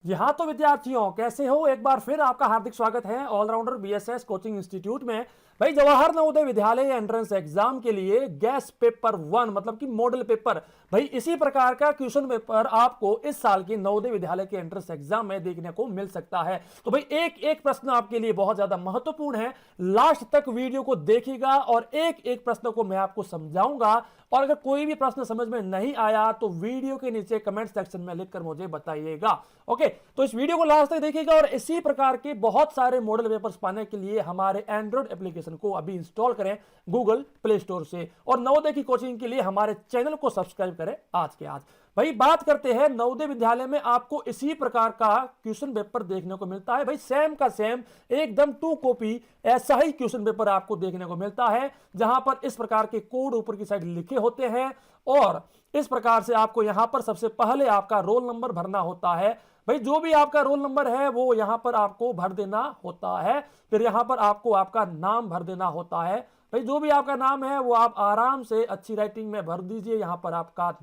जी हाँ, तो विद्यार्थियों कैसे हो। एक बार फिर आपका हार्दिक स्वागत है ऑलराउंडर बीएसएस कोचिंग इंस्टीट्यूट में। भाई जवाहर नवोदय विद्यालय एंट्रेंस एग्जाम के लिए गैस पेपर 1 मतलब कि मॉडल पेपर, भाई इसी प्रकार का क्वेश्चन पेपर आपको इस साल की नवोदय विद्यालय के एंट्रेंस एग्जाम में देखने को मिल सकता है। तो भाई एक एक प्रश्न आपके लिए बहुत ज्यादा महत्वपूर्ण है, लास्ट तक वीडियो को देखिएगा और एक एक प्रश्न को मैं आपको समझाऊंगा। और अगर कोई भी प्रश्न समझ में नहीं आया तो वीडियो के नीचे कमेंट सेक्शन में लिखकर मुझे बताइएगा। ओके, तो इस वीडियो को लास्ट तक देखिएगा और इसी प्रकार के बहुत सारे मॉडल पेपर्स पाने के लिए हमारे एंड्रॉइड एप्लीकेशन को अभी इंस्टॉल करें गूगल प्ले स्टोर से, और नवोदय की कोचिंग के लिए हमारे चैनल को सब्सक्राइब करें आज के आज। भाई बात करते हैं, नवोदय विद्यालय में आपको इसी प्रकार का क्वेश्चन पेपर देखने को मिलता है। भाई सेम का सेम एकदम 2 कॉपी ऐसा ही क्वेश्चन पेपर आपको देखने को मिलता है, जहां पर इस प्रकार के कोड ऊपर की साइड लिखे होते हैं और इस प्रकार से आपको यहां पर सबसे पहले आपका रोल नंबर भरना होता है। भाई जो भी आपका रोल नंबर है वो यहां पर आपको भर देना होता है, फिर यहां पर आपको आपका नाम भर देना होता है। भाई जो भी आपका नाम है वो आप आराम से अच्छी राइटिंग में भर दीजिए। यहां पर आपका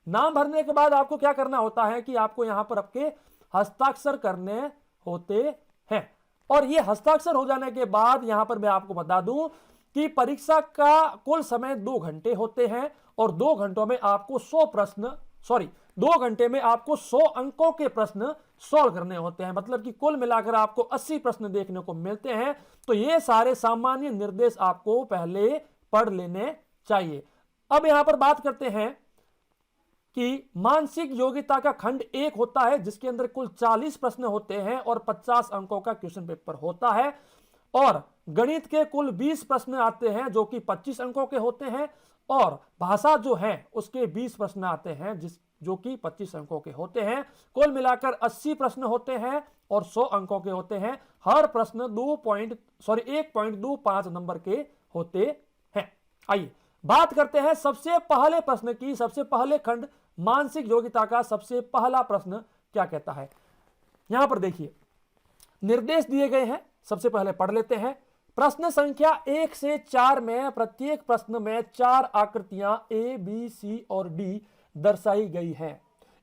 नाम भरने के बाद आपको क्या करना होता है कि आपको यहां पर आपके हस्ताक्षर करने होते हैं, और ये हस्ताक्षर हो जाने के बाद यहां पर मैं आपको बता दूं कि परीक्षा का कुल समय 2 घंटे होते हैं और 2 घंटों में आपको 2 घंटे में आपको 100 अंकों के प्रश्न सॉल्व करने होते हैं। मतलब कि कुल मिलाकर आपको 80 प्रश्न देखने को मिलते हैं। तो ये सारे सामान्य निर्देश आपको पहले पढ़ लेने चाहिए। अब यहां पर बात करते हैं कि मानसिक योग्यता का खंड 1 होता है, जिसके अंदर कुल 40 प्रश्न होते हैं और 50 अंकों का क्वेश्चन पेपर होता है। और गणित के कुल 20 प्रश्न आते हैं जो कि 25 अंकों के होते हैं, और भाषा जो है उसके 20 प्रश्न आते हैं जो कि 25 अंकों के होते हैं। कुल मिलाकर 80 प्रश्न होते हैं और 100 अंकों के होते हैं। हर प्रश्न 1.25 नंबर के होते हैं। आइए बात करते हैं सबसे पहले प्रश्न की। सबसे पहले खंड मानसिक योग्यता का सबसे पहला प्रश्न क्या कहता है, यहां पर देखिए निर्देश दिए गए हैं। सबसे पहले पढ़ लेते हैं। प्रश्न संख्या 1 से 4 में प्रत्येक प्रश्न में 4 आकृतियां A, B, C और D दर्शाई गई हैं।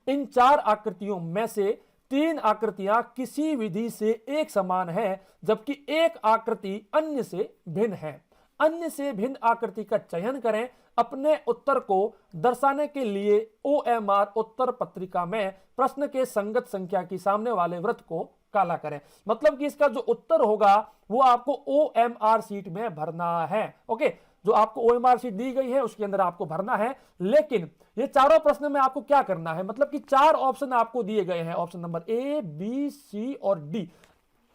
इन 4 आकृतियों में से 3 आकृतियां किसी विधि से एक समान है, जबकि एक आकृति अन्य से भिन्न है। अन्य से भिन्न आकृति का चयन करें। अपने उत्तर को दर्शाने के लिए OMR उत्तर पत्रिका में प्रश्न के संगत संख्या की सामने वाले वृत्त को काला करें। मतलब कि इसका जो उत्तर होगा वो आपको OMR शीट में भरना है। ओके, जो आपको OMR शीट दी गई है उसके अंदर आपको भरना है। लेकिन ये चारों प्रश्न में आपको क्या करना है, मतलब कि 4 ऑप्शन आपको दिए गए हैं, option number A, B, C और D।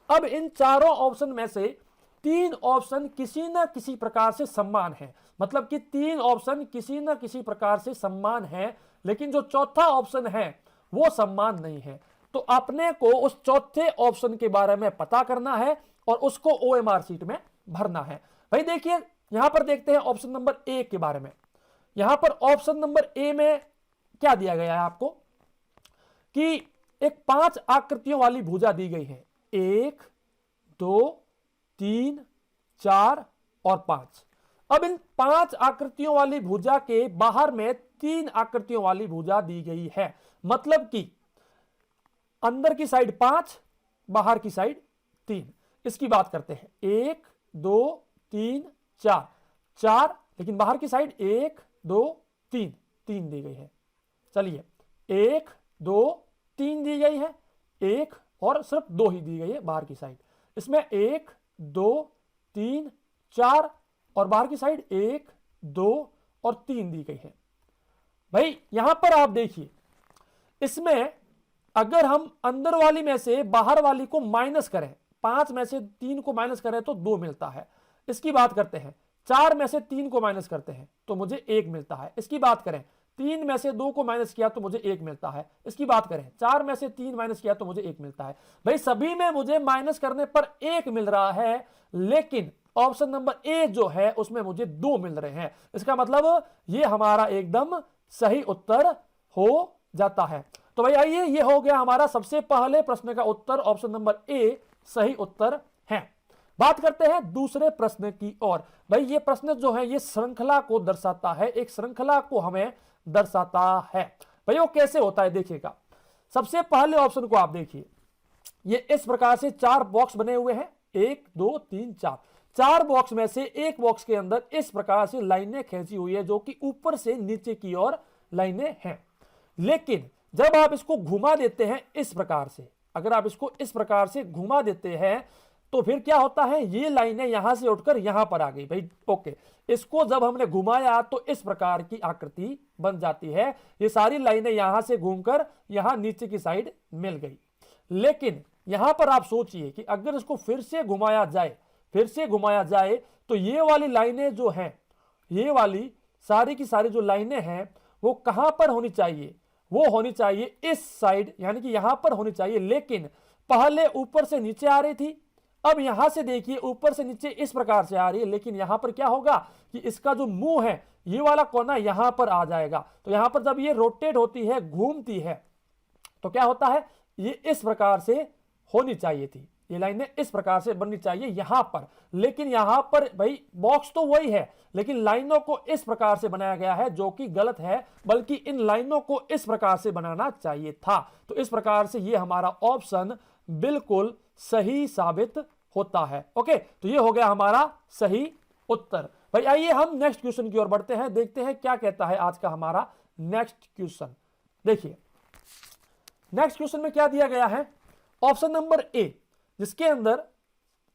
अब इन चारों ऑप्शन में से 3 ऑप्शन किसी ना किसी प्रकार से समान है, मतलब कि 3 ऑप्शन किसी ना किसी प्रकार से समान है, लेकिन जो चौथा ऑप्शन है वो समान नहीं है। तो अपने को उस चौथे ऑप्शन के बारे में पता करना है और उसको OMR शीट में भरना है। भाई देखिए यहां पर देखते हैं ऑप्शन नंबर A के बारे में। यहां पर ऑप्शन नंबर A में क्या दिया गया है आपको कि एक 5 आकृतियों वाली भुजा दी गई है, 1, 2, 3, 4 और 5। अब इन 5 आकृतियों वाली भुजा के बाहर में 3 आकृतियों वाली भुजा दी गई है। मतलब कि अंदर की साइड 5, बाहर की साइड 3। इसकी बात करते हैं, 1, 2, 3, 4, लेकिन बाहर की साइड 1, 2, 3 दी गई है। चलिए 1, 2, 3 दी गई है, 1 और सिर्फ 2 ही दी गई है बाहर की साइड। इसमें 1, 2, 3, 4 और बाहर की साइड 1, 2 और 3 दी गई है। भाई यहां पर आप देखिए, इसमें अगर हम अंदर वाली में से बाहर वाली को माइनस करें, 5 में से 3 को माइनस करें तो 2 मिलता है। इसकी बात करते हैं, 4 में से 3 को माइनस करते हैं तो मुझे 1 मिलता है। इसकी बात करें, 3 में से 2 को माइनस किया तो मुझे 1 मिलता है। इसकी बात करें, 4 में से 3 माइनस किया तो मुझे 1 मिलता है। भाई सभी में मुझे माइनस करने पर 1 मिल रहा है, लेकिन ऑप्शन नंबर A जो है उसमें मुझे 2 मिल रहे हैं। इसका मतलब ये हमारा एकदम सही उत्तर हो जाता है। तो भाई आइए, ये हो गया हमारा सबसे पहले प्रश्न का उत्तर, ऑप्शन नंबर A सही उत्तर है। बात करते हैं दूसरे प्रश्न की ओर। भाई ये प्रश्न जो है ये श्रृंखला को दर्शाता है, एक श्रृंखला को हमें दर्शाता है। भाई वो कैसे होता है देखिएगा। सबसे पहले ऑप्शन को आप देखिए, ये इस प्रकार से 4 बॉक्स बने हुए हैं, 1 2 3 4, 4 बॉक्स में से एक बॉक्स के अंदर इस प्रकार से लाइनें खींची हुई है जो कि ऊपर से नीचे की ओर लाइनें हैं। लेकिन जब आप इसको घुमा देते हैं इस प्रकार से, अगर आप इसको इस प्रकार से घुमा देते हैं तो फिर क्या होता है, ये लाइनें यहां से उठकर यहां पर आ गई भाई। ओके, इसको जब हमने घुमाया तो इस प्रकार की आकृति बन जाती है। ये सारी लाइनें यहां से घूमकर यहां नीचे की साइड मिल गई। लेकिन यहां पर आप सोचिए कि अगर इसको फिर से घुमाया जाए तो ये वाली लाइनें जो हैं, ये वाली सारी की सारी जो लाइनें हैं वो कहां पर होनी चाहिए, वो होनी चाहिए इस साइड, यानी कि यहां पर होनी चाहिए। लेकिन पहले ऊपर से नीचे आ रही थी, अब यहां से देखिए ऊपर से नीचे इस प्रकार से आ रही है। लेकिन यहां पर क्या होगा कि इसका जो मुंह है, ये वाला कोना यहां पर आ जाएगा। तो यहां पर जब ये रोटेट होती है, घूमती है, तो क्या होता है, ये इस प्रकार से होनी चाहिए थी, ये लाइनें इस प्रकार से बननी चाहिए यहां पर। लेकिन यहां पर भाई बॉक्स तो वही है, लेकिन लाइनों को इस प्रकार से बनाया गया है जो कि गलत है, बल्कि इन लाइनों को इस प्रकार से बनाना चाहिए था। तो इस प्रकार से ये हमारा ऑप्शन बिल्कुल सही साबित होता है। ओके, तो ये हो गया हमारा सही उत्तर। भाई आइए हम नेक्स्ट क्वेश्चन की ओर बढ़ते हैं, देखते हैं क्या कहता है आज का हमारा नेक्स्ट क्वेश्चन। देखिए नेक्स्ट क्वेश्चन में क्या दिया गया है, ऑप्शन नंबर ए, जिसके अंदर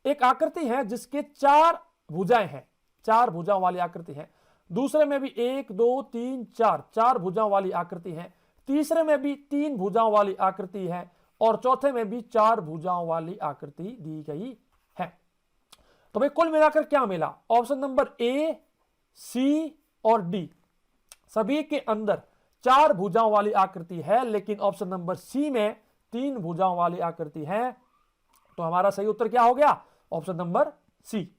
एक आकृति है जिसके 4 भुजाएं हैं, 4 भुजाओं वाली आकृति है। दूसरे में भी 1 2 3 4, 4 भुजाओं वाली आकृति है। तीसरे में भी 3 भुजाओं वाली आकृति है और चौथे में भी 4 भुजाओं वाली आकृति दी गई है। तो भाई कुल मिलाकर क्या मिला, ऑप्शन नंबर ए, सी और डी सभी के अंदर 4 भुजाओं वाली आकृति है, लेकिन ऑप्शन नंबर सी में 3 भुजाओं वाली आकृति है। तो हमारा सही उत्तर क्या हो गया, ऑप्शन नंबर सी।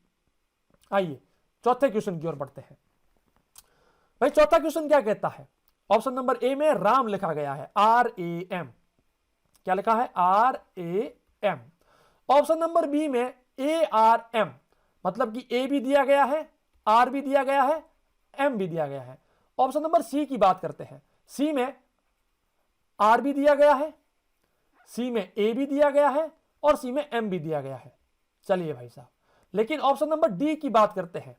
आइए चौथे क्वेश्चन की ओर बढ़ते हैं। भाई चौथा क्वेश्चन क्या कहता है, ऑप्शन नंबर ए में राम लिखा गया है, RAM, क्या लिखा है, RAM। ऑप्शन नंबर बी में ARM, मतलब कि ए भी दिया गया है, आर भी दिया गया है, एम भी दिया गया है। ऑप्शन नंबर सी की बात करते हैं, सी में आर भी दिया गया है, सी में ए भी दिया गया है और सी में एम भी दिया गया है। चलिए भाई साहब, लेकिन ऑप्शन नंबर डी की बात करते हैं।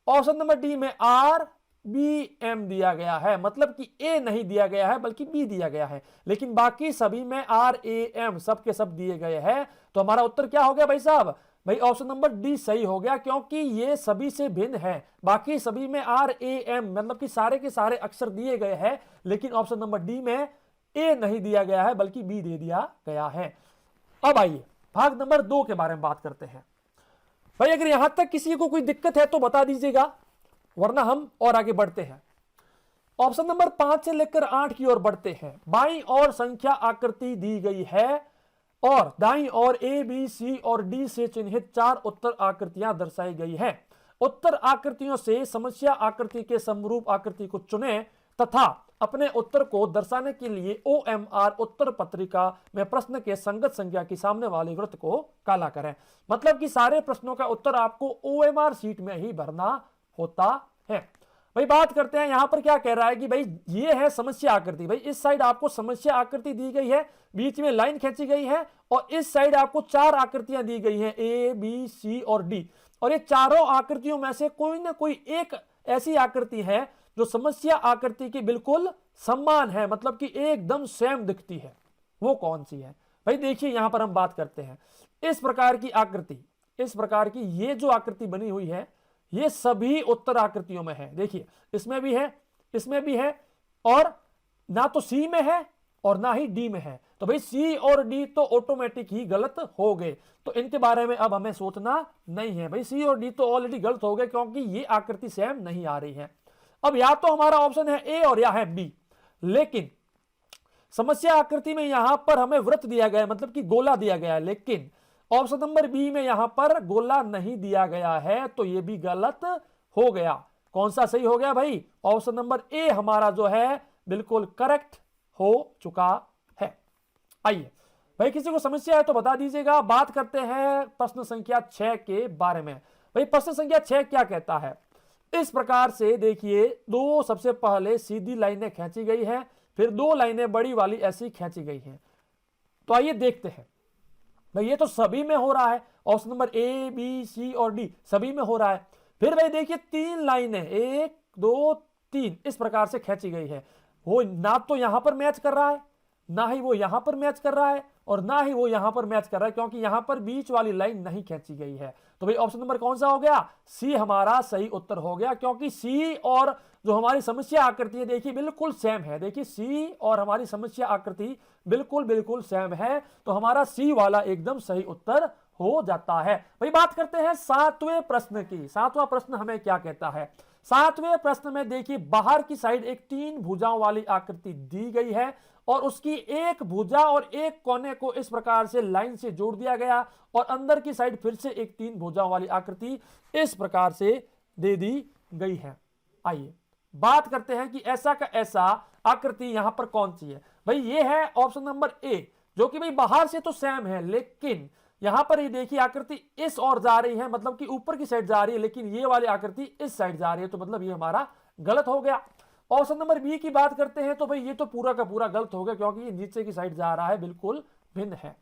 ऑप्शन नंबर डी में RBM दिया गया है, मतलब कि ए नहीं दिया गया है बल्कि बी दिया गया है, लेकिन बाकी सभी में RAM सब के सब दिए गए हैं। तो हमारा उत्तर क्या हो गया भाई साहब, भाई ऑप्शन नंबर डी सही हो गया, क्योंकि ये सभी से भिन्न है। बाकी सभी में RAM मतलब कि सारे के सारे अक्षर दिए गए हैं, लेकिन ऑप्शन नंबर डी में ए नहीं दिया गया है बल्कि बी दे दिया गया है। अब आइए भाग नंबर 2 के बारे में बात करते हैं। भाई अगर यहां तक किसी को कोई दिक्कत है तो बता दीजिएगा, वरना हम और आगे बढ़ते हैं। ऑप्शन नंबर 5 से लेकर 8 की ओर बढ़ते हैं। बाईं ओर संख्या आकृति दी गई है और दाईं ओर A, B, C और D से चिन्हित 4 उत्तर आकृतियां दर्शाई गई है। उत्तर आकृतियों से समस्या आकृति के समरूप आकृति को चुनें तथा अपने उत्तर को दर्शाने के लिए OMR उत्तर पत्रिका में प्रश्न के संगत संख्या की सामने वाले वृत्त को काला करें। मतलब कि सारे प्रश्नों का उत्तर आपको OMR शीट में ही भरना होता है। भाई बात करते हैं, यहां पर क्या कह रहा है कि भाई ये है समस्या आकृति। भाई इस साइड आपको समस्या आकृति दी गई है, बीच में लाइन खींची गई है और इस साइड आपको 4 आकृतियां दी गई हैं, A, B, C और D। और ये चारों आकृतियों में से कोई ना कोई एक ऐसी आकृति है जो समस्या आकृति के बिल्कुल समान है, मतलब कि एकदम सेम दिखती है। वो कौन सी है भाई, देखिए यहां पर हम बात करते हैं। इस प्रकार की आकृति, इस प्रकार की ये जो आकृति बनी हुई है, ये सभी उत्तर आकृतियों में है। देखिए इसमें भी है, इसमें भी है, और ना तो सी में है और ना ही डी में है। तो भाई सी और डी तो ऑटोमेटिक ही गलत हो गए, तो इनके बारे में अब हमें सोचना नहीं है। भाई सी और डी तो ऑलरेडी गलत हो गए, क्योंकि ये आकृति सेम नहीं आ रही है। अब या तो हमारा ऑप्शन है ए और या है बी, लेकिन समस्या आकृति में यहां पर हमें वृत्त दिया गया है, मतलब कि गोला दिया गया है, लेकिन ऑप्शन नंबर बी में यहां पर गोला नहीं दिया गया है, तो यह भी गलत हो गया। कौन सा सही हो गया भाई, ऑप्शन नंबर ए हमारा जो है बिल्कुल करेक्ट हो चुका है। आइए भाई किसी को समस्या है तो बता दीजिएगा। बात करते हैं प्रश्न संख्या 6 के बारे में। भाई प्रश्न संख्या 6 क्या कहता है, इस प्रकार से देखिए, 2 सबसे पहले सीधी लाइनें खींची गई हैं, फिर 2 लाइनें बड़ी वाली ऐसी खींची गई हैं। तो आइए देखते हैं भाई, ये तो सभी में हो रहा है, option number A B C और डी सभी में हो रहा है। फिर भाई देखिए 3 लाइनें 1 2 3 इस प्रकार से खींची गई है, वो ना तो यहां पर मैच कर रहा है, ना ही वो यहां पर मैच कर रहा है, और ना ही वो यहां पर मैच कर रहा है, क्योंकि यहां पर बीच वाली लाइन नहीं खींची गई है। तो भाई ऑप्शन नंबर कौन सा हो गया, सी हमारा सही उत्तर हो गया, क्योंकि सी और जो हमारी समस्या आकृति है देखिए बिल्कुल सेम है। देखिए सी और हमारी समस्या आकृति बिल्कुल सेम है, तो हमारा सी वाला एकदम सही उत्तर हो जाता है। भाई बात करते हैं 7वें प्रश्न की। 7वां प्रश्न हमें क्या कहता है। 7वें प्रश्न में देखिए बाहर की साइड एक 3 भुजाओं वाली आकृति दी गई है, और उसकी एक भुजा और एक कोने को इस प्रकार से लाइन से जोड़ दिया गया, और अंदर की साइड फिर से एक 3 भुजाओं वाली आकृति इस प्रकार से दे दी गई है। आइए बात करते हैं कि ऐसा का ऐसा आकृति यहां पर कौन सी है। भाई ये है ऑप्शन नंबर ए, जो कि भाई बाहर से तो सेम है, लेकिन यहां पर ये देखिए आकृति इस ओर जा रही है, मतलब कि ऊपर की साइड जा रही है, लेकिन ये वाली आकृति इस साइड जा रही है, तो मतलब ये हमारा गलत हो गया। ऑप्शन नंबर बी की बात करते हैं तो भाई ये तो पूरा का पूरा गलत हो गया, क्योंकि ये नीचे की साइड जा रहा है, बिल्कुल भिन्न है।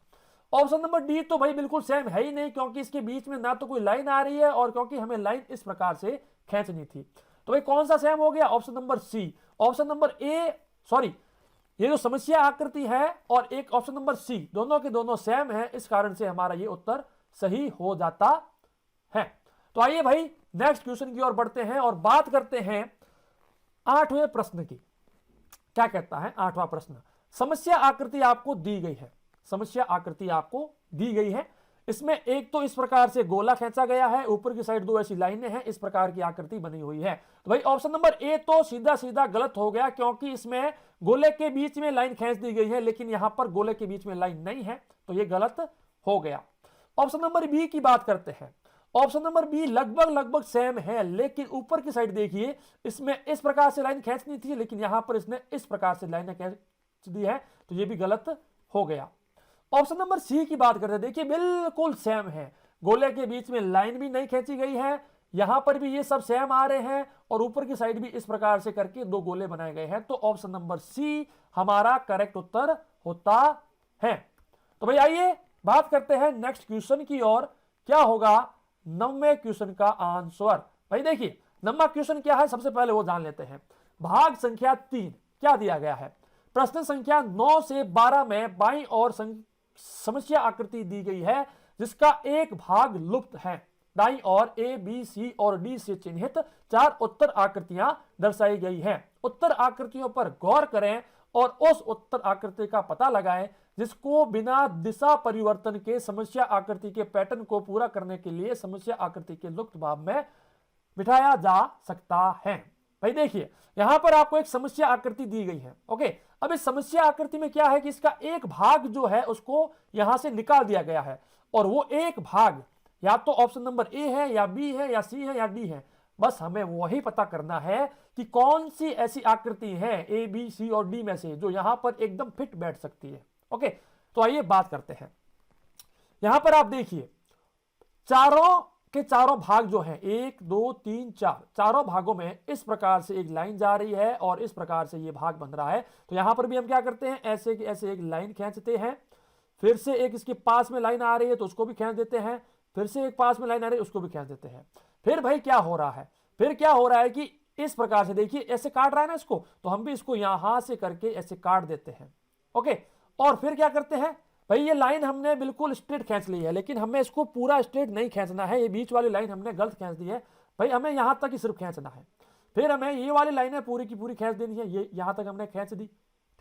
ऑप्शन नंबर डी तो भाई बिल्कुल सेम है ही नहीं, क्योंकि इसके बीच में ना तो कोई लाइन आ रही है, और क्योंकि हमें लाइन इस प्रकार से खींचनी थी। तो भाई कौन सा सेम हो गया, option number C. Option number A sorry, ये जो समस्या आकृति है और एक ऑप्शन नंबर सी, दोनों के दोनों सेम है, इस कारण से हमारा ये उत्तर सही हो जाता है। तो आइए भाई नेक्स्ट क्वेश्चन की ओर बढ़ते हैं और बात करते हैं 8वें प्रश्न की। क्या कहता है 8वां प्रश्न। समस्या आकृति आपको दी गई है, समस्या आकृति आपको दी गई है, इसमें एक तो इस प्रकार से गोला खींचा गया है, ऊपर की साइड 2 ऐसी लाइनें हैं, इस प्रकार की आकृति बनी हुई है। तो भाई ऑप्शन नंबर ए तो सीधा सीधा गलत हो गया, क्योंकि इसमें गोले के बीच में लाइन खींच दी गई है, लेकिन यहां पर गोले के बीच में लाइन नहीं है, तो ये गलत हो गया। ऑप्शन नंबर बी की बात करते हैं। ऑप्शन नंबर बी लगभग सेम है, लेकिन ऊपर की साइड देखिए इसमें इस प्रकार से लाइन खींचनी थी, लेकिन यहां पर इसने इस प्रकार से लाइन खींच दी है, तो ये भी गलत हो गया। ऑप्शन नंबर सी की बात करते हैं, देखिए बिल्कुल सेम है, गोले के बीच में लाइन भी नहीं खींची गई है, यहां पर भी ये सब सेम आ रहे हैं, और ऊपर की साइड भी इस प्रकार से करके 2 गोले बनाए गए हैं, तो ऑप्शन नंबर सी हमारा करेक्ट उत्तर होता है। तो भाई आइए बात करते हैं नेक्स्ट क्वेश्चन की ओर। क्या होगा 9वें क्वेश्चन का आंसर। भाई देखिए 9वां क्वेश्चन क्या है, सबसे पहले वो जान लेते हैं। भाग संख्या 3 क्या दिया गया है। प्रश्न संख्या 9 से 12 में बाईं ओर समस्या आकृति दी गई है, जिसका एक भाग लुप्त है। दाईं ओर ए बी सी और डी से चिन्हित 4 उत्तर आकृतियां दर्शाई गई हैं। उत्तर आकृतियों पर गौर करें और उस उत्तर आकृति का पता लगाएं जिसको बिना दिशा परिवर्तन के समस्या आकृति के पैटर्न को पूरा करने के लिए समस्या आकृति के लुप्त भाग में बिठाया जा सकता है। भाई देखिए यहां पर आपको एक समस्या आकृति दी गई है। ओके, अब इस समस्या आकृति में क्या है कि इसका एक भाग जो है उसको यहां से निकाल दिया गया है, और वो एक भाग या तो ऑप्शन नंबर ए है या बी है या सी है या डी है। बस हमें वही पता करना है कि कौन सी ऐसी आकृति है ए बी सी और डी में से जो यहां पर एकदम फिट बैठ सकती है। ओके, तो आइए बात करते हैं। यहां पर आप देखिए चारों के चारों भाग जो हैं 1 2 3 4 चारों भागों में इस प्रकार से एक लाइन जा रही है और इस प्रकार से ये भाग बन रहा है। तो यहां पर भी हम क्या करते हैं, ऐसे की ऐसे एक लाइन खींचते हैं, फिर से एक इसके पास में लाइन आ रही है तो उसको भी खींच देते हैं, फिर से एक पास में लाइन आ रही है उसको भी खींच देते हैं। फिर भाई क्या हो रहा है, फिर क्या हो रहा है कि इस प्रकार से देखिए ऐसे काट रहा है ना इसको, तो हम भी इसको यहां से करके ऐसे काट देते हैं। ओके, और फिर क्या करते हैं भाई, ये लाइन हमने बिल्कुल स्ट्रेट खींच ली है, लेकिन हमें इसको पूरा स्ट्रेट नहीं खींचना है, ये बीच वाली लाइन हमने गलत खींच दी है। भाई हमें यहां तक ही सिर्फ खींचना है, फिर हमें ये वाली लाइनें पूरी की पूरी खींच देनी है, ये यहां तक हमने खींच दी,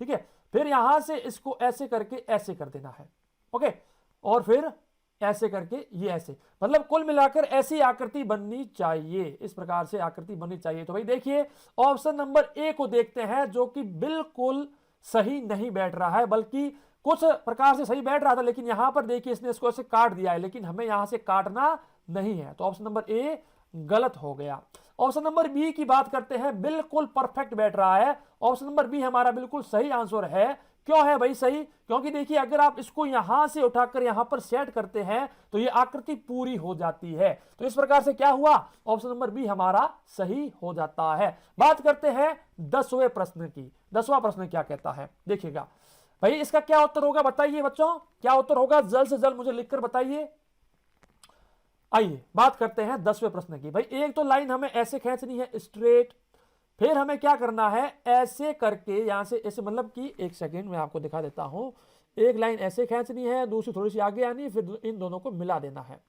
ठीक है। फिर यहां से इसको ऐसे करके ऐसे कर देना है। ओके, और फिर ऐसे करके ये ऐसे, मतलब कुल मिलाकर ऐसी आकृति बननी चाहिए, इस प्रकार से आकृति बननी चाहिए। तो भाई देखिए ऑप्शन नंबर ए को देखते हैं, जो कि बिल्कुल सही नहीं बैठ रहा है, बल्कि कुछ प्रकार से सही बैठ रहा था, लेकिन यहां पर देखिए इसने इसको ऐसे काट दिया है, लेकिन हमें यहां से काटना नहीं है, तो ऑप्शन नंबर ए गलत हो गया। ऑप्शन नंबर बी की बात करते हैं, बिल्कुल परफेक्ट बैठ रहा है। ऑप्शन नंबर बी हमारा बिल्कुल सही आंसर है। क्यों है भाई सही, क्योंकि देखिए अगर आप इसको यहां से उठाकर यहां पर सेट करते हैं तो ये आकृति पूरी हो जाती है। तो इस प्रकार से क्या हुआ, ऑप्शन नंबर बी हमारा सही हो जाता है। बात करते हैं 10वें प्रश्न की। 10वां प्रश्न क्या कहता है, देखिएगा भाई इसका क्या उत्तर होगा बताइए बच्चों, क्या उत्तर होगा, जल्द से जल्द मुझे लिखकर बताइए। आइए बात करते हैं 10वें प्रश्न की। भाई एक तो लाइन हमें ऐसे खींचनी है स्ट्रेट, फिर हमें क्या करना है ऐसे करके यहां से ऐसे, मतलब कि एक सेकेंड मैं आपको दिखा देता हूं, एक लाइन ऐसे खींचनी है, दूसरी थोड़ी सी आगे आनी है, फिर इन दोनों को मिला देना है।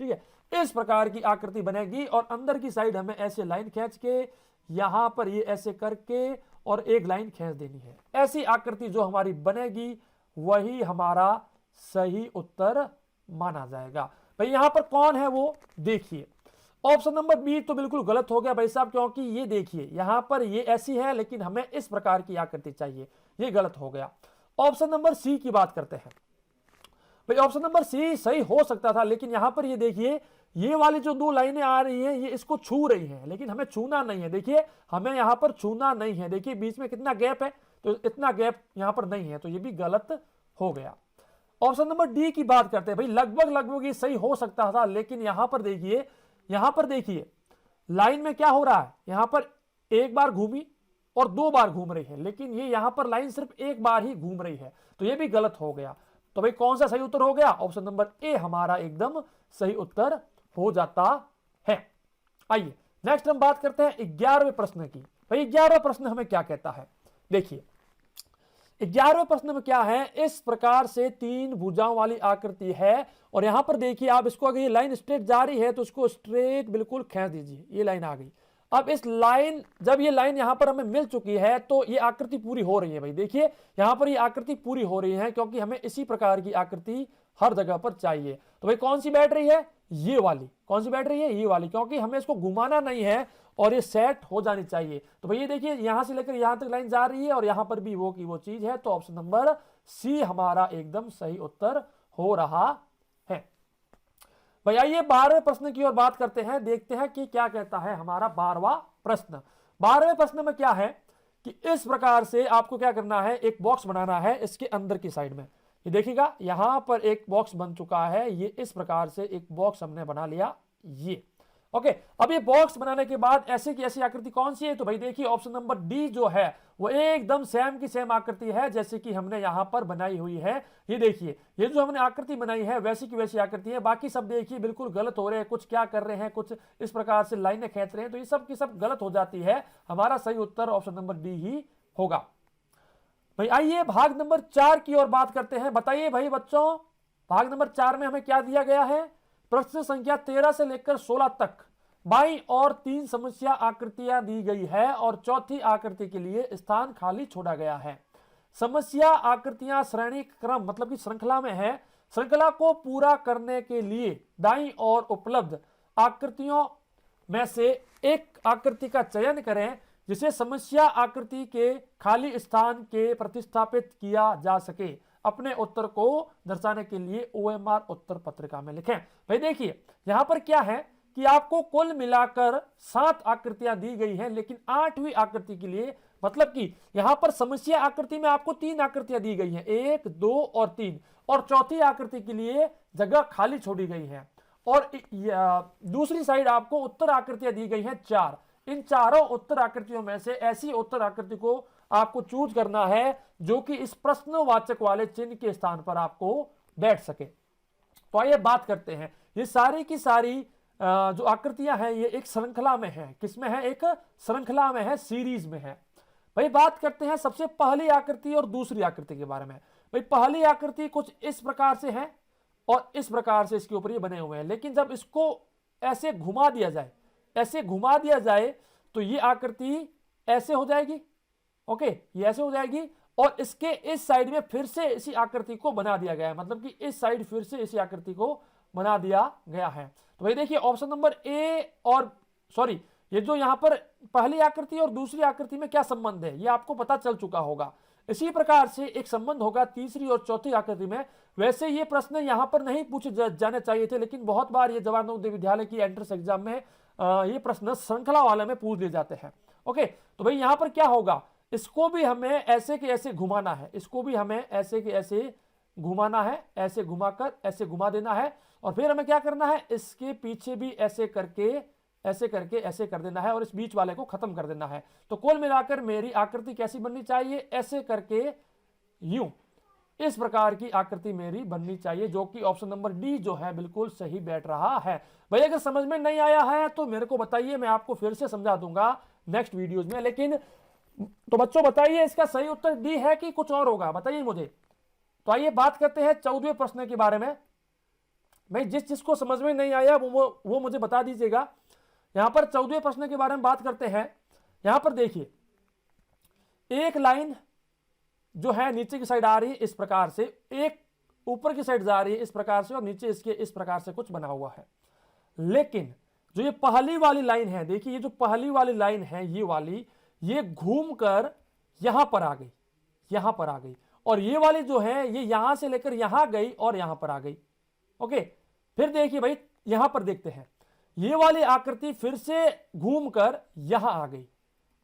ठीक है, इस प्रकार की आकृति बनेगी और अंदर की साइड हमें ऐसे लाइन खींच के यहां पर ये ऐसे करके और एक लाइन खींच देनी है। ऐसी आकृति जो हमारी बनेगी वही हमारा सही उत्तर माना जाएगा। भाई यहां पर कौन है वो देखिए, ऑप्शन नंबर बी तो बिल्कुल गलत हो गया भाई साहब, क्योंकि ये देखिए यहां पर ये ऐसी है लेकिन हमें इस प्रकार की आकृति चाहिए, ये गलत हो गया। ऑप्शन नंबर सी की बात करते हैं। भाई ऑप्शन नंबर सी सही हो सकता था, लेकिन यहां पर ये देखिए ये वाली जो दो लाइनें आ रही हैं ये इसको छू रही हैं, लेकिन हमें छूना नहीं है। देखिए हमें यहां पर छूना नहीं है, देखिए बीच में कितना गैप है, तो इतना गैप यहां पर नहीं है, तो ये भी गलत हो गया। ऑप्शन नंबर डी की बात करते हैं। भाई लगभग लगभग ये सही हो सकता था, लेकिन यहां पर देखिए लाइन में क्या हो रहा है, यहां पर एक बार घूमी और दो बार घूम रही है, लेकिन ये यहां पर लाइन सिर्फ एक बार ही घूम रही है, तो ये भी गलत हो गया। तो भाई कौन सा सही उत्तर हो गया, ऑप्शन नंबर ए हमारा एकदम सही उत्तर हो जाता है। आइए नेक्स्ट हम बात करते हैं 11वें प्रश्न की। भाई 11वां प्रश्न हमें क्या कहता है, देखिए 11वें प्रश्न में क्या है, इस प्रकार से 3 भुजाओं वाली आकृति है और यहां पर देखिए आप इसको, अगर ये लाइन स्ट्रेट जा रही है तो इसको स्ट्रेट बिल्कुल खींच दीजिए, ये लाइन आ गई। अब इस लाइन, जब ये लाइन यहां पर हमें मिल चुकी है तो ये आकृति पूरी हो रही है। भाई देखिए यहां पर ये आकृति पूरी हो रही है, क्योंकि हमें इसी प्रकार की आकृति हर जगह पर चाहिए। तो भाई कौन सी बैठ रही है, ये वाली। कौन सी बैठ रही है, ये वाली, क्योंकि हमें इसको घुमाना नहीं है और ये सेट हो जानी चाहिए। तो भैया देखिए यहां से लेकर यहां तक लाइन जा रही है और यहां पर भी वो की वो चीज है, तो ऑप्शन नंबर सी हमारा एकदम सही उत्तर हो रहा है। भाई आइए 12वें प्रश्न की ओर बात करते हैं, देखते हैं कि क्या कहता है हमारा 12वां प्रश्न। 12वें प्रश्न में क्या है कि इस प्रकार से आपको क्या करना है, एक बॉक्स बनाना है इसके अंदर की साइड में। ये देखिएगा यहां पर एक बॉक्स बन चुका है, ये इस प्रकार से एक बॉक्स हमने बना लिया ये। ओके, अब ये बॉक्स बनाने के बाद ऐसे की ऐसी आकृति कौन सी है, तो भाई देखिए ऑप्शन नंबर डी जो है वो एकदम सेम की सेम आकृति है जैसे कि हमने यहां पर बनाई हुई है। ये देखिए ये जो हमने आकृति बनाई है वैसी की वैसी आकृति है, बाकी सब देखिए बिल्कुल गलत हो रहे हैं, कुछ क्या कर रहे हैं, कुछ इस प्रकार से लाइनें खींच रहे हैं, तो ये सब की सब गलत हो जाती है। हमारा सही उत्तर ऑप्शन नंबर डी ही होगा। भाई आइए भाग नंबर 4 की ओर बात करते हैं। बताइए भाई बच्चों भाग नंबर 4 में हमें क्या दिया गया है, प्रश्न संख्या 13 से लेकर 16 तक बाईं और 3 समस्या आकृतियां दी गई है और चौथी आकृति के लिए स्थान खाली छोड़ा गया है। समस्या आकृतियां श्रेणी क्रम मतलब कि श्रृंखला में है। श्रृंखला को पूरा करने के लिए दाईं ओर उपलब्ध आकृतियों में से एक आकृति का चयन करें जिसे समस्या आकृति के खाली स्थान के प्रतिस्थापित किया जा सके। अपने उत्तर को दर्शाने के लिए OMR उत्तर पत्रिका में लिखें। भाई देखिए यहां पर क्या है कि आपको कुल मिलाकर 7 आकृतियां दी गई हैं, लेकिन 8वीं आकृति के लिए, मतलब कि यहां पर समस्या आकृति में आपको 3 आकृतियां दी गई हैं, 1, 2 और 3, और चौथी आकृति के लिए जगह खाली छोड़ी गई है। और दूसरी साइड आपको उत्तर आकृतियां दी गई हैं 4। इन चारों उत्तर आकृतियों में से ऐसी उत्तर आकृति को आपको चूज करना है जो कि इस प्रश्नवाचक वाले चिन्ह के स्थान पर आपको बैठ सके। तो आइए बात करते हैं, ये सारी की सारी जो आकृतियां हैं ये एक श्रृंखला में है। किसमें है, एक श्रृंखला में है, सीरीज में है। भाई बात करते हैं सबसे पहली आकृति और दूसरी आकृति के बारे में। भाई पहली आकृति कुछ इस प्रकार से है और इस प्रकार से इसके ऊपर ये बने हुए हैं, लेकिन जब इसको ऐसे घुमा दिया जाए, ऐसे घुमा दिया जाए तो ये आकृति ऐसे हो जाएगी। ओके, ये ऐसे हो जाएगी और इसके इस साइड में फिर से इसी आकृति को बना दिया गया है, मतलब कि इस साइड फिर से इसी आकृति को बना दिया गया है। तो भाई देखिए ऑप्शन नंबर ए और सॉरी ये जो यहां पर पहली आकृति और दूसरी आकृति में क्या संबंध है ये आपको पता चल चुका होगा। इसी प्रकार से एक संबंध होगा तीसरी और चौथी आकृति में। वैसे ये प्रश्न यहां पर नहीं पूछे जाने चाहिए थे, लेकिन बहुत बार ये जवाहर नवोदय विद्यालय की एंट्रेंस एग्जाम में ये प्रश्न श्रृंखला वाले में पूछ लिए जाते हैं। ओके, तो भाई यहां पर क्या होगा, इसको भी हमें ऐसे के ऐसे घुमाना है, इसको भी हमें ऐसे के ऐसे घुमाना है, ऐसे घुमाकर ऐसे घुमा देना है, और फिर हमें क्या करना है, इसके पीछे भी ऐसे करके ऐसे कर देना है और इस बीच वाले को खत्म कर देना है। तो कुल मिलाकर मेरी आकृति कैसी बननी चाहिए, ऐसे करके यूं, इस प्रकार की आकृति मेरी बननी चाहिए, जो कि ऑप्शन नंबर डी जो है बिल्कुल सही बैठ रहा है। भाई अगर समझ में नहीं आया है तो मेरे को बताइए, मैं आपको फिर से समझा दूंगा नेक्स्ट वीडियोज में। लेकिन तो बच्चों बताइए इसका सही उत्तर डी है कि कुछ और होगा, बताइए मुझे। तो आइए बात करते हैं 14वें प्रश्न के बारे में। भाई जिसको समझ में नहीं आया वो मुझे बता दीजिएगा। यहां पर 14वें प्रश्न के बारे में बात करते हैं। यहां पर देखिए, एक लाइन जो है नीचे की साइड आ रही है इस प्रकार से, एक ऊपर की साइड जा रही है इस प्रकार से, और नीचे इसके इस प्रकार से कुछ बना हुआ है। लेकिन जो ये पहली वाली लाइन है, देखिए ये जो पहली वाली लाइन है ये वाली, ये घूमकर यहां पर आ गई, यहां पर आ गई, और ये वाली जो है ये यहां से लेकर यहां गई और यहां पर आ गई। ओके, फिर देखिए भाई यहां पर देखते हैं, ये वाली आकृति फिर से घूमकर यहां आ गई,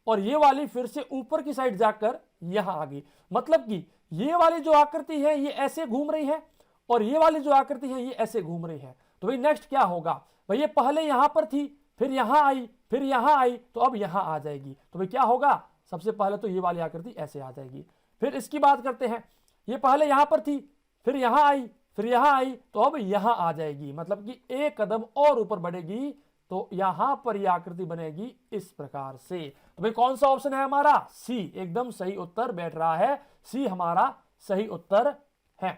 और ये वाली फिर से ऊपर की साइड जाकर यहां आ गई। मतलब कि ये वाली जो आकृति है ये ऐसे घूम रही है, और ये वाली जो आकृति है ये ऐसे घूम रही है। तो भाई नेक्स्ट क्या होगा, भाई ये पहले यहां पर थी, फिर यहां आई, फिर यहां आई, तो अब यहां आ जाएगी। तो भाई क्या होगा, सबसे पहले तो ये वाली आकृति ऐसे आ जाएगी। फिर इसकी बात करते हैं, ये पहले यहां पर थी, फिर यहां आई, फिर यहां आई, तो अब यहां आ जाएगी। मतलब कि एक कदम और ऊपर बढ़ेगी तो यहां पर यह आकृति बनेगी इस प्रकार से। तो भाई कौन सा ऑप्शन है हमारा, सी एकदम सही उत्तर बैठ रहा है, सी हमारा सही उत्तर है।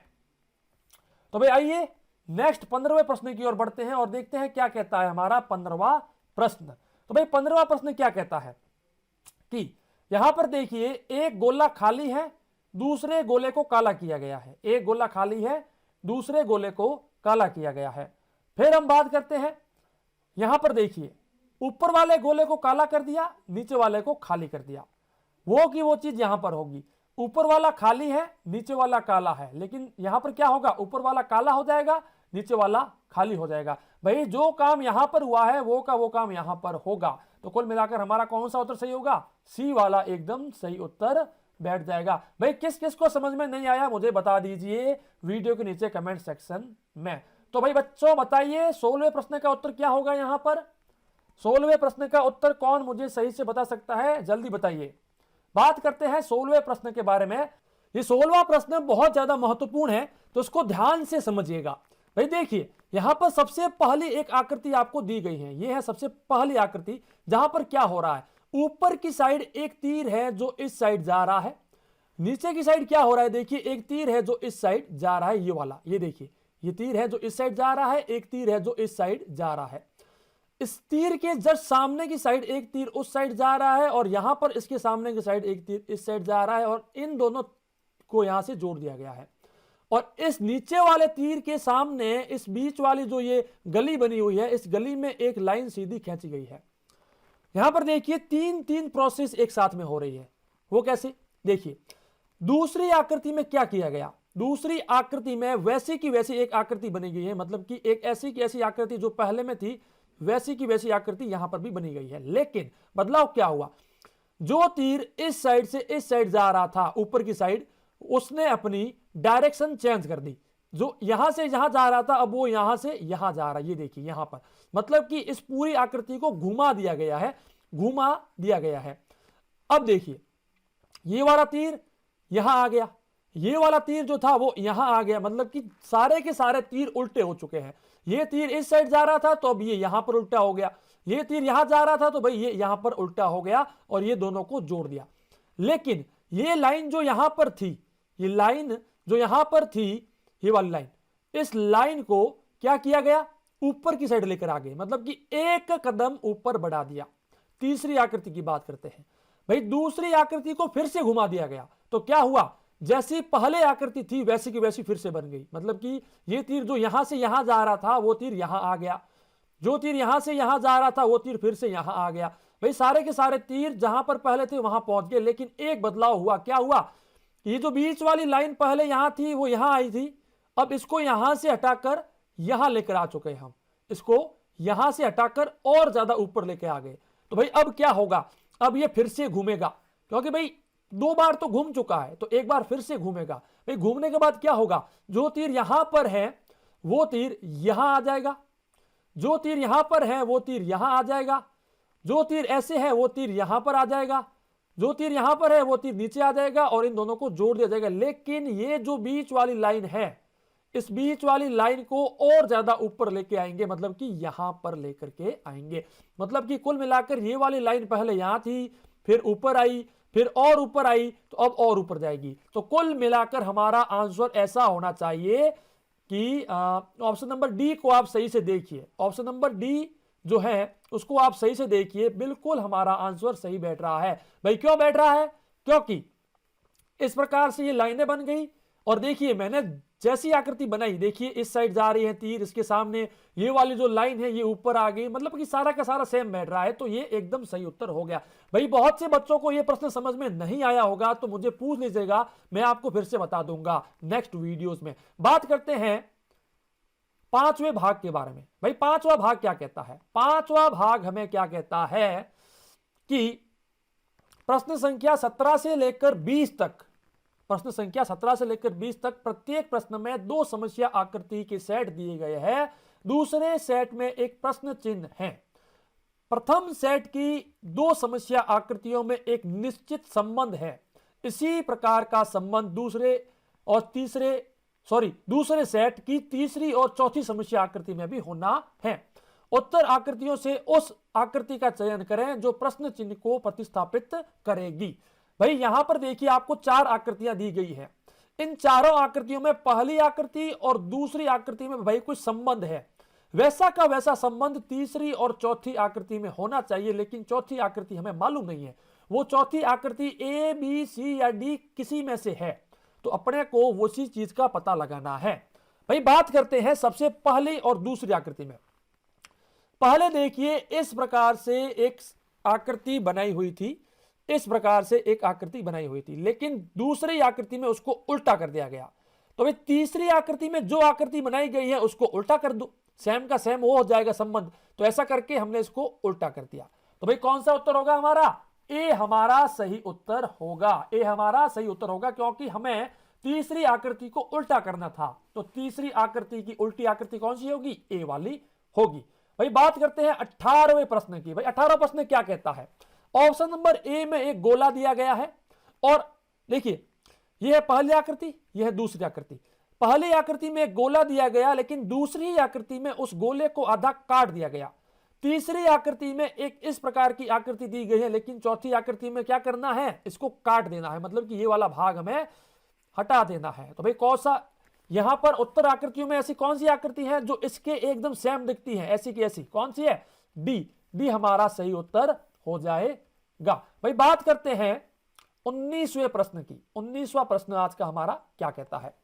तो भाई आइए नेक्स्ट 15वें प्रश्न की ओर बढ़ते हैं और देखते हैं क्या कहता है हमारा 15वां प्रश्न। तो भाई 15वां प्रश्न क्या कहता है कि यहां पर देखिए, एक गोला खाली है, दूसरे गोले को काला किया गया है। एक गोला खाली है, दूसरे गोले को काला किया गया है। फिर हम बात करते हैं, यहां पर देखिए ऊपर वाले गोले को काला कर दिया, नीचे वाले को खाली कर दिया। वो की वो चीज यहां पर होगी, ऊपर वाला खाली है, नीचे वाला काला है, लेकिन यहां पर क्या होगा, ऊपर वाला काला हो जाएगा, नीचे वाला खाली हो जाएगा। भाई जो काम यहां पर हुआ है वो का वो काम यहां पर होगा। तो कुल मिलाकर हमारा कौन सा उत्तर सही होगा, सी वाला एकदम सही उत्तर बैठ जाएगा। भाई किस किस को समझ में नहीं आया मुझे बता दीजिए वीडियो के नीचे कमेंट सेक्शन में। तो भाई बच्चों बताइए 16वें प्रश्न का उत्तर क्या होगा। यहां पर 16वें प्रश्न का उत्तर कौन मुझे सही से बता सकता है, जल्दी बताइए। बात करते हैं 16वें प्रश्न के बारे में। ये 16वां प्रश्न बहुत ज्यादा महत्वपूर्ण है, तो इसको ध्यान से समझिएगा। भाई देखिए यहां पर सबसे पहली एक आकृति आपको दी गई है, ये है सबसे पहली आकृति, जहां पर क्या हो रहा है, ऊपर की साइड एक तीर है जो इस साइड जा रहा है, नीचे की साइड क्या हो रहा है, देखिए एक तीर है जो इस साइड जा रहा है, ये वाला, ये देखिए ये तीर है जो इस साइड जा रहा है, एक तीर है जो इस साइड जा रहा है। इस तीर के जस्ट सामने की साइड एक तीर उस साइड जा रहा है, और यहां पर इसके सामने की साइड एक तीर इस साइड जा रहा है, और इन दोनों को यहां से जोड़ दिया गया है। और इस नीचे वाले तीर के सामने इस बीच वाली जो ये गली बनी हुई है, इस गली में एक लाइन सीधी खींची गई है। यहां पर देखिए तीन तीन प्रोसेस एक साथ में हो रही है। वो कैसे, देखिए दूसरी आकृति में क्या किया गया, दूसरी आकृति में वैसी की वैसी एक आकृति बनी गई है, मतलब कि एक ऐसी की ऐसी आकृति जो पहले में थी वैसी की वैसी आकृति यहां पर भी बनी गई है। लेकिन बदलाव क्या हुआ, जो तीर इस साइड से इस साइड जा रहा था ऊपर की साइड, उसने अपनी डायरेक्शन चेंज कर दी। जो यहां से यहां जा रहा था अब वो यहां से यहां जा रहा है, ये देखिए यहां पर, मतलब कि इस पूरी आकृति को घुमा दिया गया है, घुमा दिया गया है। अब देखिए ये वाला तीर यहां आ गया, ये वाला तीर जो था वो यहां आ गया, मतलब कि सारे के सारे तीर उल्टे हो चुके हैं। ये तीर इस साइड जा रहा था तो अब ये यहां पर उल्टा हो गया, ये तीर यहां जा रहा था तो भाई ये यहां पर उल्टा हो गया, और ये दोनों को जोड़ दिया। लेकिन ये लाइन जो यहां पर थी, ये लाइन जो यहां पर थी, ये वाली लाइन, इस लाइन को क्या किया गया, ऊपर की साइड लेकर आ गए, मतलब कि एक कदम ऊपर बढ़ा दिया। तीसरी आकृति की बात करते हैं, भाई दूसरी आकृति को फिर से घुमा दिया गया, तो क्या हुआ, जैसी पहले आकृति थी वैसी की वैसी फिर से बन गई। मतलब कि ये तीर जो यहां से यहां जा रहा था वो तीर यहां आ गया, जो तीर यहां से यहां जा रहा था वो तीर फिर से यहां आ गया। भाई सारे के सारे तीर जहां पर पहले थे वहां पहुंच गए, लेकिन एक बदलाव हुआ। क्या हुआ, ये जो बीच वाली लाइन पहले यहां थी वो यहां आई थी, अब इसको यहां से हटाकर यहां लेकर आ चुके हैं हम, इसको यहां से हटाकर और ज्यादा ऊपर लेके आ गए। तो भाई अब क्या होगा, अब ये फिर से घूमेगा, क्योंकि भाई दो बार तो घूम चुका है तो एक बार फिर से घूमेगा। भाई घूमने के बाद क्या होगा, जो तीर यहां पर है वो तीर यहां आ जाएगा, जो तीर यहां पर है वो तीर यहां आ जाएगा, जो तीर ऐसे है वो तीर यहां पर आ जाएगा, जो तीर यहां पर है वो तीर नीचे आ जाएगा और इन दोनों को जोड़ दिया जाएगा। लेकिन ये जो बीच वाली लाइन है, इस बीच वाली लाइन को और ज्यादा ऊपर लेके आएंगे, मतलब कि यहां पर लेकर के आएंगे। मतलब कि कुल मिलाकर ये वाली लाइन पहले यहां थी, फिर ऊपर आई, फिर और ऊपर आई, तो अब और ऊपर जाएगी। तो कुल मिलाकर हमारा आंसर ऐसा होना चाहिए कि ऑप्शन नंबर डी को आप सही से देखिए, ऑप्शन नंबर डी जो है उसको आप सही से देखिए, बिल्कुल हमारा आंसर सही बैठ रहा है। भाई क्यों बैठ रहा है? क्योंकि इस प्रकार से ये लाइनें बन गई और देखिए मैंने जैसी आकृति बनाई, देखिए इस साइड जा रही है तीर, इसके सामने ये वाली जो लाइन है ये ऊपर आ गई, मतलब कि सारा का सारा सेम बैठ रहा है। तो ये एकदम सही उत्तर हो गया। भाई बहुत से बच्चों को ये प्रश्न समझ में नहीं आया होगा तो मुझे पूछ लीजिएगा, मैं आपको फिर से बता दूंगा नेक्स्ट वीडियोस में। बात करते हैं पांचवें भाग के बारे में। भाई पांचवा भाग क्या कहता है? पांचवा भाग हमें क्या कहता है कि प्रश्न संख्या 17 से लेकर 20 तक, प्रश्न संख्या 17 से लेकर 20 तक प्रत्येक प्रश्न में दो समस्या आकृति के सेट दिए गए हैं, दूसरे सेट में एक प्रश्न चिन्ह है। प्रथम सेट की दो समस्या आकृतियों में एक निश्चित संबंध है, इसी प्रकार का संबंध दूसरे सेट की तीसरी और चौथी समस्या आकृति में भी होना है। उत्तर आकृतियों से उस आकृति का चयन करें जो प्रश्न चिन्ह को प्रतिस्थापित करेगी। भाई यहां पर देखिए आपको चार आकृतियां दी गई है। इन चारों आकृतियों में पहली आकृति और दूसरी आकृति में भाई कुछ संबंध है, वैसा का वैसा संबंध तीसरी और चौथी आकृति में होना चाहिए, लेकिन चौथी आकृति हमें मालूम नहीं है। वो चौथी आकृति ए, बी, सी या डी किसी में से है, तो अपने को उसी चीज का पता लगाना है। भाई बात करते हैं सबसे पहली और दूसरी आकृति में। पहले देखिए इस प्रकार से एक आकृति बनाई हुई थी, इस प्रकार से एक आकृति बनाई हुई थी, लेकिन दूसरी आकृति में उसको उल्टा कर दिया गया। तो भाई तीसरी आकृति में जो आकृति बनाई गई है उसको उल्टा कर दो, सेम का सेम वो हो जाएगा संबंध। तो ऐसा करके हमने इसको उल्टा कर दिया। तो भाई कौन सा उत्तर होगा हमारा? ए हमारा सही उत्तर होगा। ए हमारा सही उत्तर होगा क्योंकि हमें तीसरी आकृति को उल्टा करना था। तो तीसरी आकृति की उल्टी आकृति कौन सी होगी? ए वाली होगी। भाई बात करते हैं 18वें प्रश्न की। भाई 18वां प्रश्न क्या कहता है? ऑप्शन नंबर ए में एक गोला दिया गया है और देखिए यह है पहली आकृति, यह है दूसरी आकृति। पहली आकृति में एक गोला दिया गया, लेकिन दूसरी आकृति में उस गोले को आधा काट दिया गया। तीसरी आकृति में एक इस प्रकार की आकृति दी गई है, लेकिन चौथी आकृति में क्या करना है? इसको काट देना है, मतलब कि ये वाला भाग हमें हटा देना है। तो भाई कौन सा यहां पर उत्तर आकृतियों में ऐसी कौन सी आकृति है जो इसके एकदम सेम दिखती है, ऐसी की ऐसी? कौन सी है? डी। डी हमारा सही उत्तर हो जाएगा। भाई बात करते हैं 19वें प्रश्न की। 19वां प्रश्न आज का हमारा क्या कहता है?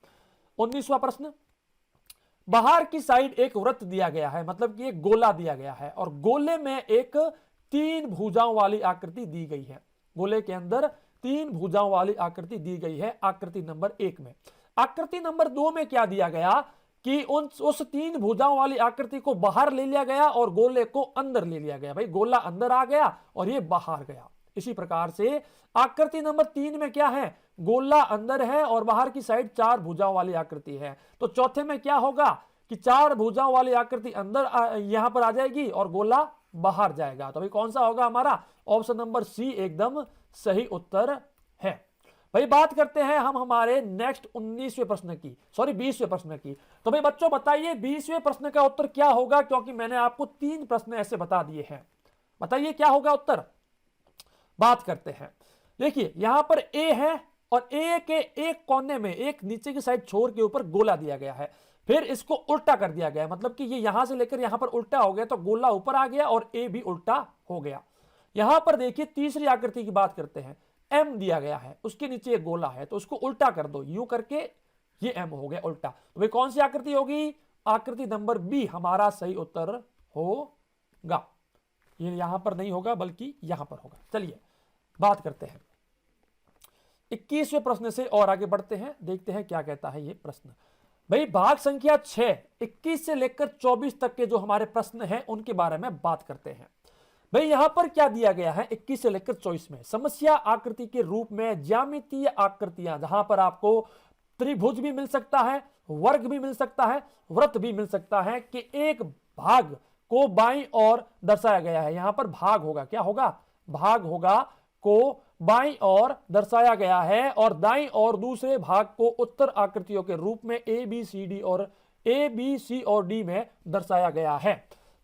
19वां प्रश्न, बाहर की साइड एक वृत्त दिया गया है, मतलब कि एक गोला दिया गया है और गोले में एक 3 भुजाओं वाली आकृति दी गई है। गोले के अंदर 3 भुजाओं वाली आकृति दी गई है आकृति नंबर 1 में। आकृति नंबर 2 में क्या दिया गया कि उस 3 भुजाओं वाली आकृति को बाहर ले लिया गया और गोले को अंदर ले लिया गया। भाई गोला अंदर आ गया और ये बाहर गया। इसी प्रकार से आकृति नंबर 3 में क्या है? गोला अंदर है और बाहर की साइड 4 भुजाओं वाली आकृति है। तो चौथे में क्या होगा कि 4 भुजाओं वाली आकृति अंदर यहां पर आ जाएगी और गोला बाहर जाएगा। तो भाई कौन सा होगा हमारा? ऑप्शन नंबर सी एकदम सही उत्तर है। भाई बात करते हैं हम हमारे नेक्स्ट 19वें प्रश्न की, 20वें प्रश्न की। तो भाई बच्चों बताइए 20वें प्रश्न का उत्तर क्या होगा, क्योंकि मैंने आपको 3 प्रश्न ऐसे बता दिए हैं। बताइए क्या होगा उत्तर? बात करते हैं। देखिए यहां पर ए है और ए के एक कोने में एक नीचे की साइड छोर के ऊपर गोला दिया गया है, फिर इसको उल्टा कर दिया गया, मतलब कि ये यहां से लेकर यहां पर उल्टा हो गया, तो गोला ऊपर आ गया और ए भी उल्टा हो गया। यहां पर देखिए तीसरी आकृति की बात करते हैं। एम दिया गया है, उसके नीचे एक गोला है, तो उसको उल्टा कर दो, यूं करके ये एम हो गया उल्टा। तो भाई कौन सी आकृति होगी? आकृति नंबर बी हमारा सही उत्तर होगा। ये यहां पर नहीं होगा बल्कि यहां पर होगा। चलिए बात करते हैं 21वें प्रश्न से और आगे बढ़ते हैं, देखते हैं क्या कहता है ये प्रश्न। भाई भाग संख्या 6, 21 से लेकर 24 तक के जो हमारे प्रश्न हैं उनके बारे में बात करते हैं। भाई यहां पर क्या दिया गया है 21 से लेकर 24 में? समस्या आकृति के रूप में ज्यामितीय आकृतियां, जहां पर आपको त्रिभुज भी मिल सकता है, वर्ग भी मिल सकता है, वृत्त भी मिल सकता है, कि एक भाग को बाईं ओर दर्शाया गया है। यहां पर भाग होगा, क्या होगा? भाग होगा को बाईं ओर दर्शाया गया है और दाईं ओर दूसरे भाग को उत्तर आकृतियों के रूप में ए बी सी और डी में दर्शाया गया है।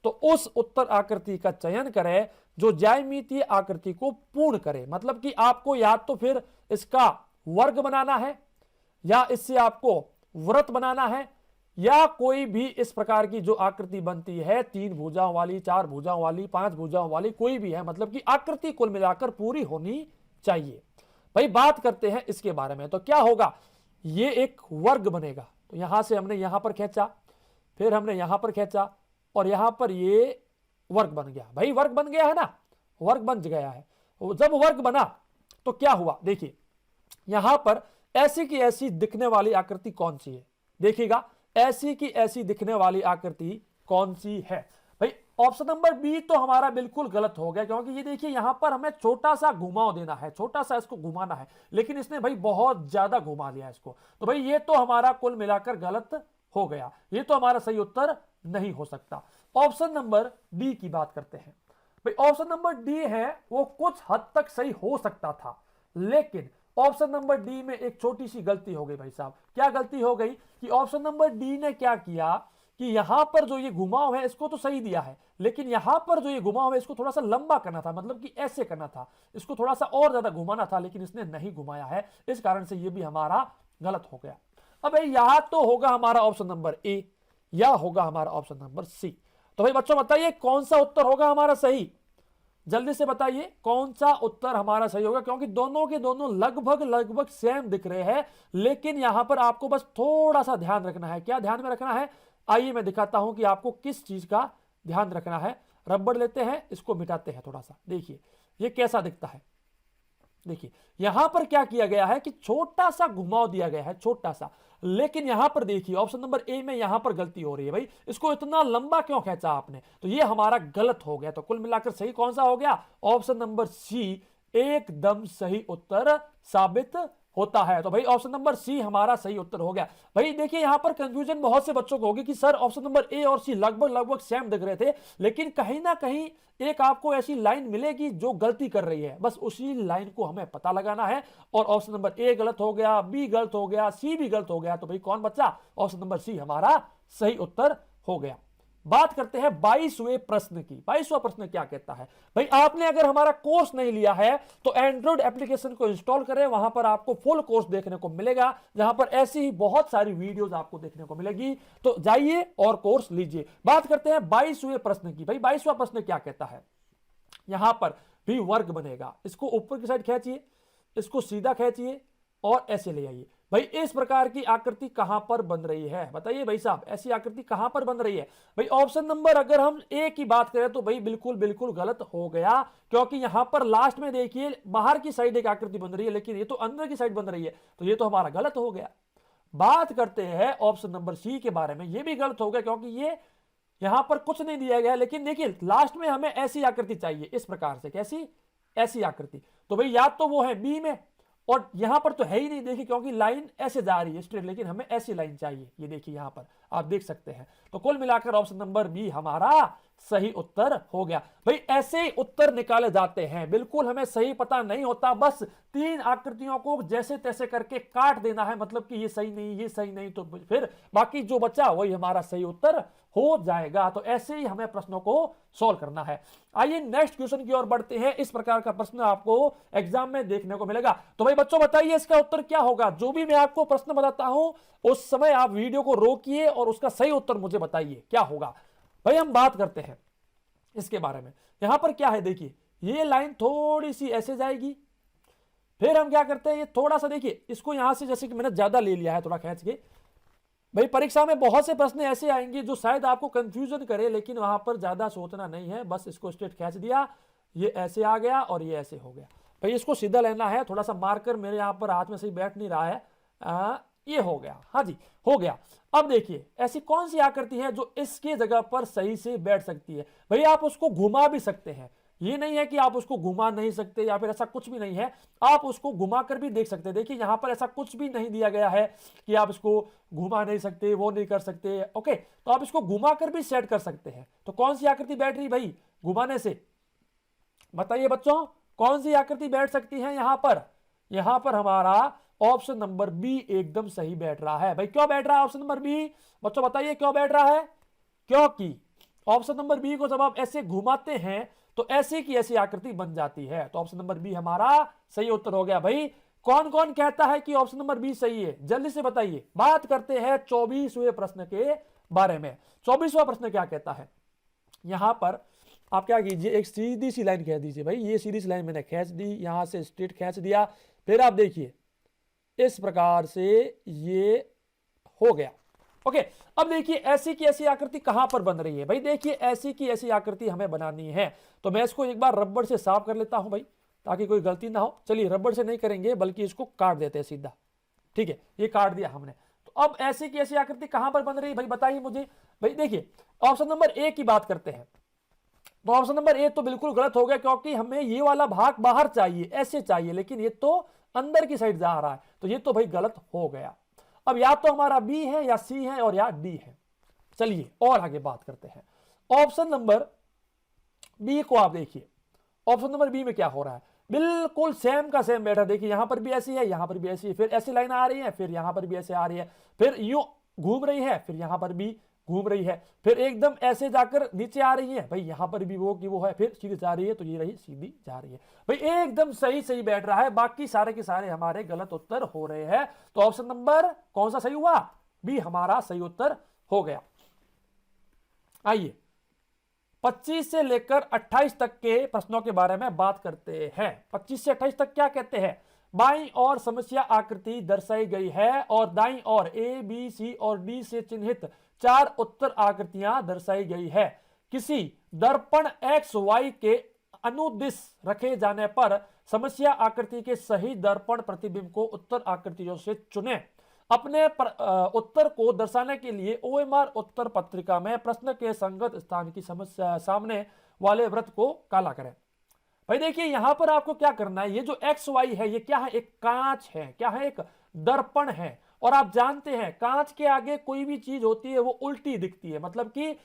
तो उस उत्तर आकृति का चयन करें जो ज्यामितीय आकृति को पूर्ण करे। मतलब कि आपको या तो फिर इसका वर्ग बनाना है, या इससे आपको वृत्त बनाना है, या कोई भी इस प्रकार की जो आकृति बनती है 3 भुजाओं वाली, 4 भुजाओं वाली, 5 भुजाओं वाली, कोई भी है, मतलब कि आकृति कुल मिलाकर पूरी होनी चाहिए। भाई बात करते हैं इसके बारे में। तो क्या होगा, ये एक वर्ग बनेगा। तो यहां से हमने यहां पर खींचा, फिर हमने यहां पर खींचा और यहां पर ये वर्ग बन गया। भाई वर्ग बन गया है ना, वर्ग बन गया है। जब वर्ग बना तो क्या हुआ, देखिए यहां पर ऐसी की ऐसी दिखने वाली आकृति कौन सी है, देखिएगा ऐसी की ऐसी दिखने वाली आकृति कौन सी है। भाई ऑप्शन नंबर बी तो हमारा बिल्कुल गलत हो गया, क्योंकि ये देखिए यहां पर हमें छोटा सा घुमाव देना है, छोटा सा इसको घुमाना है, लेकिन इसने भाई बहुत ज्यादा घुमा लिया इसको। तो भाई ये तो हमारा कुल मिलाकर गलत हो गया, ये तो हमारा सही उत्तर नहीं हो सकता। ऑप्शन नंबर डी की बात करते हैं। भाई ऑप्शन नंबर डी है वो कुछ हद तक सही हो सकता था, लेकिन ऑप्शन नंबर डी में एक छोटी सी गलती हो गई। भाई साहब क्या गलती हो गई कि ऑप्शन नंबर डी ने क्या किया कि यहां पर जो ये घुमाव है इसको तो सही दिया है, लेकिन यहां पर जो ये घुमाव है इसको थोड़ा सा लंबा करना था, मतलब कि ऐसे करना था, इसको थोड़ा सा और ज्यादा घुमाना था, लेकिन इसने नहीं घुमाया है, इस कारण से ये भी हमारा गलत हो गया। अब भाई यहां तो होगा हमारा ऑप्शन नंबर ए या होगा हमारा ऑप्शन नंबर सी। तो भाई बच्चों बताइए कौन सा उत्तर होगा हमारा सही, जल्दी से बताइए कौन सा उत्तर हमारा सही होगा, क्योंकि दोनों के दोनों लगभग सेम दिख रहे हैं, लेकिन यहां पर आपको बस थोड़ा सा ध्यान रखना है। क्या ध्यान में रखना है, आइए मैं दिखाता हूं कि आपको किस चीज का ध्यान रखना है। रबड़ लेते हैं, इसको मिटाते हैं थोड़ा सा, देखिए ये कैसा दिखता है। देखिए यहां पर क्या किया गया है कि छोटा सा घुमाव दिया गया है, छोटा सा, लेकिन यहां पर देखिए ऑप्शन नंबर ए में यहां पर गलती हो रही है। भाई इसको इतना लंबा क्यों खींचा आपने, तो ये हमारा गलत हो गया। तो कुल मिलाकर सही कौन सा हो गया, ऑप्शन नंबर सी एकदम सही उत्तर साबित होता है। तो भाई ऑप्शन नंबर सी हमारा सही उत्तर हो गया। भाई देखिए यहां पर कंफ्यूजन बहुत से बच्चों को होगी कि सर ऑप्शन नंबर ए और सी लगभग सेम दिख रहे थे, लेकिन कहीं ना कहीं एक आपको ऐसी लाइन मिलेगी जो गलती कर रही है, बस उसी लाइन को हमें पता लगाना है। और ऑप्शन नंबर ए गलत हो गया, बी गलत हो गया, सी भी गलत हो गया, तो भाई कौन बचा, ऑप्शन नंबर सी हमारा सही उत्तर हो गया। बात करते हैं 22वें प्रश्न की। 22वां प्रश्न क्या कहता है, भाई आपने अगर हमारा कोर्स नहीं लिया है तो एंड्रॉइड एप्लीकेशन को इंस्टॉल करें, वहां पर आपको फुल कोर्स देखने को मिलेगा, जहां पर ऐसी ही बहुत सारी वीडियोस आपको देखने को मिलेगी, तो जाइए और कोर्स लीजिए। बात करते हैं 22वें प्रश्न की। भाई 22वां प्रश्न क्या कहता है, यहां पर भी वर्ग बनेगा, इसको ऊपर की साइड खींचिए, इसको सीधा खींचिए और ऐसे ले आइए। भाई इस प्रकार की आकृति कहां पर बन रही है, बताइए भाई साहब, ऐसी आकृति कहां पर बन रही है। भाई ऑप्शन नंबर अगर हम ए की बात करें तो भाई बिल्कुल गलत हो गया, क्योंकि यहां पर लास्ट में देखिए बाहर की साइड एक आकृति बन रही है, लेकिन ये तो अंदर की साइड बन रही है, तो ये तो हमारा गलत हो गया। बात करते हैं ऑप्शन नंबर सी के बारे में, ये भी गलत हो गया, क्योंकि ये यहां पर कुछ नहीं दिया गया, लेकिन देखिए लास्ट में हमें ऐसी आकृति चाहिए, इस प्रकार से, कैसी, ऐसी आकृति। तो भाई या तो वो है बी में, और यहां पर तो है ही नहीं, देखिए क्योंकि लाइन ऐसे जा रही है स्ट्रेट, लेकिन हमें ऐसी लाइन चाहिए, ये देखिए यहां पर आप देख सकते हैं। तो कुल मिलाकर ऑप्शन नंबर बी हमारा सही उत्तर हो गया। भाई ऐसे ही उत्तर निकाले जाते हैं, बिल्कुल हमें सही पता नहीं होता, बस 3 आकृतियों को जैसे तैसे करके काट देना है, मतलब कि ये सही नहीं, ये सही नहीं, तो फिर बाकी जो बचा वही हमारा सही उत्तर हो जाएगा। तो ऐसे ही हमें प्रश्नों को सॉल्व करना है। आइए नेक्स्ट क्वेश्चन की ओर बढ़ते हैं। इस प्रकार का प्रश्न आपको एग्जाम में देखने को मिलेगा। तो भाई बच्चों बताइए इसका उत्तर क्या होगा। जो भी मैं आपको प्रश्न बताता हूं उस समय आप वीडियो को रोकिए और उसका सही उत्तर मुझे बताइए क्या होगा। भाई हम बात करते हैं इसके बारे में। यहां पर क्या है, देखिए ये लाइन थोड़ी सी ऐसे जाएगी, फिर हम क्या करते हैं, ये थोड़ा सा देखिए इसको यहां से, जैसे कि मैंने ज्यादा ले लिया है थोड़ा खींच के। भाई परीक्षा में बहुत से प्रश्न ऐसे आएंगे जो शायद आपको कंफ्यूजन करे, लेकिन वहां पर ज्यादा सोचना नहीं है, बस इसको स्ट्रेट खींच दिया, ये ऐसे आ गया और ये ऐसे हो गया। भाई इसको सीधा लेना है, थोड़ा सा मार्कर मेरे यहां पर हाथ में सही बैठ नहीं रहा है, ये हो गया, हाँ जी हो गया। अब देखिए ऐसी कौन सी आकृति है जो इसके जगह पर सही से बैठ सकती है। भाई आप उसको घुमा भी सकते हैं, ये नहीं है कि आप उसको घुमा नहीं सकते या फिर ऐसा कुछ भी नहीं है, आप उसको घुमा कर भी देख सकते हैं। देखिए यहां पर ऐसा कुछ भी नहीं दिया गया है कि आप इसको घुमा नहीं सकते, वो नहीं कर सकते, ओके, तो आप इसको घुमा कर भी सेट कर सकते हैं। तो कौन सी आकृति बैठ रही भाई घुमाने से, बताइए बच्चों कौन सी आकृति बैठ सकती है यहां पर हमारा ऑप्शन नंबर बी एकदम सही बैठ रहा है। भाई क्यों बैठ रहा है ऑप्शन नंबर बी, बच्चों बताइए क्यों बैठ रहा है? क्योंकि ऑप्शन नंबर बी को जब आप ऐसे घुमाते हैं तो ऐसी की ऐसी आकृति बन जाती है। तो ऑप्शन नंबर बी हमारा सही उत्तर हो गया। भाई कौन कौन कहता है कि ऑप्शन नंबर बी सही है, जल्दी से बताइए। बात करते हैं 24वें प्रश्न के बारे में। 24वां प्रश्न क्या कहता है? यहां पर आप क्या कीजिए, एक सीधी सी लाइन कह दीजिए। भाई ये सीधी सी लाइन मैंने खींच दी, यहां से स्ट्रेट खींच दिया, फिर आप देखिए इस प्रकार से ये हो गया। ओके, अब देखिए ऐसी की ऐसी आकृति कहां पर बन रही है? भाई देखिए ऐसी की ऐसी आकृति हमें बनानी है, तो मैं इसको एक बार रबड़ से साफ कर लेता हूं भाई, ताकि कोई गलती ना हो। चलिए रबड़ से नहीं करेंगे बल्कि इसको काट देते हैं सीधा। ठीक है, ये काट दिया हमने। तो अब ऐसी की ऐसी आकृति कहां पर बन रही है भाई बताइए मुझे। भाई देखिए ऑप्शन नंबर ए की बात करते हैं, तो ऑप्शन नंबर ए तो बिल्कुल गलत हो गया, क्योंकि हमें ये वाला भाग बाहर चाहिए, ऐसे चाहिए, लेकिन ये तो अंदर की साइड जा रहा है, तो ये तो भाई गलत हो गया। अब या तो हमारा बी है या सी है और या डी है। चलिए और आगे बात करते हैं। ऑप्शन नंबर बी को आप देखिए, ऑप्शन नंबर बी में क्या हो रहा है? बिल्कुल सेम का सेम बैठा। देखिए यहां पर भी ऐसी है, यहां पर भी ऐसी है, फिर ऐसी लाइन आ रही है, फिर यहां पर भी ऐसे आ रही है, फिर यूं घूम रही है, फिर यहां पर भी घूम रही है, फिर एकदम ऐसे जाकर नीचे आ रही है। भाई यहां पर भी वो की वो है, फिर सीधी जा रही है, तो ये रही सीधी जा रही है। भाई एकदम सही सही बैठ रहा है, बाकी सारे के सारे हमारे गलत उत्तर हो रहे हैं। तो ऑप्शन नंबर कौन सा सही हुआ? बी हमारा सही उत्तर हो गया। आइए 25 से लेकर 28 तक के प्रश्नों के बारे में बात करते हैं। 25 से 28 तक क्या कहते हैं? बाईं ओर समस्या आकृति दर्शाई गई है और दाईं ओर ए, बी, सी और डी से चिन्हित 4 उत्तर आकृतियां दर्शाई गई है। किसी दर्पण एक्स वाई के अनुदिश रखे जाने पर समस्या आकृति के सही दर्पण प्रतिबिंब को उत्तर आकृतियों से चुनें। अपने उत्तर को दर्शाने के लिए OMR उत्तर पत्रिका में प्रश्न के संगत स्थान की समस्या सामने वाले वृत्त को काला करें। भाई देखिए यहां पर आपको क्या करना है, ये जो एक्स वाई है ये क्या है? एक कांच है, क्या है? एक दर्पण है। और आप जानते हैं कांच के आगे कोई भी चीज होती है वो उल्टी दिखती है, मतलब कि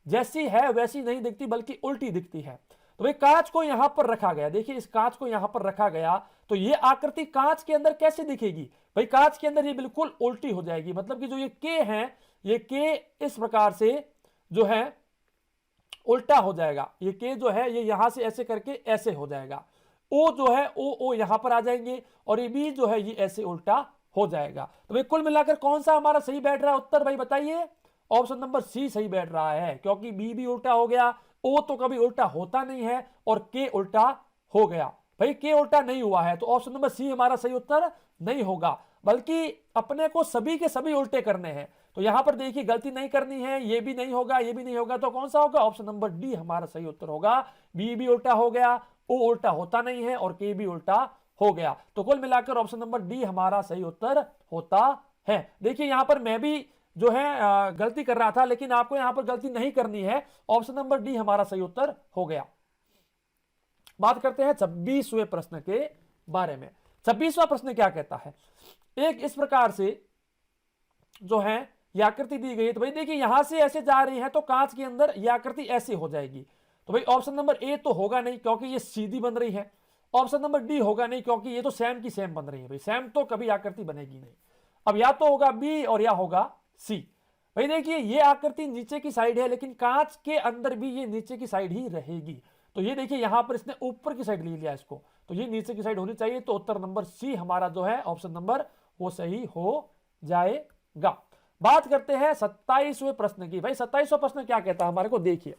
जैसी है वैसी नहीं दिखती बल्कि उल्टी दिखती है। तो भाई कांच को यहां पर रखा गया, देखिए इस कांच को यहां पर रखा गया, तो ये आकृति कांच के अंदर कैसे दिखेगी? भाई कांच के अंदर ये बिल्कुल उल्टी हो जाएगी, मतलब कि जो ये के है, ये के इस प्रकार से जो है उल्टा हो जाएगा। ये के जो है ये यहां से ऐसे करके ऐसे हो जाएगा, ओ जो है ओ यहां पर आ जाएंगे, और ये बी जो है ये ऐसे उल्टा हो जाएगा। तो भाई कुल मिलाकर कौन सा हमारा सही बैठ रहा है उत्तर? भाई बताइए। ऑप्शन नंबर सी सही बैठ रहा है, क्योंकि बी भी उल्टा हो गया, ओ तो कभी उल्टा होता नहीं है, और के उल्टा हो गया। भाई के उल्टा नहीं हुआ है, तो ऑप्शन नंबर सी हमारा सही उत्तर नहीं होगा, बल्कि अपने को सभी के सभी उल्टे करने हैं। तो यहां पर देखिए गलती नहीं करनी है, ये भी नहीं होगा, ये भी नहीं होगा, तो कौन सा होगा? ऑप्शन नंबर डी हमारा सही उत्तर होगा। बी भी उल्टा हो गया, ओ उल्टा होता नहीं है, और के भी उल्टा हो गया। तो कुल मिलाकर ऑप्शन नंबर डी हमारा सही उत्तर होता है। देखिए यहां पर मैं भी जो है गलती कर रहा था, लेकिन आपको यहां पर गलती नहीं करनी है। ऑप्शन नंबर डी हमारा सही उत्तर हो गया। बात करते हैं 26वें प्रश्न के बारे में। 26वां प्रश्न क्या कहता है? एक इस प्रकार से जो है यह आकृति दी गई है, तो भाई देखिए यहां से ऐसे जा रही है, तो कांच के अंदर यह आकृति ऐसी हो जाएगी। तो भाई ऑप्शन नंबर ए तो होगा नहीं, क्योंकि ये सीधी बन रही है। ऑप्शन नंबर डी होगा नहीं, क्योंकि ये तो सेम की सेम बन रही है। भाई सेम तो कभी आकृति बनेगी नहीं। अब या तो होगा बी और या होगा सी। भाई देखिए ये आकृति नीचे की साइड है, लेकिन कांच के अंदर भी ये नीचे की साइड ही रहेगी। तो ये देखिए यहां पर इसने ऊपर की साइड ले लिया इसको, तो ये नीचे की साइड होनी चाहिए। तो उत्तर नंबर सी हमारा जो है ऑप्शन नंबर वो सही हो जाएगा। बात करते हैं 27वें प्रश्न की। भाई 27वां प्रश्न क्या कहता है हमारे को? देखिए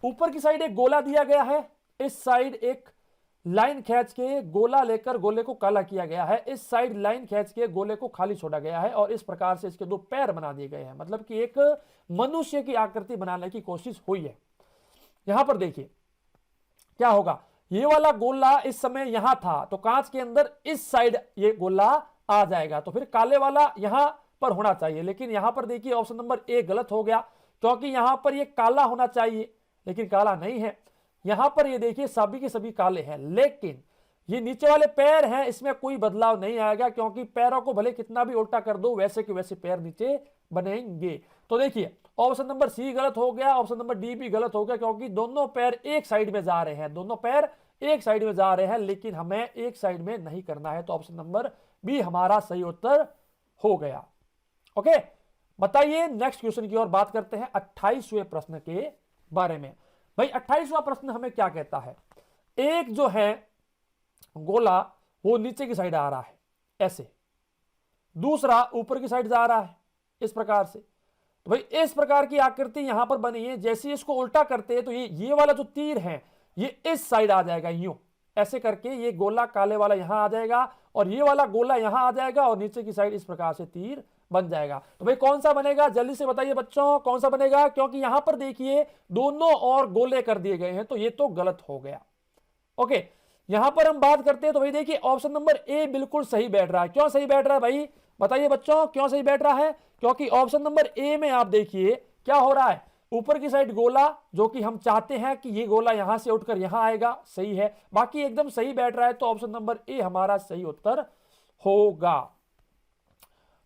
ऊपर की साइड एक गोला दिया गया है, इस साइड एक लाइन खींच के गोला लेकर गोले को काला किया गया है, इस साइड लाइन खींच के गोले को खाली छोड़ा गया है, और इस प्रकार से इसके 2 पैर बना दिए गए हैं, मतलब कि एक मनुष्य की आकृति बनाने की कोशिश हुई है। यहां पर देखिए क्या होगा, ये वाला गोला इस समय यहां था, तो कांच के अंदर इस साइड ये गोला आ जाएगा, तो फिर काले वाला यहां पर होना चाहिए। लेकिन यहां पर देखिए ऑप्शन नंबर ए गलत हो गया, क्योंकि यहां पर ये काला होना चाहिए, लेकिन काला नहीं है। यहां पर ये देखिए सभी के सभी काले हैं, लेकिन ये नीचे वाले पैर हैं, इसमें कोई बदलाव नहीं आएगा, क्योंकि पैरों को भले कितना भी उल्टा कर दो वैसे के वैसे पैर नीचे बनेंगे। तो देखिए ऑप्शन नंबर सी गलत हो गया, ऑप्शन नंबर डी भी गलत हो गया, क्योंकि दोनों पैर एक साइड में जा रहे हैं, दोनों पैर एक साइड में जा रहे हैं, लेकिन हमें एक साइड में नहीं करना है, तो ऑप्शन नंबर बी हमारा सही उत्तर हो गया। ओके, बताइए नेक्स्ट क्वेश्चन की ओर बात करते हैं 28वें प्रश्न के बारे में। भाई 28वां प्रश्न हमें क्या कहता है, एक जो है गोला वो नीचे की साइड आ रहा है ऐसे, दूसरा ऊपर की साइड जा रहा है इस प्रकार से। तो भाई इस प्रकार की आकृति यहां पर बनी है, जैसे इसको उल्टा करते हैं तो ये वाला जो तीर है ये इस साइड आ जाएगा, यूं ऐसे करके ये गोला काले वाला यहां आ जाएगा और ये वाला गोला यहां आ जाएगा और नीचे की साइड इस प्रकार से तीर बन जाएगा। तो भाई कौन सा बनेगा, जल्दी से बताइए बच्चों, कौन सा बनेगा, क्योंकि यहां पर देखिए दोनों और गोले कर दिए गए हैं, तो ये तो गलत हो गया। ओके, यहां पर हम बात करते हैं तो भाई देखिए ऑप्शन नंबर ए बिल्कुल सही बैठ रहा है। क्यों सही बैठ रहा है भाई, बताइए बच्चों क्यों सही बैठ रहा है, क्योंकि ऑप्शन नंबर ए में आप देखिए क्या हो रहा है, ऊपर की साइड गोला जो कि हम चाहते हैं कि ये गोला यहां से उठकर यहां आएगा, सही है, बाकी एकदम सही बैठ रहा है, तो ऑप्शन नंबर ए हमारा सही उत्तर होगा।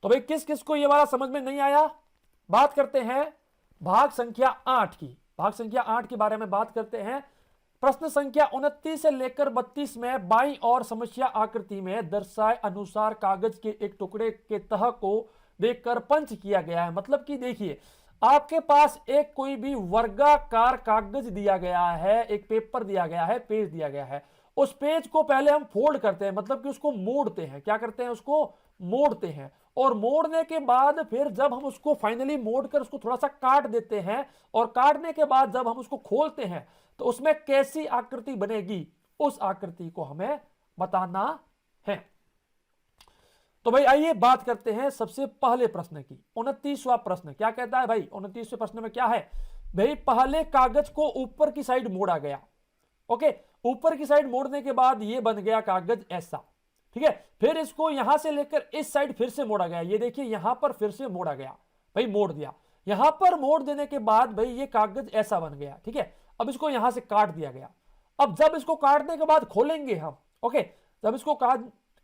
तो भाई किस किस को ये वाला समझ में नहीं आया, बात करते हैं भाग संख्या 8 की। भाग संख्या 8 के बारे में बात करते हैं। प्रश्न संख्या 29 से लेकर 32 में बाईं और समस्या आकृति में दर्शाए अनुसार कागज के एक टुकड़े के तह को देखकर पंच किया गया है। मतलब कि देखिए आपके पास एक कोई भी वर्गाकार कागज दिया गया है, एक पेपर दिया गया है, पेज दिया गया है, उस पेज को पहले हम फोल्ड करते हैं, मतलब कि उसको मोड़ते हैं, क्या करते हैं, उसको मोड़ते हैं, और मोड़ने के बाद फिर जब हम उसको फाइनली मोड़कर उसको थोड़ा सा काट देते हैं, और काटने के बाद जब हम उसको खोलते हैं तो उसमें कैसी आकृति बनेगी, उस आकृति को हमें बताना है। तो भाई आइए बात करते हैं सबसे पहले प्रश्न की। 29वां प्रश्न क्या कहता है भाई, 29वें प्रश्न में क्या है भाई, पहले कागज को ऊपर की साइड मोड़ा गया। ओके, ऊपर की साइड मोड़ने के बाद ये बन गया कागज ऐसा, ठीक है, फिर इसको यहां से लेकर इस साइड फिर से मोड़ा गया, ये देखिए यहां पर फिर से मोड़ा गया, भाई मोड़ दिया, यहां पर मोड़ देने के बाद भाई ये कागज ऐसा बन गया, ठीक है, अब इसको यहां से काट दिया गया। अब जब इसको काटने के बाद खोलेंगे हम, ओके, जब इसको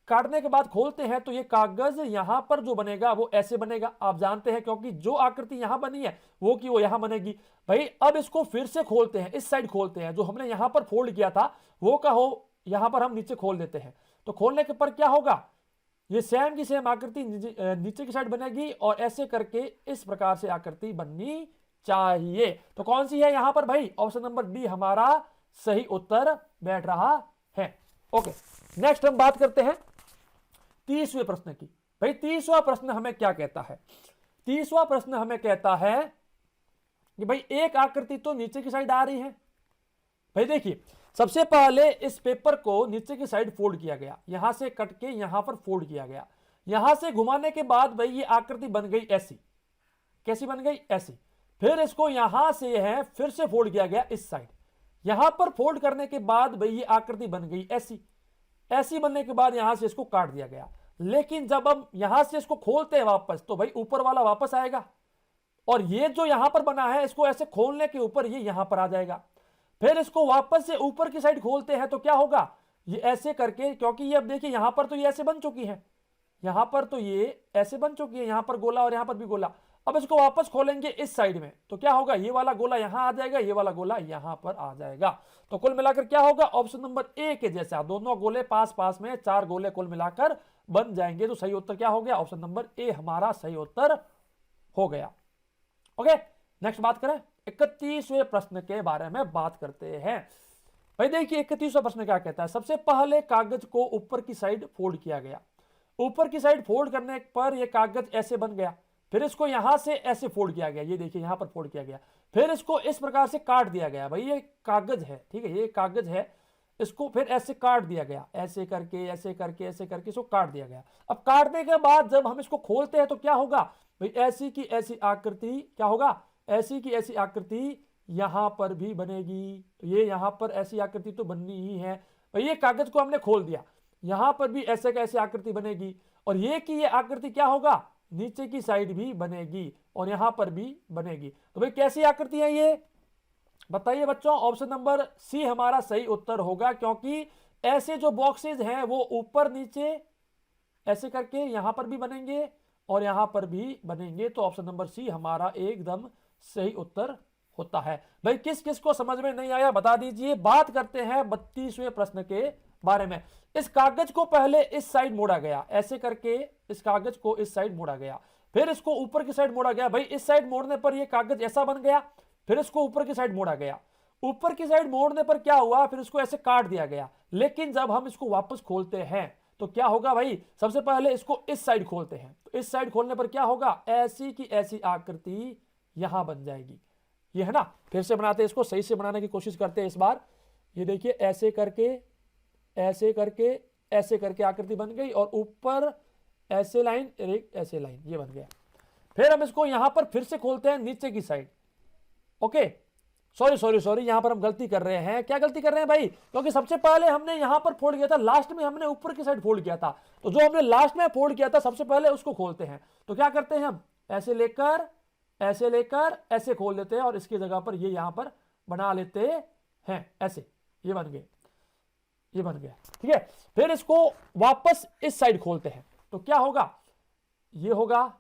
काटने के बाद खोलते हैं तो ये कागज यहां पर जो बनेगा वो ऐसे बनेगा, आप जानते हैं, क्योंकि जो आकृति यहां बनी है वो की वो यहां बनेगी। भाई अब इसको फिर से खोलते हैं, इस साइड खोलते हैं, जो हमने यहां पर फोल्ड किया था वो का हो यहां पर हम नीचे खोल देते हैं, तो खोलने के पर क्या होगा, ये सेम की सेम आकृति नीचे की साइड बनेगी और ऐसे करके इस प्रकार से आकृति बननी चाहिए। तो कौन सी है यहां पर भाई, ऑप्शन नंबर डी हमारा सही उत्तर बैठ रहा है। ओके, नेक्स्ट हम बात करते हैं 30वें प्रश्न की। भाई 30वां प्रश्न हमें क्या कहता है, 30वां प्रश्न हमें कहता है कि भाई एक आकृति तो नीचे की साइड आ रही है। भाई देखिए सबसे पहले इस पेपर को नीचे की साइड फोल्ड किया गया, यहां से कट के यहां पर फोल्ड किया गया, यहां से घुमाने के बाद भाई ये आकृति बन गई ऐसी, कैसी बन गई ऐसी, फिर इसको यहां से है फिर से फोल्ड किया गया इस साइड, यहां पर फोल्ड करने के बाद भाई ये आकृति बन गई ऐसी, ऐसी बनने के बाद यहां से इसको काट दिया गया। लेकिन जब हम यहां से इसको खोलते हैं वापस तो भाई ऊपर वाला वापस आएगा, और ये जो यहां पर बना है इसको ऐसे खोलने के ऊपर ये यहां पर आ जाएगा, फिर इसको वापस से ऊपर की साइड खोलते हैं तो क्या होगा, ये ऐसे करके, क्योंकि ये अब देखिए यहां पर तो ये ऐसे बन चुकी है, यहां पर तो ये ऐसे बन चुकी है, यहां पर गोला और यहां पर भी गोला, अब इसको वापस खोलेंगे इस साइड में तो क्या होगा, ये वाला गोला यहां आ जाएगा, ये वाला गोला यहां पर आ जाएगा। तो कुल मिलाकर क्या होगा, ऑप्शन नंबर ए के जैसा दोनों गोले पास पास में, 4 गोले कुल मिलाकर बन जाएंगे। तो सही उत्तर क्या हो गया, ऑप्शन नंबर ए हमारा सही उत्तर हो गया। ओके, नेक्स्ट बात करें 31वें प्रश्न के बारे में बात करते हैं। भाई देखिए 31वां प्रश्न क्या कहता है, सबसे पहले कागज को ऊपर की साइड फोल्ड किया गया, ऊपर की साइड फोल्ड करने पर यह कागज ऐसे बन गया, फिर इसको यहां से ऐसे फोल्ड किया गया, ये देखिए यहां पर फोल्ड किया गया, फिर इसको इस प्रकार से काट दिया गया। भाई ये कागज है, ठीक है, ये कागज है, इसको फिर ऐसे काट दिया गया, ऐसे करके ऐसे करके ऐसे करके इसको काट दिया गया। अब काटने के बाद जब हम इसको खोलते हैं तो क्या होगा भाई, ऐसी की ऐसी आकृति क्या होगा, ऐसी की ऐसी आकृति यहां पर भी बनेगी। तो ये यहां पर ऐसी आकृति तो बननी ही है। भाई ये कागज को हमने खोल दिया, यहां पर भी ऐसे कैसे आकृति बनेगी, और ये की ये आकृति क्या होगा, नीचे की साइड भी बनेगी और यहां पर भी बनेगी। तो भाई कैसी आकृति है ये, बताइए बच्चों, ऑप्शन नंबर सी हमारा सही उत्तर होगा, क्योंकि ऐसे जो बॉक्सेस हैं वो ऊपर नीचे ऐसे करके यहां पर भी बनेंगे और यहां पर भी बनेंगे। तो ऑप्शन नंबर सी हमारा एकदम सही उत्तर होता है। भाई किस किस को समझ में नहीं आया बता दीजिए। बात करते हैं 32वें प्रश्न के बारे में। इस कागज को पहले इस साइड मोड़ा गया, ऐसे करके इस कागज को इस साइड मोड़ा गया, फिर इसको ऊपर की साइड मोड़ा गया। भाई इस साइड मोड़ने पर यह कागज ऐसा बन गया, फिर इसको ऊपर की साइड मोड़ा गया, ऊपर की साइड मोड़ने पर क्या हुआ, फिर इसको ऐसे काट दिया गया। लेकिन जब हम इसको वापस खोलते हैं तो क्या होगा भाई, सबसे पहले इसको इस साइड खोलते हैं, तो इस साइड खोलने पर क्या होगा, ऐसी की ऐसी आकृति यहां बन जाएगी। ये है ना, फिर से बनाते हैं, इसको सही से बनाने की कोशिश करते हैं इस बार। ये देखिए ऐसे करके ऐसे करके ऐसे करके आकृति बन गई, और ऊपर ऐसे लाइन, एक ऐसे लाइन, ये बन गया। फिर हम इसको यहां पर फिर से खोलते हैं नीचे की साइड। ओके, सॉरी यहां पर हम गलती कर रहे हैं। क्या गलती कर रहे हैं भाई, क्योंकि सबसे पहले हमने यहां पर फोल्ड किया था, लास्ट में हमने ऊपर की साइड फोल्ड किया था। तो जो हमने लास्ट में फोल्ड किया था सबसे पहले उसको खोलते हैं। तो क्या करते हैं हम, ऐसे लेकर ऐसे खोल देते हैं, और इसकी जगह पर ये यहां पर बना लेते हैं ऐसे। ये बन गए, ये बन गया, ठीक है। फिर इसको वापस इस साइड खोलते हैं, तो क्या होगा, ये होगा,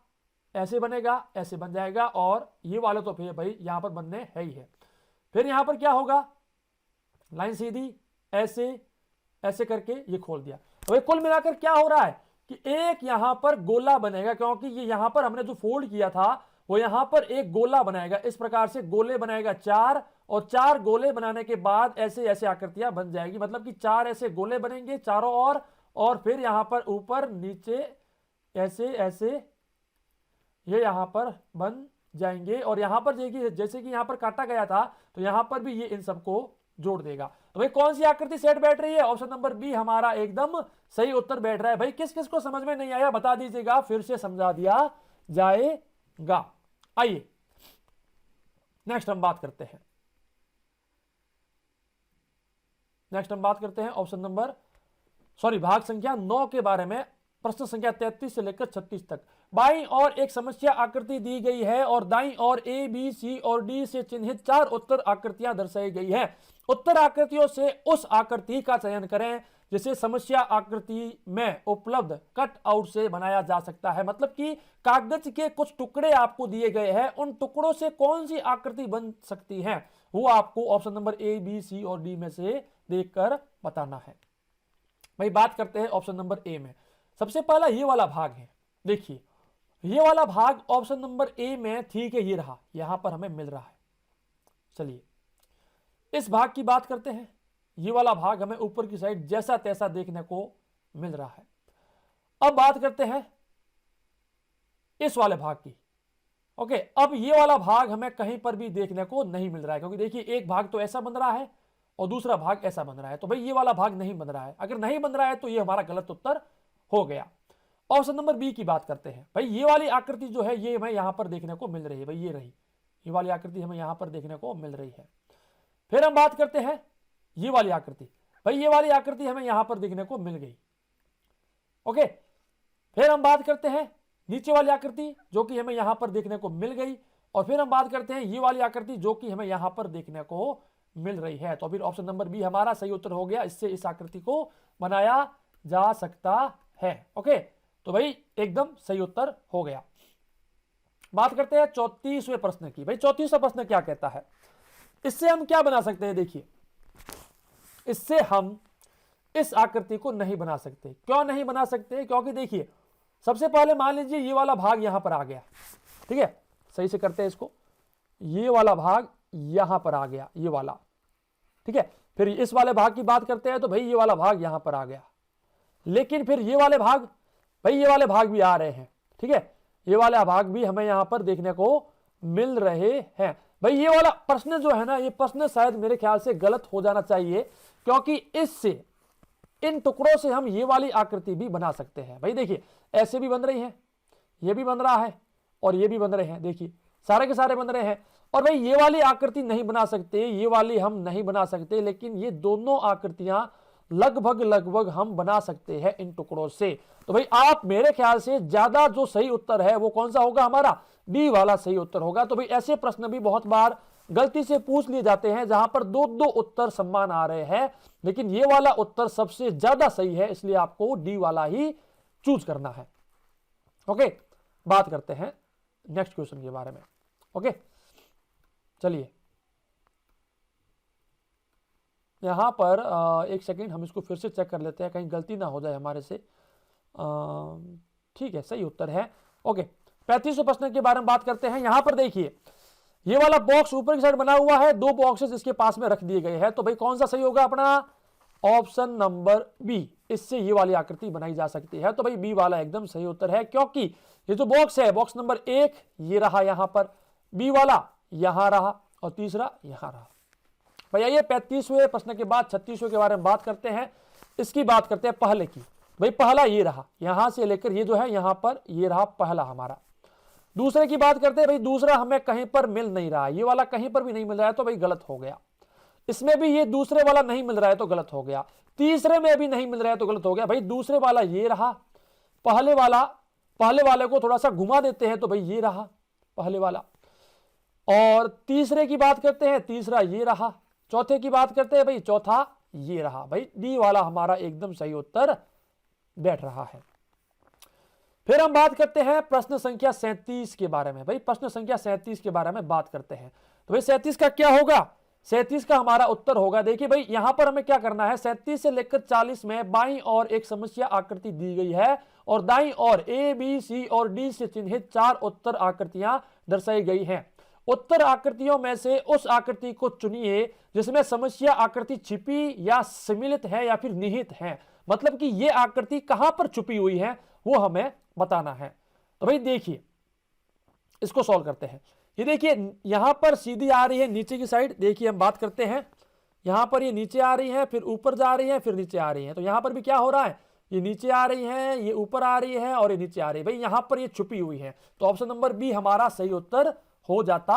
ऐसे बनेगा, ऐसे बन जाएगा, और ये वाले तो फिर भाई यहां पर बनने है ही है। फिर यहां पर क्या होगा, लाइन सीधी ऐसे ऐसे करके ये खोल दिया। तो कुल मिलाकर क्या हो रहा है कि एक यहां पर गोला बनेगा, क्योंकि ये यहां पर हमने जो फोल्ड किया था वो यहां पर एक गोला बनाएगा। इस प्रकार से गोले बनाएगा 4, और 4 गोले बनाने के बाद ऐसे ऐसे आकृतियां बन जाएगी। मतलब कि 4 ऐसे गोले बनेंगे चारों ओर, और फिर यहां पर ऊपर नीचे ऐसे ऐसे ये यहां पर बन जाएंगे। और यहां पर देखिए जैसे कि यहां पर काटा गया था, तो यहां पर भी ये इन सबको जोड़ देगा। तो भाई कौन सी आकृति सेट बैठ रही है, ऑप्शन नंबर बी हमारा एकदम सही उत्तर बैठ रहा है। भाई किस किस को समझ में नहीं आया बता दीजिएगा, फिर से समझा दिया जाएगा। आइए नेक्स्ट हम बात करते हैं, ऑप्शन नंबर भाग संख्या 9 के बारे में। प्रश्न संख्या 33 से लेकर 36 तक। बाईं ओर एक समस्या आकृति दी गई है, और दाईं ओर ए, बी, सी और डी से चिन्हित 4 उत्तर आकृतियां दर्शाई गई है। उत्तर आकृतियों से उस आकृति का चयन करें जिसे समस्या आकृति में उपलब्ध कट आउट से बनाया जा सकता है। मतलब कि कागज के कुछ टुकड़े आपको दिए गए हैं, उन टुकड़ों से कौन सी आकृति बन सकती है वो आपको option number A, B, C और डी में से देखकर बताना है। भाई बात करते हैं ऑप्शन नंबर ए में। सबसे पहला ये वाला भाग है, देखिए ये वाला भाग ऑप्शन नंबर ए में, ठीक है, ये रहा, यहां पर हमें मिल रहा है। चलिए इस भाग की बात करते हैं। ये वाला भाग हमें ऊपर की साइड जैसा तैसा देखने को मिल रहा है। अब बात करते हैं इस वाले भाग की। ओके, अब ये वाला भाग हमें कहीं पर भी देखने को नहीं मिल रहा है, क्योंकि देखिए एक भाग तो ऐसा बन रहा है और दूसरा भाग ऐसा बन रहा है। तो भाई ये वाला भाग नहीं बन रहा है। अगर नहीं बन रहा है तो ये हमारा गलत उत्तर हो गया। ऑप्शन नंबर बी की बात करते हैं। भाई ये वाली आकृति जो है ये हमें यहां पर देखने को मिल रही है। भाई ये रही, ये वाली आकृति हमें यहां पर देखने को मिल रही है। फिर हम बात करते हैं ये वाली आकृति। भाई ये वाली आकृति हमें यहां पर देखने को मिल गई। ओके, फिर हम बात करते हैं नीचे वाली आकृति जो कि हमें यहां पर देखने को मिल गई, और फिर हम बात करते हैं ये वाली आकृति जो कि हमें यहां पर देखने को मिल रही है। तो फिर ऑप्शन नंबर बी हमारा सही उत्तर हो गया। इससे इस आकृति को बनाया जा सकता है। ओके, तो भाई एकदम सही उत्तर हो गया। बात करते हैं 34वें प्रश्न की। भाई 34वां प्रश्न क्या कहता है, इससे हम क्या बना सकते हैं। देखिए इससे हम इस आकृति को नहीं बना सकते। क्यों नहीं बना सकते, क्योंकि देखिए सबसे पहले मान लीजिए ये वाला भाग यहां पर आ गया, ठीक है, सही से करते हैं इसको, ये वाला भाग यहां पर आ गया, ये वाला, ठीक है। फिर इस वाले भाग की बात करते हैं तो भाई ये वाला भाग यहां पर आ गया, लेकिन फिर ये वाले भाग, भाई ये वाले भाग भी आ रहे हैं, ठीक है, ये वाला भाग भी हमें यहां पर देखने को मिल रहे हैं। भाई ये वाला प्रश्न जो है ना, ये प्रश्न शायद मेरे ख्याल से गलत हो जाना चाहिए, क्योंकि इससे इन टुकड़ों से हम ये वाली आकृति भी बना सकते हैं। भाई देखिए ऐसे भी बन रही है, ये भी बन रहा है और ये भी बन रहे हैं, देखिए सारे के सारे बन रहे हैं। और भाई ये वाली आकृति नहीं बना सकते, ये वाली हम नहीं बना सकते, लेकिन ये दोनों आकृतियां लगभग हम बना सकते हैं इन टुकड़ों से। तो भाई आप मेरे ख्याल से ज्यादा जो सही उत्तर है वो कौन सा होगा, हमारा डी वाला सही उत्तर होगा। तो भाई ऐसे प्रश्न भी बहुत बार गलती से पूछ लिए जाते हैं जहां पर दो उत्तर समान आ रहे हैं, लेकिन ये वाला उत्तर सबसे ज्यादा सही है, इसलिए आपको डी वाला ही चूज करना है। ओके, बात करते हैं नेक्स्ट क्वेश्चन के बारे में। ओके, चलिए यहाँ पर एक सेकेंड, हम इसको फिर से चेक कर लेते हैं, कहीं गलती ना हो जाए हमारे से। ठीक है, सही उत्तर है। ओके, 35वें प्रश्न के बारे में बात करते हैं। यहां पर देखिए, ये वाला बॉक्स ऊपर की साइड बना हुआ है, दो बॉक्सेस इसके पास में रख दिए गए हैं, तो भाई कौन सा सही होगा अपना? ऑप्शन नंबर बी, इससे ये वाली आकृति बनाई जा सकती है। तो भाई बी वाला एकदम सही उत्तर है, क्योंकि ये जो बॉक्स है, बॉक्स नंबर 1 ये रहा यहां पर, बी वाला यहां रहा और तीसरा यहां रहा। भाई आइए 35वें प्रश्न के बाद 36वें के बारे में बात करते हैं। इसकी बात करते हैं पहले की। भाई पहला ये रहा, यहां से लेकर ये जो है यहां पर, ये रहा पहला हमारा। दूसरे की बात करते हैं, भाई दूसरा हमें कहीं पर मिल नहीं रहा, ये वाला कहीं पर भी नहीं मिल रहा है, तो भाई गलत हो गया। इसमें भी ये दूसरे वाला नहीं मिल रहा है तो गलत हो गया। तीसरे में भी नहीं मिल रहा है तो गलत हो गया। भाई दूसरे वाला ये रहा, पहले वाले को थोड़ा सा घुमा देते हैं तो भाई ये रहा पहले वाला। और तीसरे की बात करते हैं, तीसरा ये रहा। चौथे की बात करते हैं, भाई चौथा ये रहा। भाई डी वाला हमारा एकदम सही उत्तर बैठ रहा है। फिर हम बात करते हैं प्रश्न संख्या 37 के बारे में। भाई प्रश्न संख्या 37 के बारे में बात करते हैं, तो भाई 37 का क्या होगा? 37 का हमारा उत्तर होगा, देखिए भाई यहां पर हमें क्या करना है, 37 से लेकर 40 में बाईं और एक समस्या आकृति दी गई है और दाईं और ए बी सी और डी से चिन्हित 4 उत्तर आकृतियां दर्शाई गई हैं। उत्तर आकृतियों में से उस आकृति को चुनिए जिसमें समस्या आकृति छिपी या सम्मिलित है या फिर निहित है। मतलब कि ये आकृति कहां पर छुपी हुई है वो हमें बताना है। तो भाई देखिए, इसको सॉल्व करते हैं। ये देखिए यहां पर सीधी आ रही है नीचे की साइड, देखिए हम बात करते हैं, यहां पर ये नीचे आ रही है, फिर ऊपर जा रही है, फिर नीचे आ रही है। तो यहां पर भी क्या हो रहा है, ये नीचे आ रही है, ये ऊपर आ रही है और ये नीचे आ रही है। भाई यहां पर ये छुपी हुई है, तो ऑप्शन नंबर बी हमारा सही उत्तर हो जाता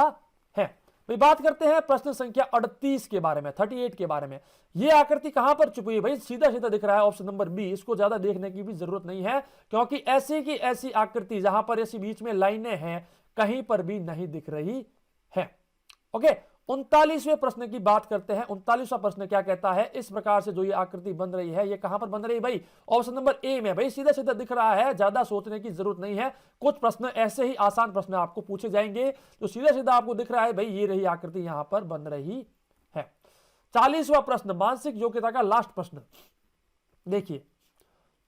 है। भाई बात करते हैं प्रश्न संख्या 38 के बारे में, 38 के बारे में। ये आकृति कहां पर छुपी है? भाई सीधा सीधा दिख रहा है ऑप्शन नंबर बी, इसको ज्यादा देखने की भी जरूरत नहीं है, क्योंकि ऐसी की ऐसी आकृति जहां पर ऐसी बीच में लाइनें हैं कहीं पर भी नहीं दिख रही है। ओके, 39वें प्रश्न की बात करते हैं। 39वां प्रश्न क्या कहता है, इस प्रकार से जो ये आकृति बन रही है ये कहां पर बन रही है? भाई ऑप्शन नंबर ए में। भाई सीधा सीधा दिख रहा है, ज्यादा सोचने की जरूरत नहीं है। कुछ प्रश्न ऐसे ही आसान प्रश्न आपको पूछे जाएंगे, तो सीधा सीधा आपको दिख रहा है भाई ये रही आकृति यहां पर बन रही है। 40वां प्रश्न, मानसिक योग्यता का लास्ट प्रश्न। देखिए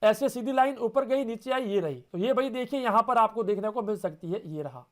ऐसे सीधी लाइन ऊपर गई नीचे आई, ये रही, तो ये भाई देखिए यहां पर आपको देखने को मिल सकती है, ये रहा।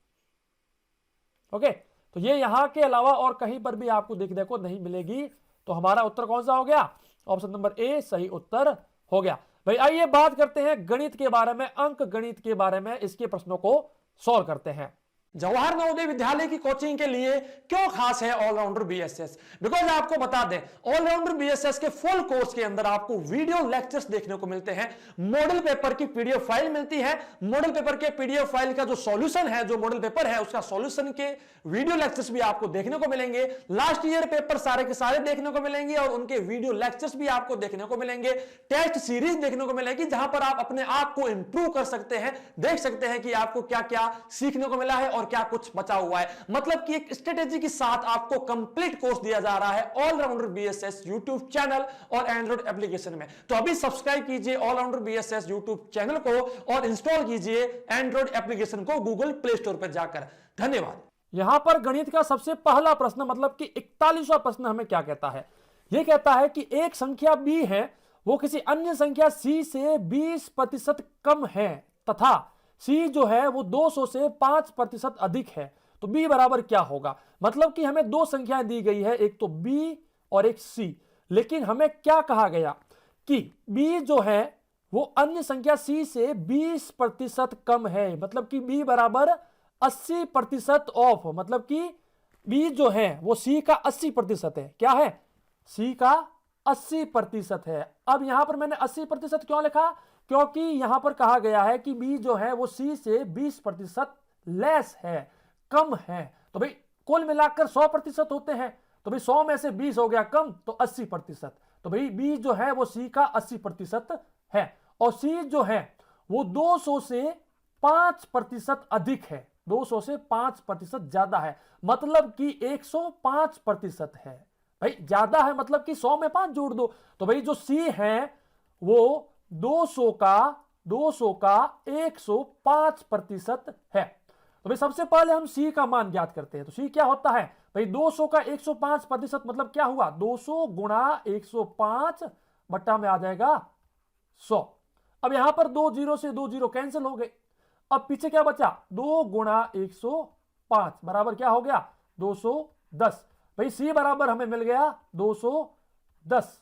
ओके, तो ये यहां के अलावा और कहीं पर भी आपको देखने को नहीं मिलेगी। तो हमारा उत्तर कौन सा हो गया? ऑप्शन नंबर ए सही उत्तर हो गया। भाई आइए बात करते हैं गणित के बारे में, अंक गणित के बारे में, इसके प्रश्नों को सॉल्व करते हैं। जवाहर नवोदय विद्यालय की कोचिंग के लिए क्यों खास है ऑलराउंडर बीएसएस? बिकॉज आपको बता दें, ऑलराउंडर बीएसएस के फुल कोर्स के अंदर आपको वीडियो लेक्चर्स देखने को मिलते हैं, मॉडल पेपर की पीडीएफ फाइल मिलती है, मॉडल पेपर के पीडीएफ फाइल का जो सॉल्यूशन है, जो मॉडल पेपर है उसका सॉल्यूशन के वीडियो लेक्चर्स भी आपको देखने को मिलेंगे, लास्ट ईयर पेपर सारे के सारे देखने को मिलेंगे और उनके वीडियो लेक्चर्स भी आपको देखने को मिलेंगे, टेस्ट सीरीज देखने को मिलेगी जहां पर आप अपने आप को इंप्रूव कर सकते हैं, देख सकते हैं कि आपको क्या क्या सीखने को मिला है और क्या कुछ बचा हुआ है। मतलब कि एक स्ट्रेटेजी के साथ आपको कंप्लीट कोर्स दिया जा रहा है ऑलराउंडर बीएसएस यूट्यूब चैनल और एंड्रॉइड एप्लीकेशन में। तो अभी सब्सक्राइब कीजिए ऑलराउंडर बीएसएस यूट्यूब चैनल को और इंस्टॉल कीजिए एंड्रॉइड एप्लीकेशन को गूगल प्ले स्टोर पर जाकर। धन्यवाद। यहां पर गणित का सबसे पहला प्रश्न, मतलब कि 41वां प्रश्न हमें क्या कहता है? यह कहता है कि एक संख्या b है, वो किसी अन्य संख्या c से 20% कम है तथा c जो है वो 200 से 5% अधिक है, तो b बराबर क्या होगा? मतलब कि हमें दो संख्याएं दी गई है, एक तो b और एक c, लेकिन हमें क्या कहा गया कि b जो है वो अन्य संख्या c से 20% कम है। मतलब कि b बराबर 80% ऑफ, मतलब कि b जो है वो c का 80% है। क्या है? c का 80% है। अब यहां पर मैंने 80% क्यों लिखा? क्योंकि यहां पर कहा गया है कि b जो है वो c से 20% लेस है, कम है। तो भाई कुल मिलाकर 100% होते हैं, तो भाई 100 में से 20 हो गया कम, तो 80%। तो भाई b जो है वो c का 80% है और c जो है वो 200 से 5% अधिक है, 200 से 5% ज्यादा है, मतलब कि 105% है। भाई ज्यादा है मतलब कि 100 में 5 जोड़ दो, तो भाई जो c है वो 200 का 105% है। तो भाई सबसे पहले हम c का मान ज्ञात करते हैं। तो c क्या होता है? भाई 200 का 105% मतलब क्या हुआ, 200 गुणा 105 बट्टा में आ जाएगा 100। अब यहां पर 2 जीरो से 2 जीरो कैंसिल हो गए। अब पीछे क्या बचा, 2 गुणा 105 बराबर क्या हो गया 210। भाई सी बराबर हमें मिल गया 210।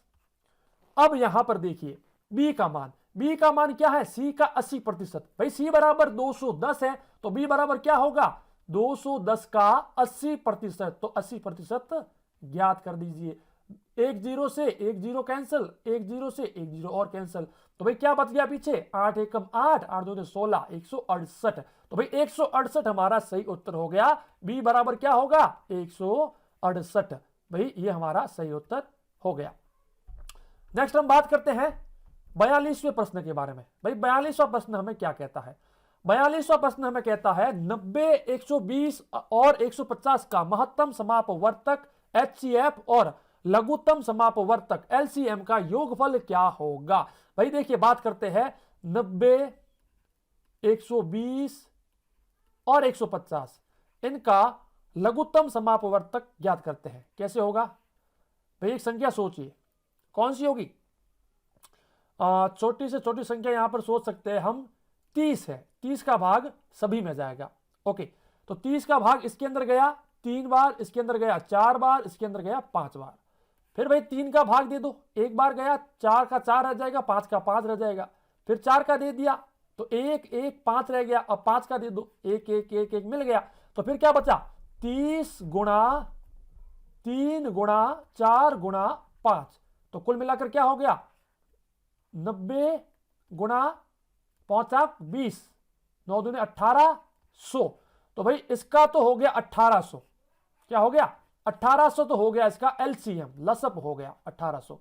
अब यहां पर देखिए बी का मान, बी का मान क्या है, सी का 80%। भाई सी बराबर 210 है तो बी बराबर क्या होगा 210 का 80%, तो 80% ज्ञात कर दीजिए। एक जीरो से एक जीरो कैंसिल, एक जीरो से एक जीरो और कैंसिल, तो भाई क्या बच गया पीछे, 8 एकम 8, 8 दो 16, 168। तो भाई 168 हमारा सही उत्तर हो गया। बी बराबर क्या होगा 168। भाई ये हमारा सही उत्तर हो गया। नेक्स्ट हम बात करते हैं 42वें प्रश्न के बारे में। भाई 42वां प्रश्न हमें क्या कहता है, 42वां प्रश्न हमें कहता है 90, 120 और 150 का महत्तम समापवर्तक HCF और लघुत्तम समापवर्तक LCM का योगफल क्या होगा। भाई देखिए बात करते हैं 90, 120 और 150, इनका लघुत्तम समापवर्तक ज्ञात करते हैं। कैसे होगा भाई, एक संख्या सोचिए कौन सी होगी, छोटी से छोटी संख्या यहां पर सोच सकते हैं हम, 30 है, 30 का भाग सभी में जाएगा। ओके, तो 30 का भाग इसके अंदर गया 3 बार, इसके अंदर गया 4 बार, इसके अंदर गया 5 बार। फिर भाई 3 का भाग दे दो, एक बार गया, 4 का 4 रह जाएगा, 5 का 5 रह जाएगा। फिर 4 का दे दिया तो 1 1 5 रह गया, अब 5 का दे दो, 1 1 1 1 मिल गया। तो फिर क्या बचा 30 गुणा 3 गुणा 4 गुणा 5, तो कुल मिलाकर क्या हो गया 90 गुणा 5 20, 9 दूने 1800। तो भाई इसका तो हो गया 1800, क्या हो गया 1800, तो हो गया इसका LCM, लसअप हो गया 1800।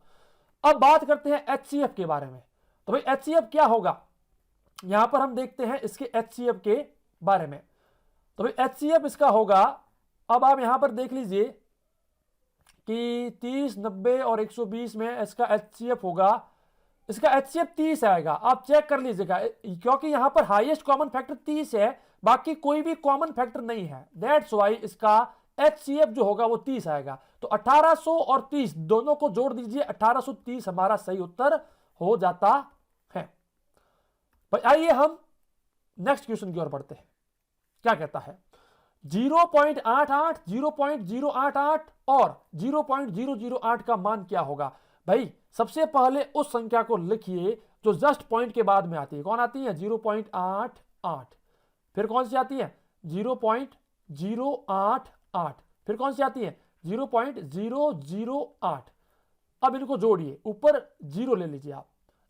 अब बात करते हैं HCF के बारे में। तो भाई HCF क्या होगा, यहां पर हम देखते हैं इसके HCF के बारे में। तो भाई HCF इसका होगा, अब आप यहां पर देख लीजिए कि 30, 90 और 120 में इसका HCF होगा, इसका HCF 30 आएगा। आप चेक कर लीजिएगा क्योंकि यहां पर हाईएस्ट कॉमन फैक्टर 30 है, बाकी कोई भी कॉमन फैक्टर नहीं है, दैट्स वाई इसका HCF जो होगा वो 30 आएगा। तो 1800 और 30 दोनों को जोड़ दीजिए, 1830 हमारा सही उत्तर हो जाता है। भाई आइए हम नेक्स्ट क्वेश्चन की ओर बढ़ते हैं। क्या कहता है 0.88, 0.088 और 0.008 का मान क्या होगा। भाई सबसे पहले उस संख्या को लिखिए जो जस्ट पॉइंट के बाद में आती है। कौन आती है 0.88, फिर कौन सी आती है 0.088, फिर कौन सी आती है 0.008। अब इनको जोड़िए, ऊपर 0 ले लीजिए आप,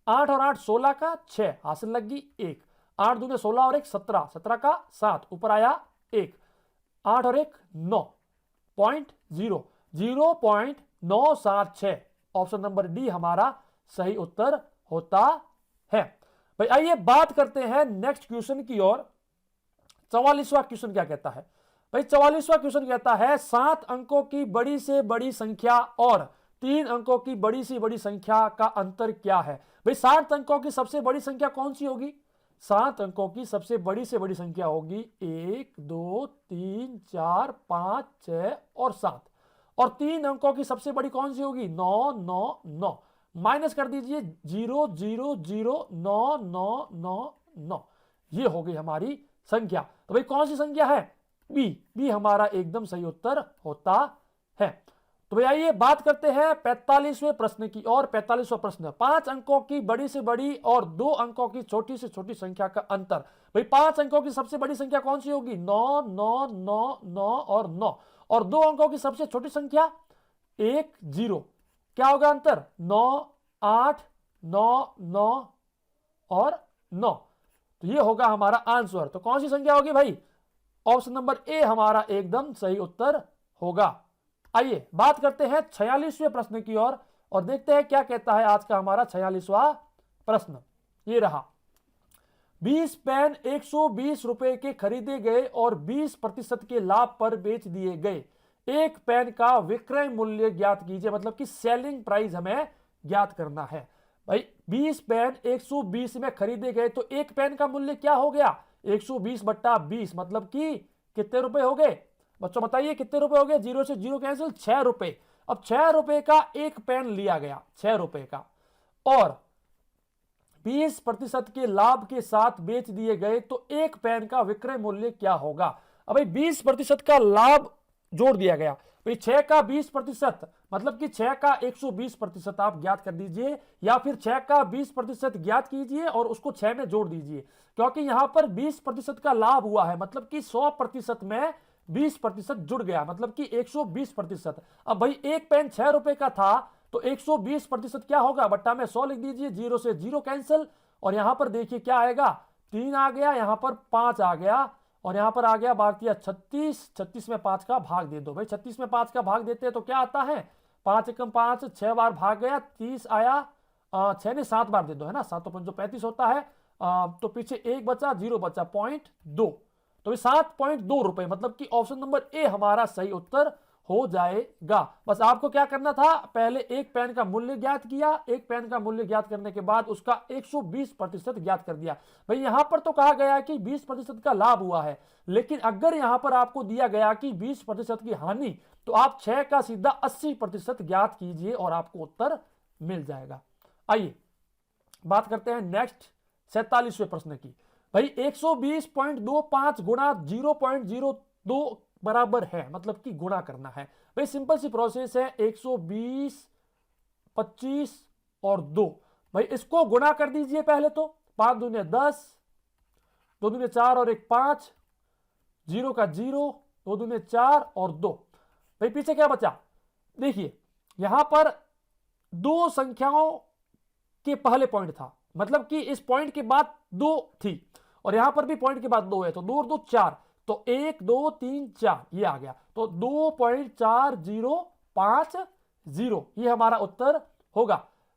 8 और 8 16 का 6, हासिल लग गई 1, 8 दूने 16 और 1 17, 17 का 7, ऊपर आया 1, 8 और 1 9.0, 0.976। ऑप्शन नंबर डी हमारा सही उत्तर होता है। भाई आइए बात करते हैं नेक्स्ट क्वेश्चन की ओर। 44वां क्वेश्चन क्या कहता है भाई, 44वां क्वेश्चन कहता है 7 अंकों की बड़ी से बड़ी संख्या और 3 अंकों की बड़ी से बड़ी संख्या का अंतर क्या है। भाई 7 अंकों की सबसे बड़ी संख्या कौन सी होगी, 7 अंकों की सबसे बड़ी से बड़ी संख्या होगी 1 2 3 4 5 6 और 7, और 3 अंकों की सबसे बड़ी कौन सी होगी 9 9 9। माइनस कर दीजिए 0 0 0 9 9 9 9, ये हो गई हमारी संख्या। तो भाई कौन सी संख्या है बी, बी हमारा एकदम सही उत्तर होता है। तो भाई आइए बात करते हैं 45वें प्रश्न की और 45वां प्रश्न, 5 अंकों की बड़ी से बड़ी और 2 अंकों की छोटी से छोटी संख्या का अंतर। भाई 5 अंकों की सबसे बड़ी संख्या कौन सी होगी 9 9 9 9 और 9, और 2 अंकों की सबसे छोटी संख्या 1 0, क्या होगा अंतर 9 8 9 9 और 9। तो ये होगा हमारा आंसर। तो कौन सी संख्या होगी भाई, ऑप्शन नंबर ए हमारा एकदम सही उत्तर होगा। आइए बात करते हैं 46वें प्रश्न की ओर और देखते हैं क्या कहता है आज का हमारा 46वां प्रश्न। ये रहा, 20 पेन 120 रुपए के खरीदे गए और 20% के लाभ पर बेच दिए गए। एक पेन का विक्रय मूल्य ज्ञात कीजिए, मतलब कि सेलिंग प्राइस हमें ज्ञात करना है। भाई 20 पेन 120 में खरीदे गए तो एक पेन का मूल्य क्या हो गया 120 बट्टा 20, मतलब कि कितने रुपए हो गए बच्चों बताइए कितने रुपए हो गए, 0 से 0 कैंसिल, 6 रुपए। अब 6 रुपए का एक पेन लिया गया, 6 रुपए का, और 20% के लाभ के साथ बेच दिए गए, तो एक पेन का विक्रय मूल्य क्या होगा। अब भाई 20% का लाभ जोड़ दिया गया, भाई 6 का 20% मतलब कि 6 का 120% आप ज्ञात कर दीजिए, या फिर 6 का 20% ज्ञात कीजिए और उसको 6 में जोड़ दीजिए, क्योंकि यहां पर 20% का लाभ हुआ है, मतलब कि 100% में 20% जुड़ गया, मतलब कि 120%। अब भाई एक पेन 6 रुपए का था, तो 120% क्या होगा, बट्टा में 100 लिख दीजिए, 0 से 0 कैंसिल, और यहां पर देखिए क्या आएगा, 3 आ गया, यहां पर 5 आ गया, और यहां पर आ गया भारतीय 36, 36 में 5 का भाग दे दो। भाई 36 में 5 का भाग देते हैं तो क्या आता है, 5 एकम 5, 6 बार भाग गया, 30 आया, 6 ने 7 बार दे दो, है ना, 7 तो 35 होता है, तो पीछे 1 बचा, 0 बचा, 0.2, तो 7.2 रुपए, मतलब कि ऑप्शन नंबर ए हमारा सही उत्तर हो जाएगा। बस आपको क्या करना था, पहले एक पेन का मूल्य ज्ञात किया, एक पेन का मूल्य ज्ञात करने के बाद उसका 120% ज्ञात कर दिया। भाई यहां पर तो कहा गया कि 20% का लाभ हुआ है, लेकिन अगर यहां पर आपको दिया गया कि 20% की हानि, तो आप 6 का सीधा 80% ज्ञात कीजिए और आपको उत्तर मिल जाएगा। आइए बात करते हैं नेक्स्ट 47वें प्रश्न की। भाई 120.25 गुणा 0.02 बराबर है, मतलब कि गुणा करना है। भाई सिंपल सी प्रोसेस है, 120, 25 और 2, भाई इसको गुणा कर दीजिए पहले तो, 5 दूने 10, 2 दूने 4 और 1 5, 0 का 0, 2 दूने 4 और 2, भाई पीछे क्या बचा, देखिए यहां पर दो संख्याओं के पहले पॉइंट था, मतलब कि इस पॉइंट के बाद 2 थी, और यहां पर भी पॉइंट के बाद 2 है, तो 2 और 2 4, तो 1 2 3 4 ये आ गया, तो 2.4050 ये हमारा उत्तर होगा।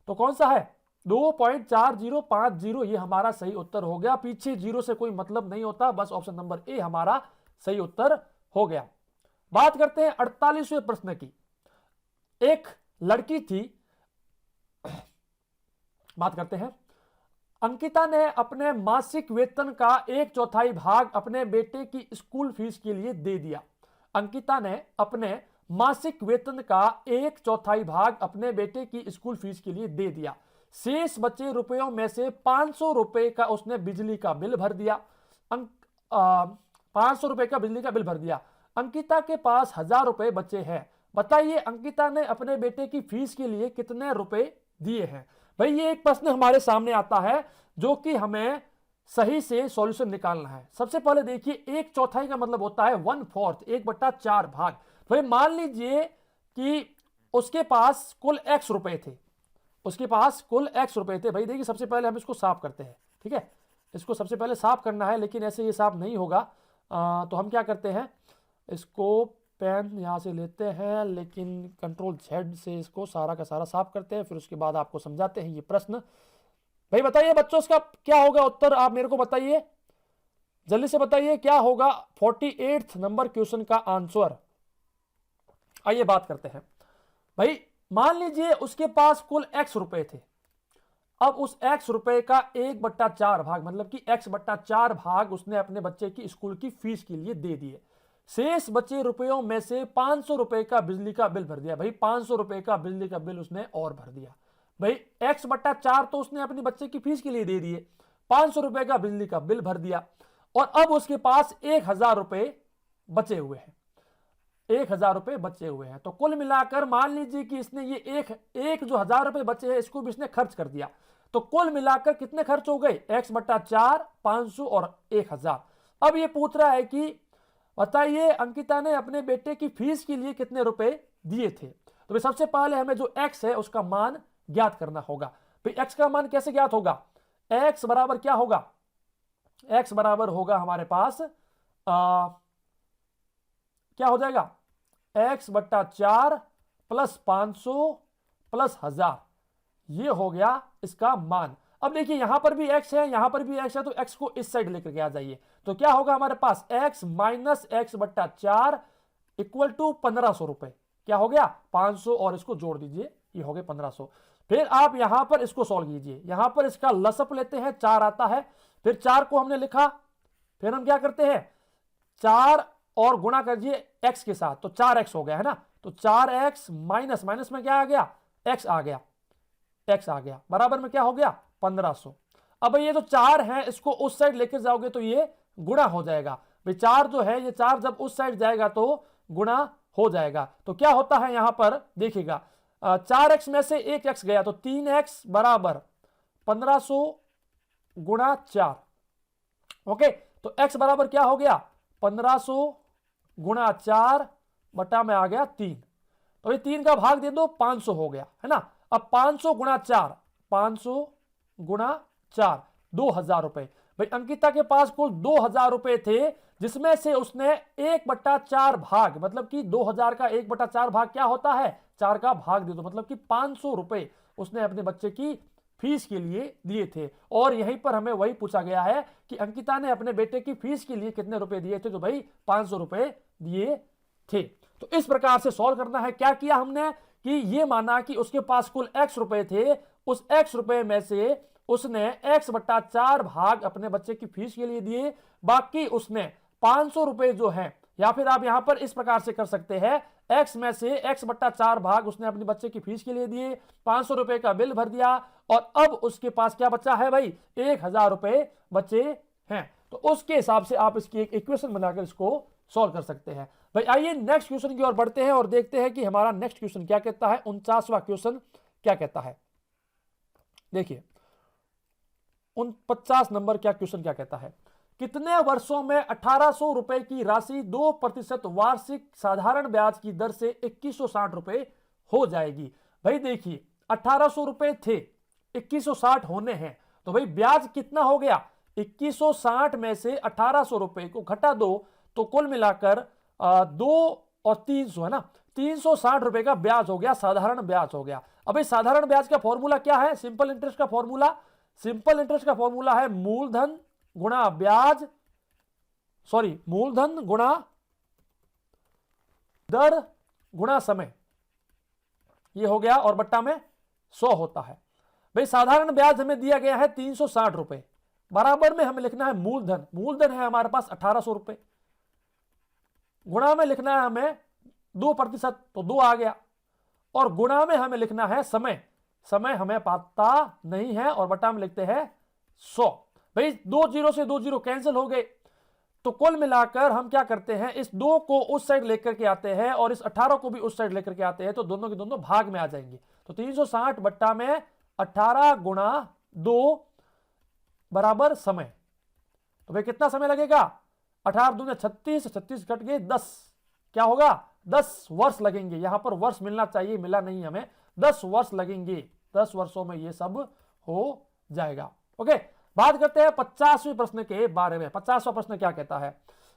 तो कौन सा है, 2.4050 ये हमारा सही उत्तर हो गया। पीछे 0 से कोई मतलब नहीं होता, बस ऑप्शन नंबर ए हमारा सही उत्तर हो गया। बात करते हैं 48वें प्रश्न की। एक लड़की थी, बात करते हैं, अंकिता ने अपने मासिक वेतन का 1/4 भाग अपने बेटे की स्कूल फीस के लिए दे दिया। अंकिता ने अपने मासिक वेतन का 1/4 भाग अपने बेटे की स्कूल फीस के लिए दे दिया। शेष बचे रुपयों में से 500 रुपए का उसने बिजली का बिल भर दिया। 500 रुपए का बिजली का बिल भर दिया। अंकिता के पास 1000 रुपए बचे हैं। बताइए अंकिता ने अपने बेटे की फीस के लिए कितने रुपए दिए हैं। भाई ये एक प्रश्न हमारे सामने आता है जो कि हमें सही से सॉल्यूशन निकालना है। सबसे पहले देखिए 1/4 का मतलब होता है 1/4, 1/4 भाग। भाई मान लीजिए कि उसके पास कुल x रुपए थे, उसके पास कुल x रुपए थे। भाई देखिए सबसे पहले हम इसको साफ करते हैं, ठीक है, इसको सबसे पहले साफ करना है, लेकिन ऐसे ये साफ नहीं होगा। तो हम क्या करते हैं, इसको पेन यहाँ से लेते हैं, लेकिन Ctrl Z से इसको सारा का सारा साफ करते हैं, फिर उसके बाद आपको समझाते हैं ये प्रश्न। भाई बताइए बच्चों इसका क्या होगा उत्तर, आप मेरे को बताइए, जल्दी से बताइए क्या होगा 48 नंबर क्वेश्चन का आंसर। आइए बात करते हैं। भाई मान लीजिए उसके पास कुल x रुपए थे। अब उस x रुपए का 1/4 भाग, मतलब कि x/4 भाग उसने अपने बच्चे की स्कूल की फीस के लिए दे दिए। शेष बचे रुपयों में से 500 रुपए का बिजली का बिल भर दिया। भाई 500 रुपए का बिजली का बिल उसने और भर दिया। भाई x/4 तो उसने अपने बच्चे की फीस के लिए दे दिए, 500 रुपए का बिजली का बिल भर दिया, और अब उसके पास 1000 रुपए बचे हुए हैं, 1000 रुपए बचे हुए हैं। तो कुल मिलाकर मान लीजिए कि इसने ये एक जो 1000 रुपए बचे हैं इसको भी इसने खर्च कर दिया। तो कुल मिलाकर कितने खर्च हो गए, x/4, 500 और 1000। अब ये पूछ रहा है कि बताइए अंकिता ने अपने बेटे की फीस के लिए कितने रुपए दिए थे। तो सबसे पहले हमें जो x है उसका मान ज्ञात करना होगा। भाई x का मान कैसे ज्ञात होगा, x बराबर क्या होगा, x बराबर होगा हमारे पास क्या हो जाएगा, x/4 प्लस 500 प्लस 1000, ये हो गया इसका मान। अब देखिए यहां पर भी x है, यहां पर भी x है, तो x को इस साइड लेकर के आ जाइए। तो क्या होगा हमारे पास, x minus x/4 equal to 1500 रुपए। क्या हो गया, 500 और इसको जोड़ दीजिए, ये हो गए 1500। फिर आप यहां पर इसको सॉल्व कीजिए, यहां पर इसका लसअप लेते हैं, 4 आता है, फिर 4 को हमने लिखा, फिर हम क्या करते हैं 4 और गुणा करिए x के साथ, तो 4x हो गया है ना। तो 4x माइनस माइनस में क्या आ गया, x आ गया, x आ गया, बराबर में क्या हो गया 1500। अब ये जो 4 है इसको उस साइड लेकर जाओगे तो ये गुणा हो जाएगा भाई। 4 जो है ये 4 जब उस साइड जाएगा तो गुणा हो जाएगा। तो क्या होता है यहां पर देखिएगा, 4x में से 1x गया तो 3x बराबर 1500 गुणा 4। ओके, तो x बराबर क्या हो गया 1500 गुणा 4 बटा में आ गया 3। तो ये 3 का भाग दे दो, 500 हो गया है ना। अब 500 गुणा 4, 500 गुणा 4 2000 रुपए। भाई अंकिता के पास कुल 2000 रुपए थे, जिसमें से उसने 1/4 भाग, मतलब कि 2000 का 1/4 भाग क्या होता है 4 का भाग दे दो, मतलब कि 500 रुपए उसने अपने बच्चे की फीस के लिए दिए थे। और यहीं पर हमें वही पूछा गया है कि अंकिता ने अपने बेटे की फीस के लिए कितने रुपए दिए थे, तो भाई 500 रुपए दिए थे। तो इस प्रकार से सॉल्व करना है। क्या किया हमने कि ये माना कि उसके पास कुल x रुपए थे, उस x रुपए में से उसने x/4 भाग अपने बच्चे की फीस के लिए दिए, बाकी उसने 500 रुपए जो है, या फिर आप यहां पर इस प्रकार से कर सकते हैं, x में से x/4 भाग उसने अपने बच्चे की फीस के लिए दिए, 500 रुपए का बिल भर दिया, और अब उसके पास क्या बचा है भाई 1000 रुपए बचे हैं। तो उसके हिसाब से आप इसकी एक इक्वेशन बनाकर इसको सॉल्व कर सकते हैं। भाई आइए नेक्स्ट क्वेश्चन की ओर बढ़ते हैं और देखते हैं कि हमारा नेक्स्ट क्वेश्चन क्या कहता है, 49वां क्वेश्चन क्या कहता है। देखिए 49 नंबर क्या क्वेश्चन क्या कहता है, कितने वर्षों में 1800 रुपए की राशि 2% वार्षिक साधारण ब्याज की दर से 2160 रुपए हो जाएगी। भाई देखिए 1800 रुपए थे, 2160 होने हैं, तो भाई ब्याज कितना हो गया 2160 में से 1800 रुपए को घटा दो तो कुल मिलाकर 2 और 300 है ना, 360 रुपए का ब्याज हो गया, साधारण ब्याज हो गया। अब भाई साधारण ब्याज का फॉर्मूला क्या है, सिंपल इंटरेस्ट का फॉर्मूला, सिंपल इंटरेस्ट का फॉर्मूला है मूलधन गुणा ब्याज, सॉरी मूलधन गुणा दर गुणा समय, ये हो गया, और बट्टा में 100 होता है। भाई साधारण ब्याज हमें दिया गया है 360 रुपए, बराबर में हमें लिखना है मूलधन, मूलधन है हमारे पास 1800 रुपए, गुणा में लिखना है हमें 2% तो 2 आ गया, और गुणा में हमें लिखना है समय, समय हमें पता नहीं है, और बटा में लिखते हैं 100। भाई 2 0 से 2 0 कैंसिल हो गए, तो कुल मिलाकर हम क्या करते हैं, इस 2 को उस साइड लेकर के आते हैं और इस 18 को भी उस साइड लेकर के आते हैं, तो दोनों के दोनों भाग में आ जाएंगे। तो 360 बट्टा में 18 गुणा 2 बराबर समय। तो भाई कितना समय लगेगा, 18 दूने 36, 36 कट गए 10, क्या होगा 10 वर्ष लगेंगे। यहां पर वर्ष मिलना चाहिए, मिला नहीं हमें, 10 वर्ष लगेंगे, 10 वर्षों में ये सब हो जाएगा। ओके, बात करते हैं 50वें प्रश्न के बारे में। 50वां प्रश्न क्या कहता है,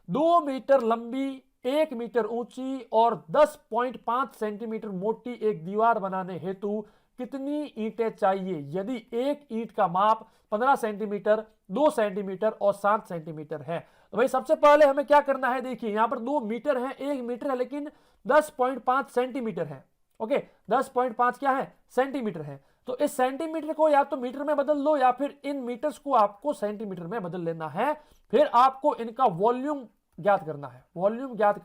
2 मीटर लंबी, 1 मीटर ऊंची और 10.5 सेंटीमीटर मोटी एक दीवार बनाने हेतु कितनी ईंटें चाहिए, यदि एक ईंट का माप 15 सेंटीमीटर, 2 सेंटीमीटर और 7 सेंटीमीटर है। तो भाई सबसे पहले हमें क्या करना है, देखिए यहां पर 2 मीटर है, 1 मीटर है, लेकिन 10.5 सेंटीमीटर है। ओके, 10.5 क्या है सेंटीमीटर है। तो इस सेंटीमीटर को या तो मीटर में बदल लो, या फिर इन मीटर्स को आपको सेंटीमीटर में बदल लेना है। फिर आपको इनका वॉल्यूम ज्ञात करना है, वॉल्यूम ज्ञात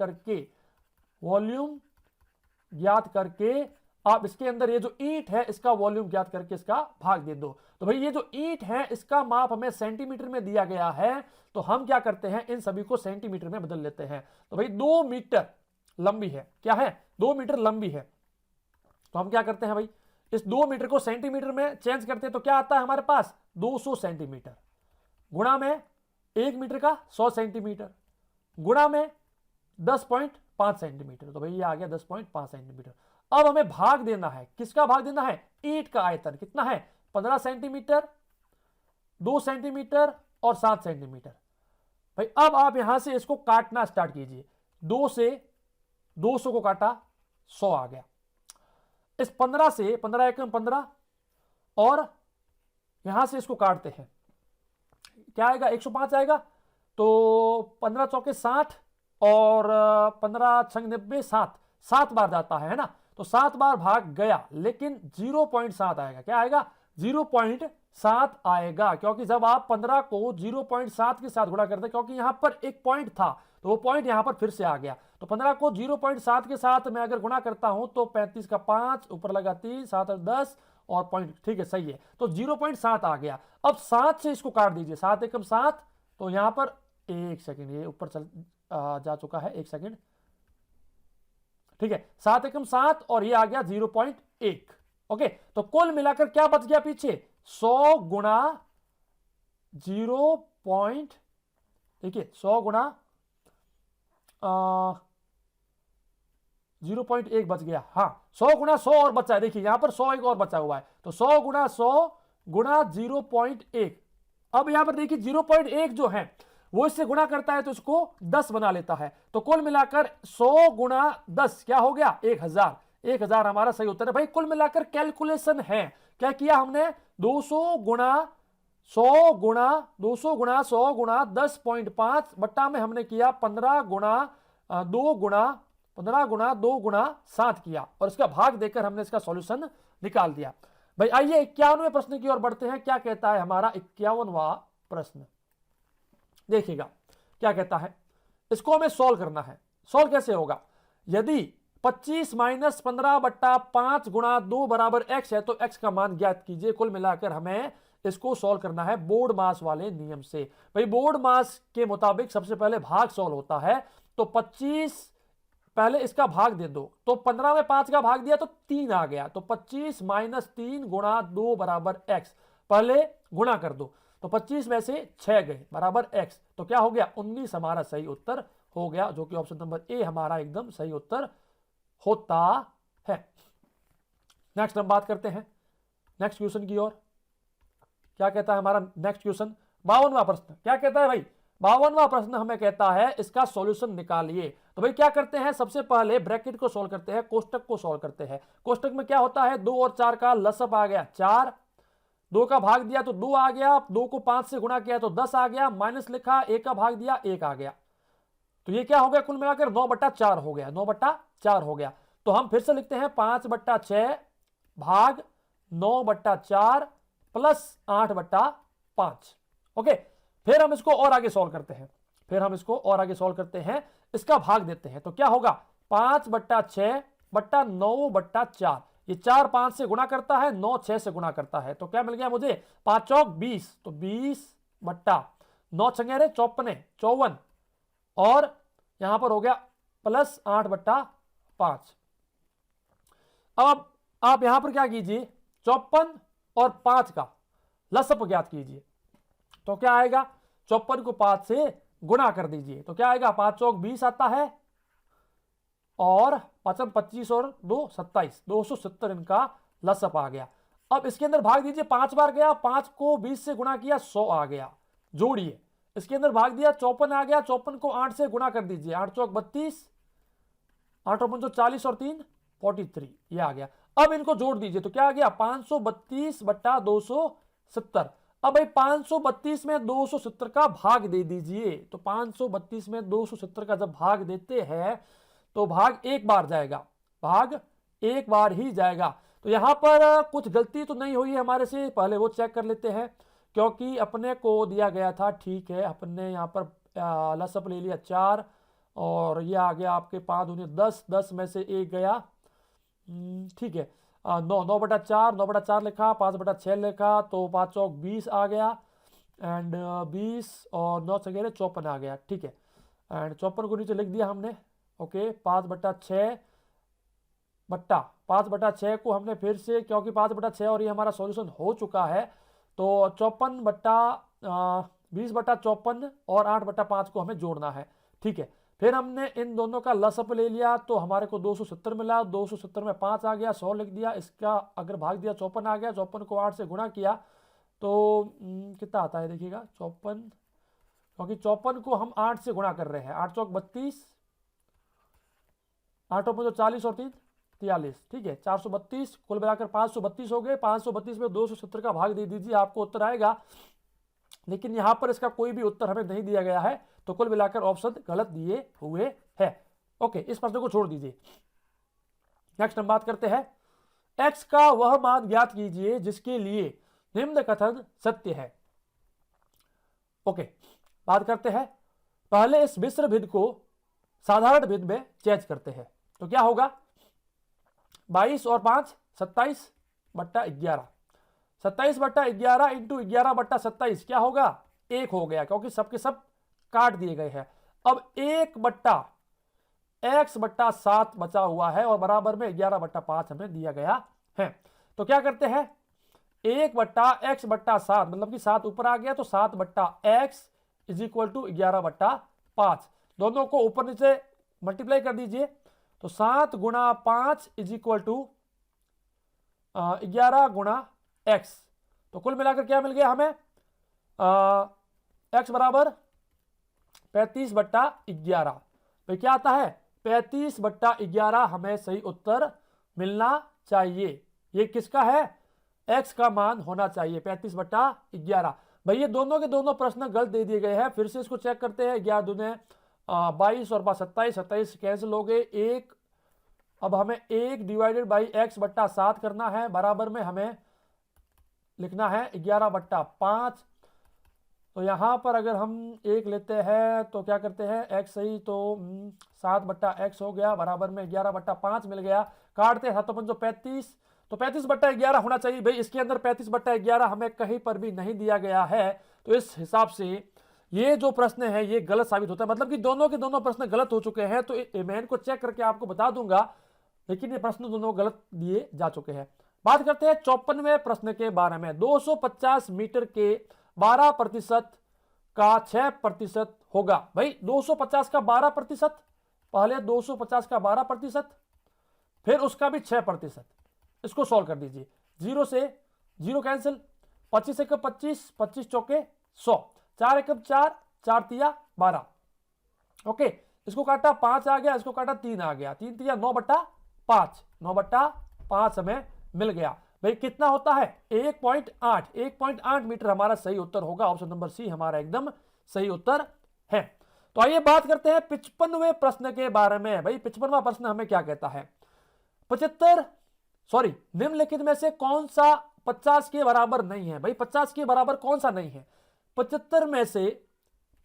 करके आप इसके अंदर ये जो ईंट है इसका वॉल्यूम ज्ञात करके इसका भाग दे दो। तो भाई ये जो ईंट है इसका माप हमें सेंटीमीटर में दिया गया है, तो हम क्या करते हैं इन सभी को सेंटीमीटर में बदल लेते हैं। तो भाई 2 मीटर लंबी है, क्या है 2 मीटर लंबी है, तो हम क्या करते हैं भाई इस 2 मीटर को सेंटीमीटर में चेंज करते हैं, तो क्या आता है हमारे पास 200 सेंटीमीटर, गुणा में 1 मीटर का 100 सेंटीमीटर, गुणा में 10.5 सेंटीमीटर। तो भाई ये आ गया 10.5 सेंटीमीटर। अब हमें भाग देना है, किसका भाग देना है, ईंट का आयतन कितना है 15 सेंटीमीटर, 2 सेंटीमीटर और 7 सेंटीमीटर। भाई अब आप यहां से इसको काटना स्टार्ट कीजिए, 2 से 200 को काटा 100 आ गया, इस 15 से 15 एकम 15, और यहां से इसको काटते हैं क्या आएगा 105 आएगा, तो 15 चौके 60 और 15 छंग 90, 7 बार जाता है ना, तो 7 बार भाग गया, लेकिन 0.7 आएगा, क्या आएगा 0.7 आएगा, क्योंकि जब आप 15 को 0.7 के साथ गुणा करते, क्योंकि यहां पर एक पॉइंट था, तो वो पॉइंट यहां पर फिर से आ गया। तो 15 को 0.7 के साथ मैं अगर गुणा करता हूं तो 35 का 5 ऊपर लगा 3 7 और 10 और पॉइंट, ठीक है सही है। तो 0.7 आ गया। अब 7 से इसको काट दीजिए, 7 एकम 7, तो यहां पर 1 सेकेंड, ये ऊपर चल जा चुका है, 1 सेकेंड, ठीक है, 7 एकम 7 और ये आ गया 0.1। ओके, तो कुल मिलाकर क्या बच गया पीछे, 100 गुणा 0. देखिए 100 गुणा 0.1 बच गया। हाँ, 100 गुणा 100 और बचा है, देखिए यहां पर 100 एक और बचा हुआ है, तो 100 गुणा 100 गुणा 0.1। अब यहां पर देखिए 0.1 जो है वो इससे गुणा करता है तो इसको 10 बना लेता है। तो कुल मिलाकर 100 गुणा 10 क्या हो गया, 1000। 1000 हमारा सही उत्तर है भाई। कुल मिलाकर कैलकुलेशन है, क्या किया हमने, 200 गुणा 100 गुणा 200 गुणा 100 गुणा 10.5 बट्टा में हमने किया 15 गुणा 2 गुणा 15 गुणा 2 गुणा 7 किया, और इसका भाग देकर हमने इसका सॉल्यूशन निकाल दिया। भाई आइए 51वें प्रश्न की ओर बढ़ते हैं। क्या कहता है हमारा 51वां प्रश्न, देखिएगा क्या कहता है। इसको हमें सॉल्व करना है। सॉल्व कैसे होगा, यदि 25 माइनस 15 बट्टा 5 गुणा 2 बराबर x है तो x का मान ज्ञात कीजिए। कुल मिलाकर हमें इसको सॉल्व करना है बोर्ड मास वाले नियम से। भाई बोर्ड मास के मुताबिक सबसे पहले भाग सॉल्व होता है। तो 25 पहले इसका भाग दे दो, तो 15 में 5 का भाग दिया तो 3 आ गया, तो 25 माइनस 3 गुणा 2 बराबर x, पहले गुणा कर दो, तो 25 में से 6 गए बराबर x, तो क्या हो गया 19 हमारा सही उत्तर हो गया, जो कि ऑप्शन नंबर ए हमारा एकदम सही उत्तर होता है। नेक्स्ट हम बात करते हैं नेक्स्ट क्वेश्चन की ओर। क्या कहता है हमारा नेक्स्ट क्वेश्चन, 52वां प्रश्न। क्या कहता है भाई, 52वां प्रश्न हमें कहता है इसका सॉल्यूशन निकालिए। तो भाई क्या करते हैं, सबसे पहले ब्रैकेट को सॉल्व करते हैं, कोष्टक को सॉल्व करते हैं। कोष्टक में क्या होता है, 2 और 4 का लसअप आ गया 4, 2 का भाग दिया तो 2 आ गया, 2 को 5 से गुणा किया तो 10 आ गया, माइनस लिखा, 1 का भाग दिया 1 आ गया, तो ये क्या हो गया, कुल मिलाकर 9/4 हो गया, 9/4 हो गया। तो हम फिर से लिखते हैं 5/6 भाग 9/4 प्लस 8/5। ओके, फिर हम इसको और आगे सॉल्व करते हैं, इसका भाग देते हैं, तो क्या होगा 5/6 बट्टा 9/4, ये 4 5 से गुणा करता है, 9 6 से गुणा करता है, तो क्या मिल गया मुझे 5 चौक 20, तो 20 बट्टा 9 छंगेरे 54 और यहां पर हो गया प्लस 8/5। अब आप यहां पर क्या कीजिए, 54 और 5 का लसअप ज्ञात कीजिए, तो क्या आएगा 54 को 5 से गुणा कर दीजिए, तो क्या आएगा 5 चौक 20 आता है और 5 25 और 2 27, 270 इनका लसअप आ गया। अब इसके अंदर भाग दीजिए, 5 बार गया, 5 को 20 से गुणा किया 100 आ गया, जोड़िए, इसके अंदर भाग दिया 54 आ गया, 54 को 8 से गुणा कर दीजिए, 8 चौक 32, 8 और 5 40 और 3 43, ये आ गया। अब इनको जोड़ दीजिए, तो क्या आ गया 532 बट्टा 270। अब भाई 532 में 270 का भाग दे दीजिए, तो 532 में 270 का जब भाग देते हैं तो भाग एक बार जाएगा, भाग एक बार ही जाएगा। तो यहां पर कुछ गलती तो नहीं हुई है हमारे से, पहले वो चेक कर लेते हैं, क्योंकि अपने को दिया गया था, ठीक है, अपने यहाँ पर लसअप ले लिया 4 और ये आ गया आपके 5 दूनी 10, 10 में से 1 गया, ठीक है, 9/4, 9/4 लिखा, 5/6 लिखा, तो 5 चौक 20 आ गया, एंड 20 और 9 छगेरे 54 आ गया, ठीक है, एंड 54 को नीचे लिख दिया हमने। ओके, 5/6 को हमने फिर से, क्योंकि 5/6 और ये हमारा सॉल्यूशन हो चुका है, तो 20/54 और 8/5 को हमें जोड़ना है, ठीक है। फिर हमने इन दोनों का लसअप ले लिया, तो हमारे को 270 मिला, 270 में 5 आ गया, 100 लिख दिया, इसका अगर भाग दिया 54 आ गया, 54 को 8 से गुणा किया तो कितना आता है देखिएगा 54, क्योंकि 54 को हम 8 से गुणा कर रहे हैं, 8 चौक 32, 8 और 5 40 और 3 43, ठीक है, 432, कुल मिलाकर 532 हो गए। 532 में 270 का भाग दे दीजिए, आपको उत्तर आएगा, लेकिन यहां पर इसका कोई भी उत्तर हमें नहीं दिया गया है, तो कुल मिलाकर ऑप्शन गलत दिए हुए है। ओके, इस प्रश्न को छोड़ दीजिए। नेक्स्ट हम बात करते हैं, x का वह मान ज्ञात कीजिए जिसके लिए निम्न कथन सत्य है। ओके, बात करते हैं पहले इस मिश्र भिद को साधारण भिद में चेंज करते हैं। तो क्या होगा, 22 और 5 27/11, 27/11 इंटू 11/27 क्या होगा, 1 हो गया, क्योंकि सबके सब काट दिए गए हैं। अब 1/x/7 बचा हुआ है और बराबर में 11/5 हमें दिया गया है। तो क्या करते हैं, 1/x/7 मतलब कि 7 ऊपर आ गया, तो 7/x इज इक्वल टू 11/5, दोनों को ऊपर नीचे मल्टीप्लाई कर दीजिए। तो 7 गुणा 5 इज इक्वल टू 11 गुणा x। तो कुल मिलाकर क्या मिल गया हमें, x बराबर 35/11। तो क्या आता है, 35/11 हमें सही उत्तर मिलना चाहिए। ये किसका है, x का मान होना चाहिए 35/11। भाई ये दोनों के दोनों प्रश्न गलत दे दिए गए हैं। फिर से इसको चेक करते हैं, 11 दूने 22 और 27, 27 कैंसिल हो गए, 1। अब हमें 1 डिवाइडेड बाई x/7 करना है, बराबर में हमें लिखना है 11/5। तो यहां पर अगर हम 1 लेते हैं तो क्या करते हैं, x सही तो 7/x हो गया, बराबर में 11/5 मिल गया। काटते हैं 7×5 तो 35/11 होना चाहिए। भाई इसके अंदर 35/11 हमें कहीं पर भी नहीं दिया गया है, तो इस हिसाब से ये जो प्रश्न है ये गलत साबित होता है, मतलब कि दोनों के दोनों प्रश्न गलत हो चुके हैं। तो मैं इनको चेक करके आपको बता दूंगा, लेकिन ये प्रश्न दोनों गलत दिए जा चुके हैं। बात करते हैं 54वें प्रश्न के बारे में। 250 मीटर के 12% का 6% होगा। भाई 250 का 12%, पहले 250 का 12%, फिर उसका भी 6%। इसको सॉल्व कर दीजिए, 0 से 0 कैंसिल, 25 एकम 25, 25 चौके 100, 4 एकम 4, 4 तिया 12। ओके, इसको काटा 5 आ गया, इसको काटा 3 आ गया, 3 तिया 9/5, 9/5 हमें मिल गया। भाई कितना होता है, 1.8 मीटर हमारा सही उत्तर होगा। ऑप्शन नंबर सी हमारा एकदम सही उत्तर है। तो आइए बात करते हैं 55वें प्रश्न के बारे में। भाई 55वां प्रश्न हमें क्या कहता है, निम्नलिखित में से कौन सा 50 के बराबर नहीं है। भाई 50 के बराबर कौन सा नहीं है, 75 में से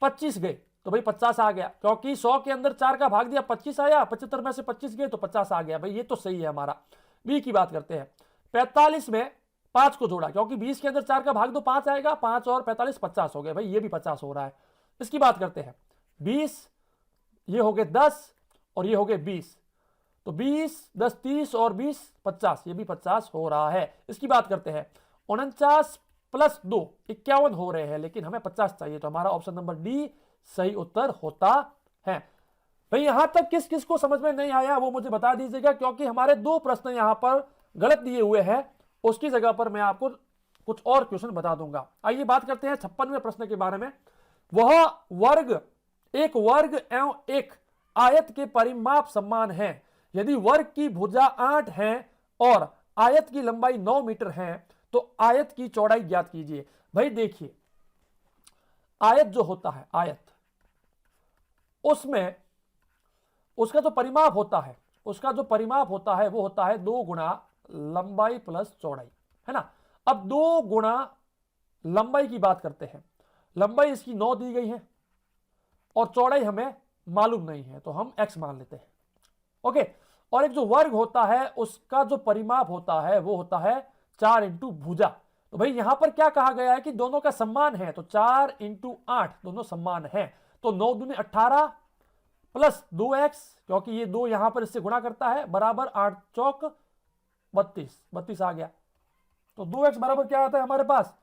25 गए तो भाई 50 आ गया, क्योंकि 100 के अंदर 4 का भाग दिया 25 आया, 75 में से 25 गए तो 50 आ गया। भाई ये तो सही है हमारा। बी की बात करते हैं, 45 में 5 को जोड़ा, क्योंकि 20 के अंदर 4 का भाग दो 5 आएगा, 5 और 45 50 हो गए। भाई ये भी 50 हो रहा है। इसकी बात करते हैं 20, ये हो गए 10 और ये हो गए 20, तो 20 10 30 और 20 50, ये भी 50 हो रहा है। इसकी बात करते हैं 49 प्लस 2 51 हो रहे हैं, लेकिन हमें 50 चाहिए, तो हमारा ऑप्शन नंबर डी सही उत्तर होता है। भाई यहां तक किस किस को समझ में नहीं आया वो मुझे बता दीजिएगा, क्योंकि हमारे 2 प्रश्न यहां पर गलत दिए हुए हैं, उसकी जगह पर मैं आपको कुछ और क्वेश्चन बता दूंगा। आइए बात करते हैं 56वें प्रश्न के बारे में। वह वर्ग, एक वर्ग एवं एक आयत के परिमाप समान है। यदि वर्ग की भुजा 8 है और आयत की लंबाई 9 मीटर है, तो आयत की चौड़ाई ज्ञात कीजिए। भाई देखिए, आयत जो होता है, आयत, उसमें उसका जो परिमाप होता है, वो होता है 2 गुणा लंबाई प्लस चौड़ाई, है ना। अब 2 गुणा लंबाई की बात करते हैं, लंबाई इसकी 9 दी गई है और चौड़ाई हमें मालूम नहीं है, तो हम x मान लेते हैं। ओके, और एक जो वर्ग होता है उसका जो परिमाप होता है वो होता है 4 इंटू भुजा। तो भाई यहां पर क्या कहा गया है कि दोनों का सम्मान है, तो 4 इंटू 8 दोनों सम्मान है, तो 9 दूनी 18 प्लस 2x, क्योंकि ये 2 यहां पर इससे गुणा करता है, बराबर 8 चौक 32, 32 आ गया। तो 2x बराबर क्या आता है हमारे पास,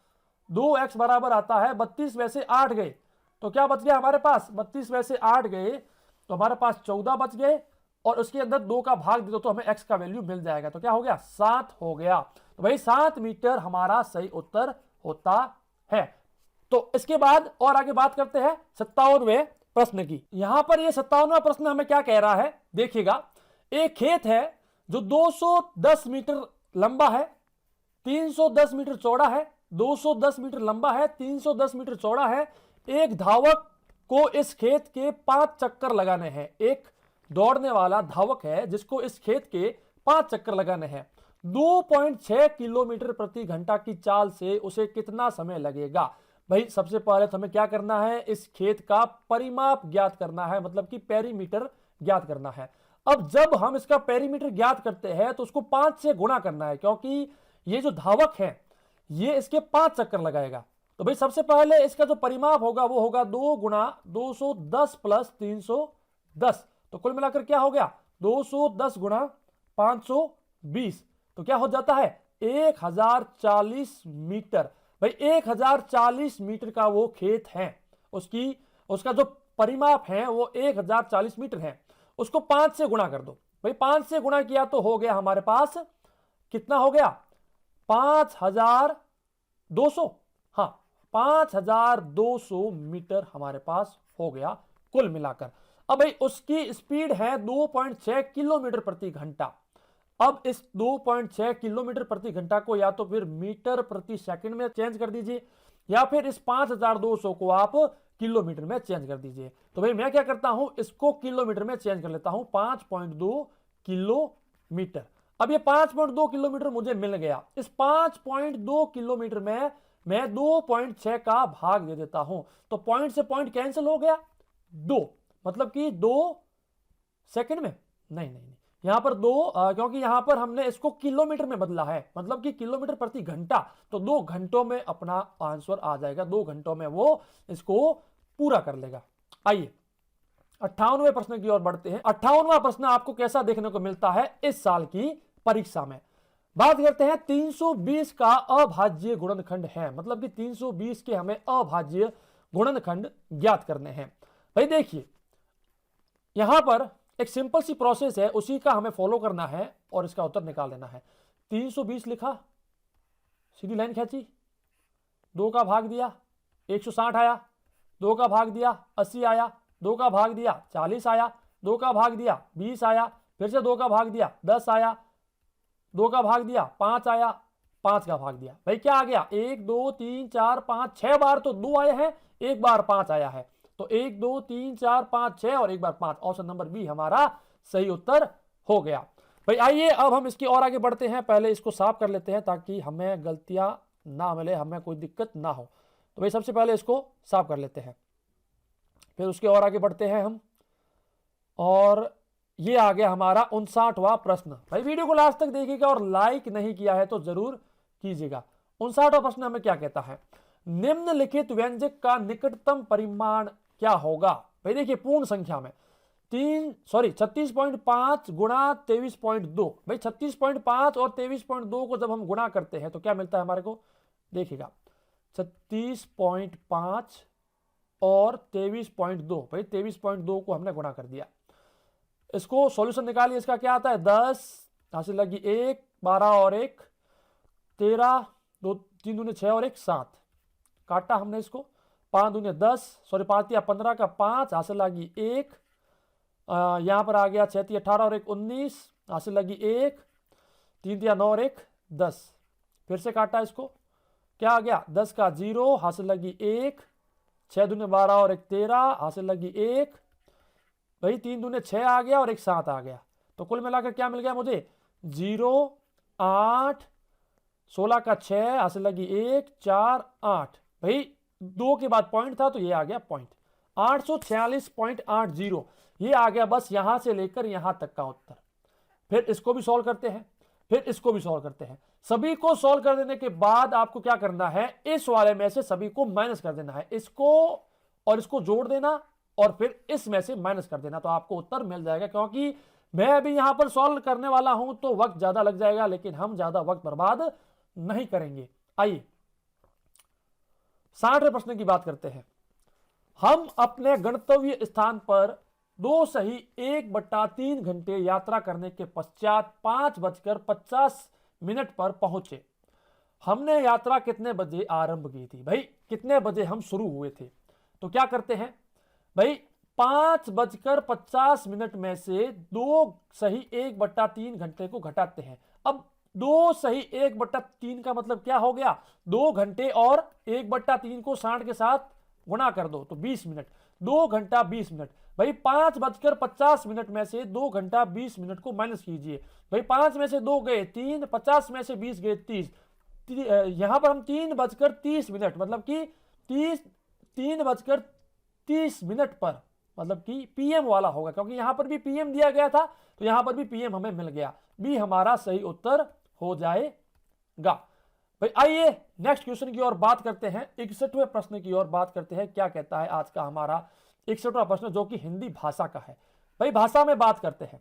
2x बराबर आता है 32 में से 8 गए तो क्या बच गया हमारे पास, 32 में से 8 गए तो हमारे पास 14 बच गए, और उसके अंदर 2 का भाग दे दो तो हमें x का वैल्यू मिल जाएगा। तो क्या हो गया, 7 हो गया। तो भाई 7 मीटर हमारा सही उत्तर होता है। तो इसके बाद और आगे बात करते हैं 57वें प्रश्न की। यहां पर ये 57वां प्रश्न हमें क्या कह रहा है, देखिएगा, एक खेत है जो 210 मीटर लंबा है, 310 मीटर चौड़ा है, 210 मीटर लंबा है, 310 मीटर चौड़ा है। एक धावक को इस खेत के 5 चक्कर लगाने हैं। एक दौड़ने वाला धावक है जिसको इस खेत के 5 चक्कर लगाने हैं। 2.6 किलोमीटर प्रति घंटा की चाल से उसे कितना समय लगेगा। भाई सबसे पहले तो हमें क्या करना है, इस खेत का परिमाप ज्ञात करना है, मतलब कि पेरीमीटर ज्ञात करना है। अब जब हम इसका पेरीमीटर ज्ञात करते हैं तो उसको 5 से गुणा करना है, क्योंकि ये जो धावक है ये इसके 5 चक्कर लगाएगा। तो भाई सबसे पहले इसका जो परिमाप होगा वो होगा 2 गुणा 210 प्लस 310, तो कुल मिलाकर क्या हो गया 210 गुणा 520, तो क्या हो जाता है 1040 मीटर। भाई 1040 मीटर का वो खेत है, उसका जो परिमाप है वो 1040 मीटर है। उसको 5 से गुणा कर दो। भाई 5 से गुणा किया तो हो गया हमारे पास, कितना हो गया 5200, हाँ 5200 मीटर हमारे पास हो गया कुल मिलाकर। अब भाई उसकी स्पीड है 2.6 किलोमीटर प्रति घंटा। अब इस 2.6 किलोमीटर प्रति घंटा को या तो फिर मीटर प्रति सेकंड में चेंज कर दीजिए, या फिर इस 5200 को आप किलोमीटर में चेंज कर दीजिए। तो भाई मैं क्या करता हूं, इसको किलोमीटर में चेंज कर लेता हूं, 5.2 किलोमीटर। अब ये 5.2 किलोमीटर मुझे मिल गया। इस 5.2 किलोमीटर में मैं 2.6 का भाग दे देता हूं, तो पॉइंट से पॉइंट कैंसिल हो गया 2, मतलब कि 2 सेकंड में नहीं यहां पर 2, क्योंकि यहां पर हमने इसको किलोमीटर में बदला है, मतलब कि किलोमीटर प्रति घंटा, तो 2 घंटों में अपना आंसर आ जाएगा, 2 घंटों में वो इसको पूरा कर लेगा। आइए 58वें प्रश्न की ओर बढ़ते हैं। 58वां प्रश्न आपको कैसा देखने को मिलता है इस साल की परीक्षा में। बात करते हैं 320 का अभाज्य गुणनखंड है, मतलब कि 320 के हमें अभाज्य गुणनखंड ज्ञात करने हैं। भाई देखिए यहां पर एक सिंपल सी प्रोसेस है, उसी का हमें फॉलो करना है और इसका उत्तर निकाल देना है। 320 लिखा, सीधी लाइन खींची, 2 का भाग दिया 160 आया, 2 का भाग दिया 80 आया, 2 का भाग दिया 40 आया, 2 का भाग दिया 20 आया, फिर से 2 का भाग दिया 10 आया, 2 का भाग दिया 5 आया, 5 का भाग दिया। भाई क्या आ गया 1 2 3 4 5 6 बार तो 2 आए हैं, एक बार 5 आया है, तो 1 2 3 4 5 6 और एक बार 5, ऑप्शन नंबर बी हमारा सही उत्तर हो गया। भाई आइए अब हम इसकी और आगे बढ़ते हैं, पहले इसको साफ कर लेते हैं ताकि हमें गलतियां ना मिले, हमें कोई दिक्कत ना हो। तो भाई सबसे पहले इसको साफ कर लेते हैं, फिर उसके और आगे बढ़ते हैं हम। और ये आ गया हमारा 59वां प्रश्न। भाई वीडियो को लास्ट तक देखिएगा और लाइक नहीं किया है तो जरूर कीजिएगा। 59वां प्रश्न हमें क्या कहता है, निम्नलिखित व्यंजक का निकटतम परिमाण क्या होगा। भाई देखिए पूर्ण संख्या में 36.5 गुणा 23.2। भाई 36.5 और 23.2 को जब हम गुणा करते हैं तो क्या मिलता है हमारे को, देखिएगा 36.5 और 23.2। भाई 23.2 को हमने गुणा कर दिया, इसको सॉल्यूशन निकालिए, इसका क्या आता है 10 हासिल लगी 1 12 और 1 13, 2 3 दूने 6 और 1 7, काटा हमने इसको, 5 दूने 10, सॉरी 5 या 15 का 5 हासिल लगी 1, यहां पर आ गया 6 18 और 1 19 हासिल लगी 1, 3 या 9 और 1 10, फिर से काटा इसको, क्या आ गया 10 का 0 हासिल लगी 1, 6 दूने 12 और 1 13 हासिल लगी 1, भाई 3 दूने 6 आ गया और 1 7 आ गया, तो कुल मिलाकर क्या मिल गया मुझे 0 8, 16 का 6 हासिल लगी 1 4 8। भाई 2 के बाद पॉइंट था तो ये आ गया पॉइंट, 846.80 ये आ गया बस यहां से लेकर यहां तक का उत्तर। फिर इसको भी सॉल्व करते हैं, फिर इसको भी सॉल्व करते हैं। सभी को सॉल्व कर देने के बाद आपको क्या करना है, इस वाले में से सभी को माइनस कर देना है, इसको और इसको जोड़ देना और फिर इसमें से माइनस कर देना, तो आपको उत्तर मिल जाएगा। क्योंकि मैं अभी यहां पर सॉल्व करने वाला हूं तो वक्त ज्यादा लग जाएगा, लेकिन हम ज्यादा वक्त बर्बाद नहीं करेंगे। आइए 60वें प्रश्न की बात करते हैं। हम अपने गंतव्य स्थान पर 2 सही 1/3 घंटे यात्रा करने के पश्चात 5:50 पर पहुंचे। हमने यात्रा कितने बजे आरंभ की थी। भाई कितने बजे हम शुरू हुए थे, तो क्या करते हैं भाई 5:50 में से 2 सही 1/3 घंटे को घटाते हैं। अब 2 सही 1/3 का मतलब क्या हो गया, 2 घंटे और 1/3 को 60 के साथ गुणा कर दो तो 20 मिनट, 2 घंटा 20 मिनट। भाई 5:50 में से 2 घंटा 20 मिनट को माइनस कीजिए। भाई 5 में से 2 गए 3, 50 में से 20 गए 30, यहां पर हम 3:30 मतलब कि 3:30 पर, मतलब कि पीएम वाला होगा, क्योंकि यहां पर भी पीएम दिया गया था तो यहां पर भी पीएम हमें मिल गया। बी हमारा सही उत्तर हो जाएगा। भाई आइए नेक्स्ट क्वेश्चन की ओर बात करते हैं, 61वें प्रश्न की ओर बात करते हैं। क्या कहता है आज का हमारा 61वां प्रश्न, जो कि हिंदी भाषा का है। भाई भाषा में बात करते हैं।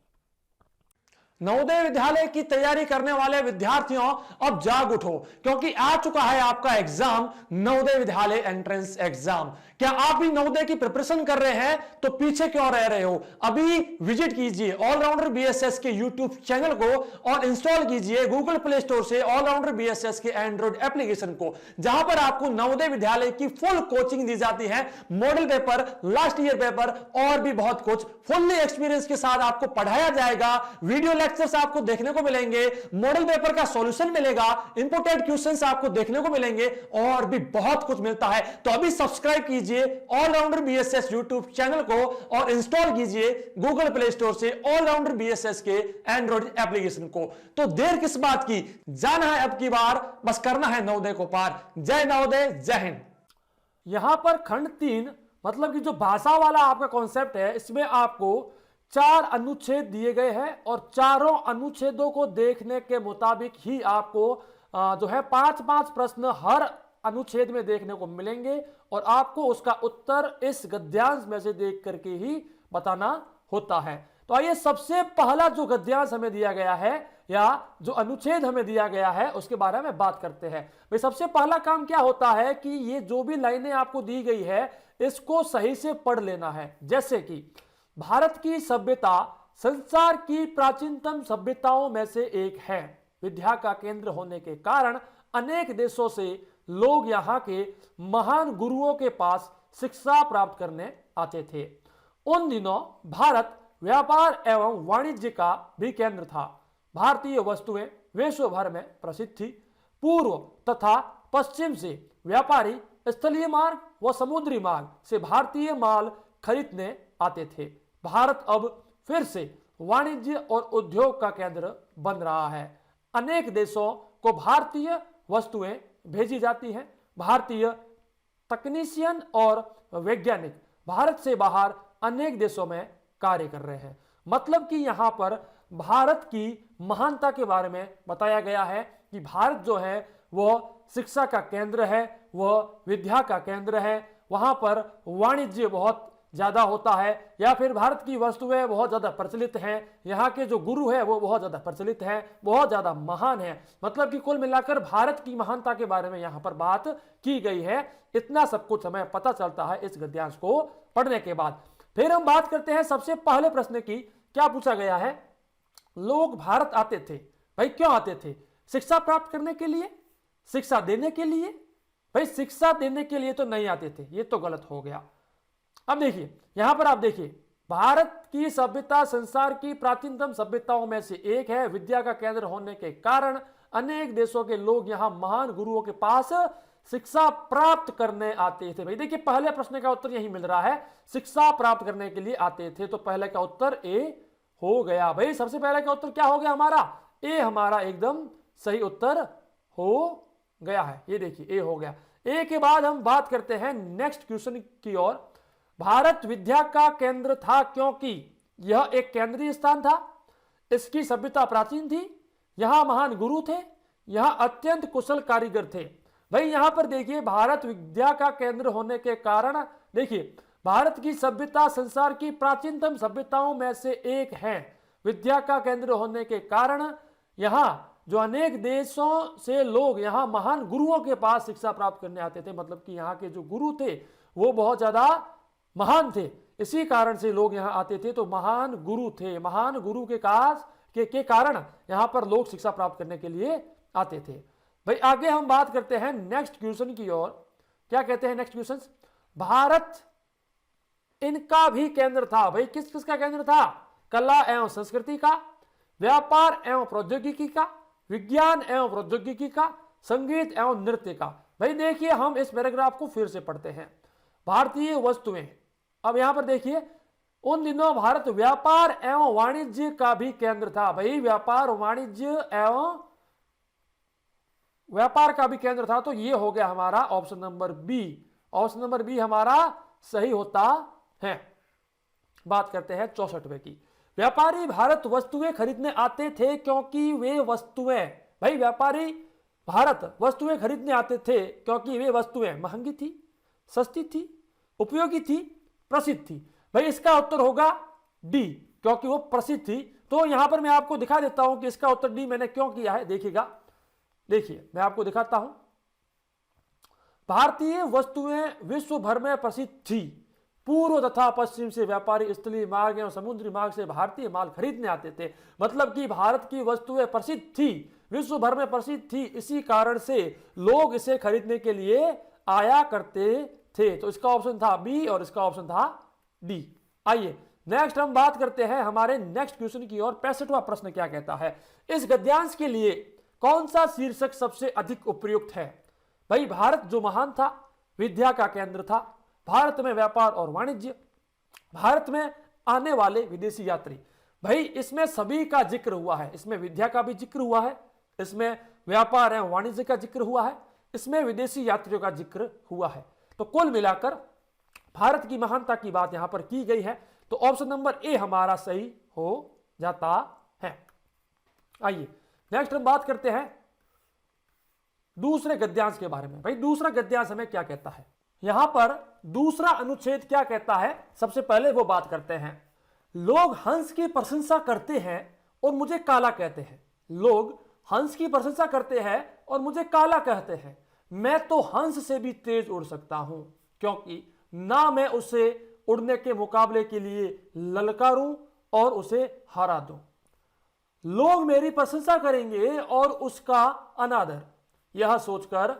नवोदय विद्यालय की तैयारी करने वाले विद्यार्थियों अब जाग उठो, क्योंकि आ चुका है आपका exam, Navodaya Vidyalaya entrance exam. क्या आप भी नवोदय की प्रिपरेशन कर रहे हैं तो पीछे क्यों रह रहे हो? अभी विजिट कीजिए ऑलराउंडर बीएसएस के यूट्यूब चैनल को और इंस्टॉल कीजिए गूगल प्ले स्टोर से ऑलराउंडर बीएसएस के एंड्रॉइड एप्लीकेशन को, जहां पर आपको नवोदय विद्यालय की फुल कोचिंग दी जाती है। Model paper, last year paper और भी बहुत कुछ फुल्ली एक्सपीरियंस के साथ आपको पढ़ाया जाएगा। वीडियो लेक्चर्स आपको देखने को मिलेंगे, मॉडल पेपर का सॉल्यूशन मिलेगा, इंपोर्टेंट क्वेश्चंस आपको देखने को मिलेंगे और भी बहुत कुछ मिलता है। तो अभी सब्सक्राइब कीजिए ऑलराउंडर बीएसएस यूट्यूब चैनल को और इंस्टॉल कीजिए गूगल प्ले स्टोर से ऑलराउंडर बीएसएस के एंड्रॉइड एप्लीकेशन को। तो देर किस बात की, जाना है अब की बार, बस करना है नवोदय को पार। जय नवोदय, जय हिंद। यहां पर खंड 3 मतलब कि जो भाषा वाला आपका कॉन्सेप्ट है, इसमें आपको 4 अनुच्छेद दिए गए हैं और चारों अनुच्छेदों को देखने के मुताबिक ही आपको जो है 5-5 प्रश्न हर अनुच्छेद में देखने को मिलेंगे और आपको उसका उत्तर इस गद्यांश में से देख करके ही बताना होता है। तो आइए सबसे पहला जो गद्यांश हमें दिया गया है या जो अनुच्छेद हमें दिया गया है उसके बारे में बात करते हैं। भाई सबसे पहला काम क्या होता है कि ये जो भी लाइनें आपको दी गई है इसको सही से पढ़ लेना है। जैसे कि भारत की सभ्यता संसार की प्राचीनतम सभ्यताओं में से एक है। विद्या का केंद्र होने के कारण अनेक देशों से लोग यहाँ के महान गुरुओं के पास शिक्षा प्राप्त करने आते थे। उन दिनों भारत व्यापार एवं वाणिज्य का भी केंद्र था। भारतीय वस्तुएं विश्व भर में प्रसिद्ध थी। पूर्व तथा पश्चिम से व्यापारी स्थलीय मार्ग व समुद्री मार्ग से भारतीय माल खरीदने आते थे। भारत अब फिर से वाणिज्य और उद्योग का केंद्र बन रहा है। अनेक देशों को भारतीय वस्तुएं भेजी जाती हैं। भारतीय तकनीशियन और वैज्ञानिक भारत से बाहर अनेक देशों में कार्य कर रहे हैं। मतलब कि यहाँ पर भारत की महानता के बारे में बताया गया है कि भारत जो है वह शिक्षा का केंद्र है, वह विद्या का केंद्र है। वहाँ पर वाणिज्य बहुत ज़्यादा होता है या फिर भारत की वस्तुएं बहुत ज़्यादा प्रचलित हैं। यहाँ के जो गुरु है वो बहुत ज़्यादा प्रचलित हैं, बहुत ज़्यादा महान है। मतलब कि कुल मिलाकर भारत की महानता के बारे में यहाँ पर बात की गई है। इतना सब कुछ हमें पता चलता है इस गद्यांश को पढ़ने के बाद। फिर हम बात करते हैं सबसे पहले प्रश्न की। क्या पूछा गया है? लोग भारत आते थे। भाई क्यों आते थे? शिक्षा प्राप्त करने के लिए, शिक्षा देने के लिए? भाई शिक्षा देने के लिए तो नहीं आते थे, ये तो गलत हो गया। अब देखिए यहां पर आप देखिए, भारत की सभ्यता संसार की प्राचीनतम सभ्यताओं में से एक है। विद्या का केंद्र होने के कारण अनेक देशों के लोग यहां महान गुरुओं के पास शिक्षा प्राप्त करने आते थे। भाई देखिए पहले प्रश्न का उत्तर यही मिल रहा है, शिक्षा प्राप्त करने के लिए आते थे। तो पहले का उत्तर ए हो गया। भाई सबसे पहले का उत्तर क्या हो गया हमारा? ए हमारा एकदम सही उत्तर हो गया है। ये देखिए ए हो गया। ए के बाद हम बात करते हैं नेक्स्ट क्वेश्चन की ओर। भारत विद्या का केंद्र था क्योंकि यह एक केंद्रीय स्थान था, इसकी सभ्यता प्राचीन थी, यहां महान गुरु थे, यहां अत्यंत कुशल कारीगर थे। भाई यहां पर देखिए भारत विद्या का केंद्र होने के कारण देखिए भारत की सभ्यता संसार की प्राचीनतम सभ्यताओं में से एक है। विद्या का केंद्र होने के कारण यहां जो अनेक देशों से लोग यहां महान गुरुओं के पास शिक्षा प्राप्त करने आते थे। मतलब कि यहाँ के जो गुरु थे वो बहुत ज्यादा महान थे, इसी कारण से लोग यहाँ आते थे। तो महान गुरु थे, महान गुरु के कारण यहाँ पर लोग शिक्षा प्राप्त करने के लिए आते थे। भाई आगे हम बात करते हैं नेक्स्ट क्वेश्चन की ओर। क्या कहते हैं नेक्स्ट क्वेश्चन? भारत इनका भी केंद्र था। भाई किस किस का केंद्र था? कला एवं संस्कृति का, व्यापार एवं प्रौद्योगिकी का, विज्ञान एवं प्रौद्योगिकी का, संगीत एवं नृत्य का। भाई देखिए हम इस पैराग्राफ को फिर से पढ़ते हैं। भारतीय वस्तुएं, अब यहां पर देखिए उन दिनों भारत व्यापार एवं वाणिज्य का भी केंद्र था। भाई व्यापार वाणिज्य एवं व्यापार का भी केंद्र था। तो ये हो गया हमारा option number B, option number B हमारा सही होता है। बात करते हैं 64वें की। व्यापारी भारत वस्तुएं खरीदने आते थे क्योंकि वे वस्तुएं, भाई व्यापारी भारत वस्तुएं खरीदने आते थे क्योंकि वे वस्तुएं महंगी थी, सस्ती थी, उपयोगी थी, प्रसिद्ध थी। भाई इसका उत्तर होगा डी, क्योंकि वो प्रसिद्ध थी। तो यहां पर मैं आपको दिखा देता हूं कि इसका उत्तर डी मैंने क्यों किया है। देखिएगा, देखिए मैं आपको दिखाता हूं। भारतीय वस्तुएं विश्व भर में प्रसिद्ध थी। पूर्व तथा पश्चिम से व्यापारी स्थलीय मार्ग और समुद्री मार्ग से भारतीय माल खरीदने आते थे। मतलब कि भारत की वस्तुएं प्रसिद्ध थी, विश्व भर में प्रसिद्ध थी, इसी कारण से लोग इसे खरीदने के लिए आया करते थे। तो इसका ऑप्शन था बी और इसका ऑप्शन था डी। आइए नेक्स्ट हम बात करते हैं हमारे नेक्स्ट क्वेश्चन की ओर। 65वां प्रश्न क्या कहता है, इस गद्यांश के लिए कौन सा शीर्षक सबसे अधिक उपयुक्त है। भाई भारत जो महान था, विद्या का केंद्र था, भारत में व्यापार और वाणिज्य, भारत में आने वाले विदेशी यात्री। भाई इसमें सभी का जिक्र हुआ है, इसमें विद्या का भी जिक्र हुआ है, इसमें व्यापार एवं वाणिज्य का जिक्र हुआ है, इसमें विदेशी यात्रियों का जिक्र हुआ है। तो कुल मिलाकर भारत की महानता की बात यहां पर की गई है। तो ऑप्शन नंबर ए हमारा सही हो जाता है। आइए नेक्स्ट हम बात करते हैं दूसरे गद्यांश के बारे में। भाई दूसरा गद्यांश हमें क्या कहता है, यहां पर दूसरा अनुच्छेद क्या कहता है, सबसे पहले वो बात करते हैं। लोग हंस की प्रशंसा करते हैं और मुझे काला कहते हैं। लोग हंस की प्रशंसा करते हैं और मुझे काला कहते हैं। मैं तो हंस से भी तेज उड़ सकता हूं, क्योंकि ना मैं उसे उड़ने के मुकाबले के लिए ललकारूं और उसे हरा दूं। लोग मेरी प्रशंसा करेंगे और उसका अनादर। यह सोचकर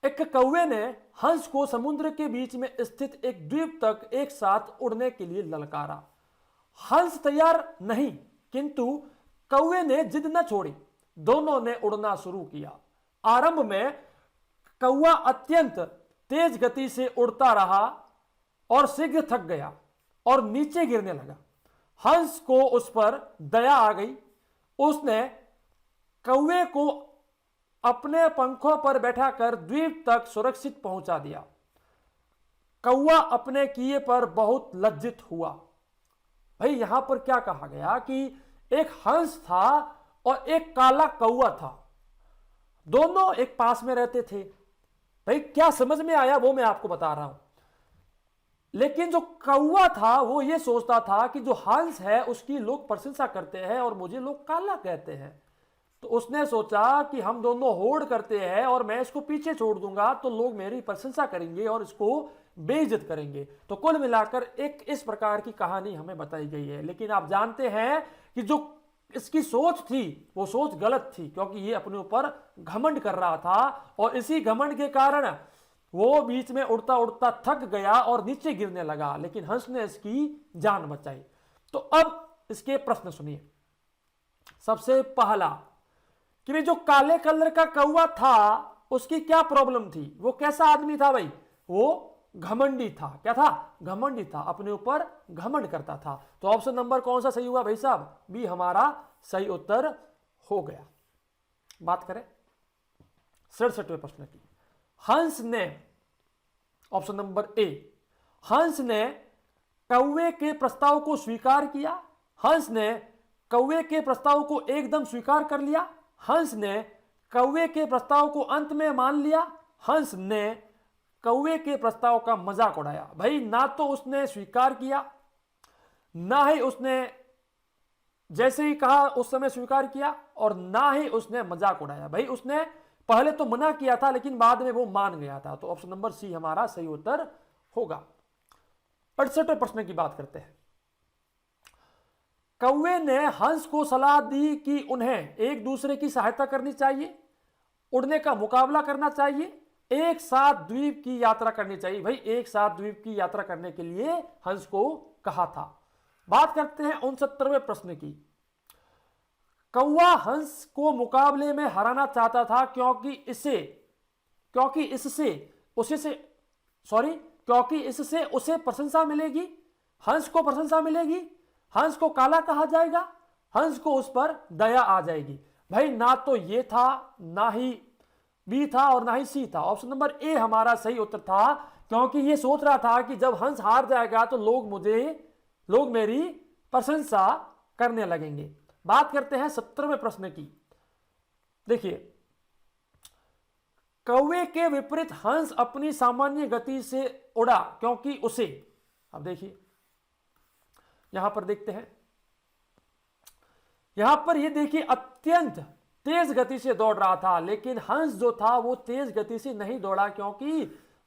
एक कौवे ने हंस को समुद्र के बीच में स्थित एक द्वीप तक एक साथ उड़ने के लिए ललकारा। हंस तैयार नहीं, किंतु कौवे ने जिद न छोड़ी। दोनों ने उड़ना शुरू किया। आरंभ में कौवा अत्यंत तेज गति से उड़ता रहा और शीघ्र थक गया और नीचे गिरने लगा। हंस को उस पर दया आ गई। उसने कौवे को अपने पंखों पर बैठाकर द्वीप तक सुरक्षित पहुंचा दिया। कौवा अपने किए पर बहुत लज्जित हुआ। भाई यहां पर क्या कहा गया कि एक हंस था और एक काला कौवा था, दोनों एक पास में रहते थे। भाई क्या समझ में आया वो मैं आपको बता रहा हूं। लेकिन जो कौवा था वो ये सोचता था कि जो हंस है उसकी लोग प्रशंसा करते हैं और मुझे लोग काला कहते हैं। तो उसने सोचा कि हम दोनों होड़ करते हैं और मैं इसको पीछे छोड़ दूंगा तो लोग मेरी प्रशंसा करेंगे और इसको बेइज्जत करेंगे। तो कुल मिलाकर एक इस प्रकार की कहानी हमें बताई गई है। लेकिन आप जानते हैं कि जो इसकी सोच थी वो सोच गलत थी, क्योंकि ये अपने ऊपर घमंड कर रहा था और इसी घमंड के कारण वो बीच में उड़ता उड़ता थक गया और नीचे गिरने लगा। लेकिन हंस ने इसकी जान बचाई। तो अब इसके प्रश्न सुनिए। सबसे पहला कि जो काले कलर का कौवा था उसकी क्या प्रॉब्लम थी, वो कैसा आदमी था भाई, वो घमंडी था। क्या था, घमंडी था, अपने ऊपर घमंड करता था। तो ऑप्शन नंबर कौन सा सही हुआ भाई साहब, बी हमारा सही उत्तर हो गया। बात करें 67वें प्रश्न की। हंस ने, ऑप्शन नंबर ए, हंस ने कौवे के प्रस्ताव को स्वीकार किया। हंस ने कौवे के प्रस्ताव को एकदम स्वीकार कर लिया। हंस ने कौवे के प्रस्ताव को अंत में मान लिया। हंस ने कौवे के प्रस्ताव का मजाक उड़ाया। भाई ना तो उसने स्वीकार किया, ना ही उसने जैसे ही कहा उस समय स्वीकार किया, और ना ही उसने मजाक उड़ाया। भाई उसने पहले तो मना किया था लेकिन बाद में वो मान गया था। तो ऑप्शन नंबर सी हमारा सही उत्तर होगा। 68वें प्रश्न की बात करते हैं। कौवे ने हंस को सलाह दी कि उन्हें एक दूसरे की सहायता करनी चाहिए, उड़ने का मुकाबला करना चाहिए, एक साथ द्वीप की यात्रा करनी चाहिए। भाई एक साथ द्वीप की यात्रा करने के लिए हंस को कहा था। बात करते हैं 69वें प्रश्न की। कौवा हंस को मुकाबले में हराना चाहता था क्योंकि इससे उसे प्रशंसा मिलेगी, हंस को प्रशंसा मिलेगी, हंस को काला कहा जाएगा, हंस को उस पर दया आ जाएगी। भाई ना तो ये था ना ही बी था और ना ही सी था। ऑप्शन नंबर ए हमारा सही उत्तर था, क्योंकि ये सोच रहा था कि जब हंस हार जाएगा तो लोग मेरी प्रशंसा करने लगेंगे। बात करते हैं 17वें प्रश्न की। देखिए, कौवे के विपरीत हंस अपनी सामान्य गति से उड़ा क्योंकि उसे, अब देखिए यहां पर देखते हैं, यहां पर ये देखिए अत्यंत तेज गति से दौड़ रहा था, लेकिन हंस जो था वो तेज गति से नहीं दौड़ा, क्योंकि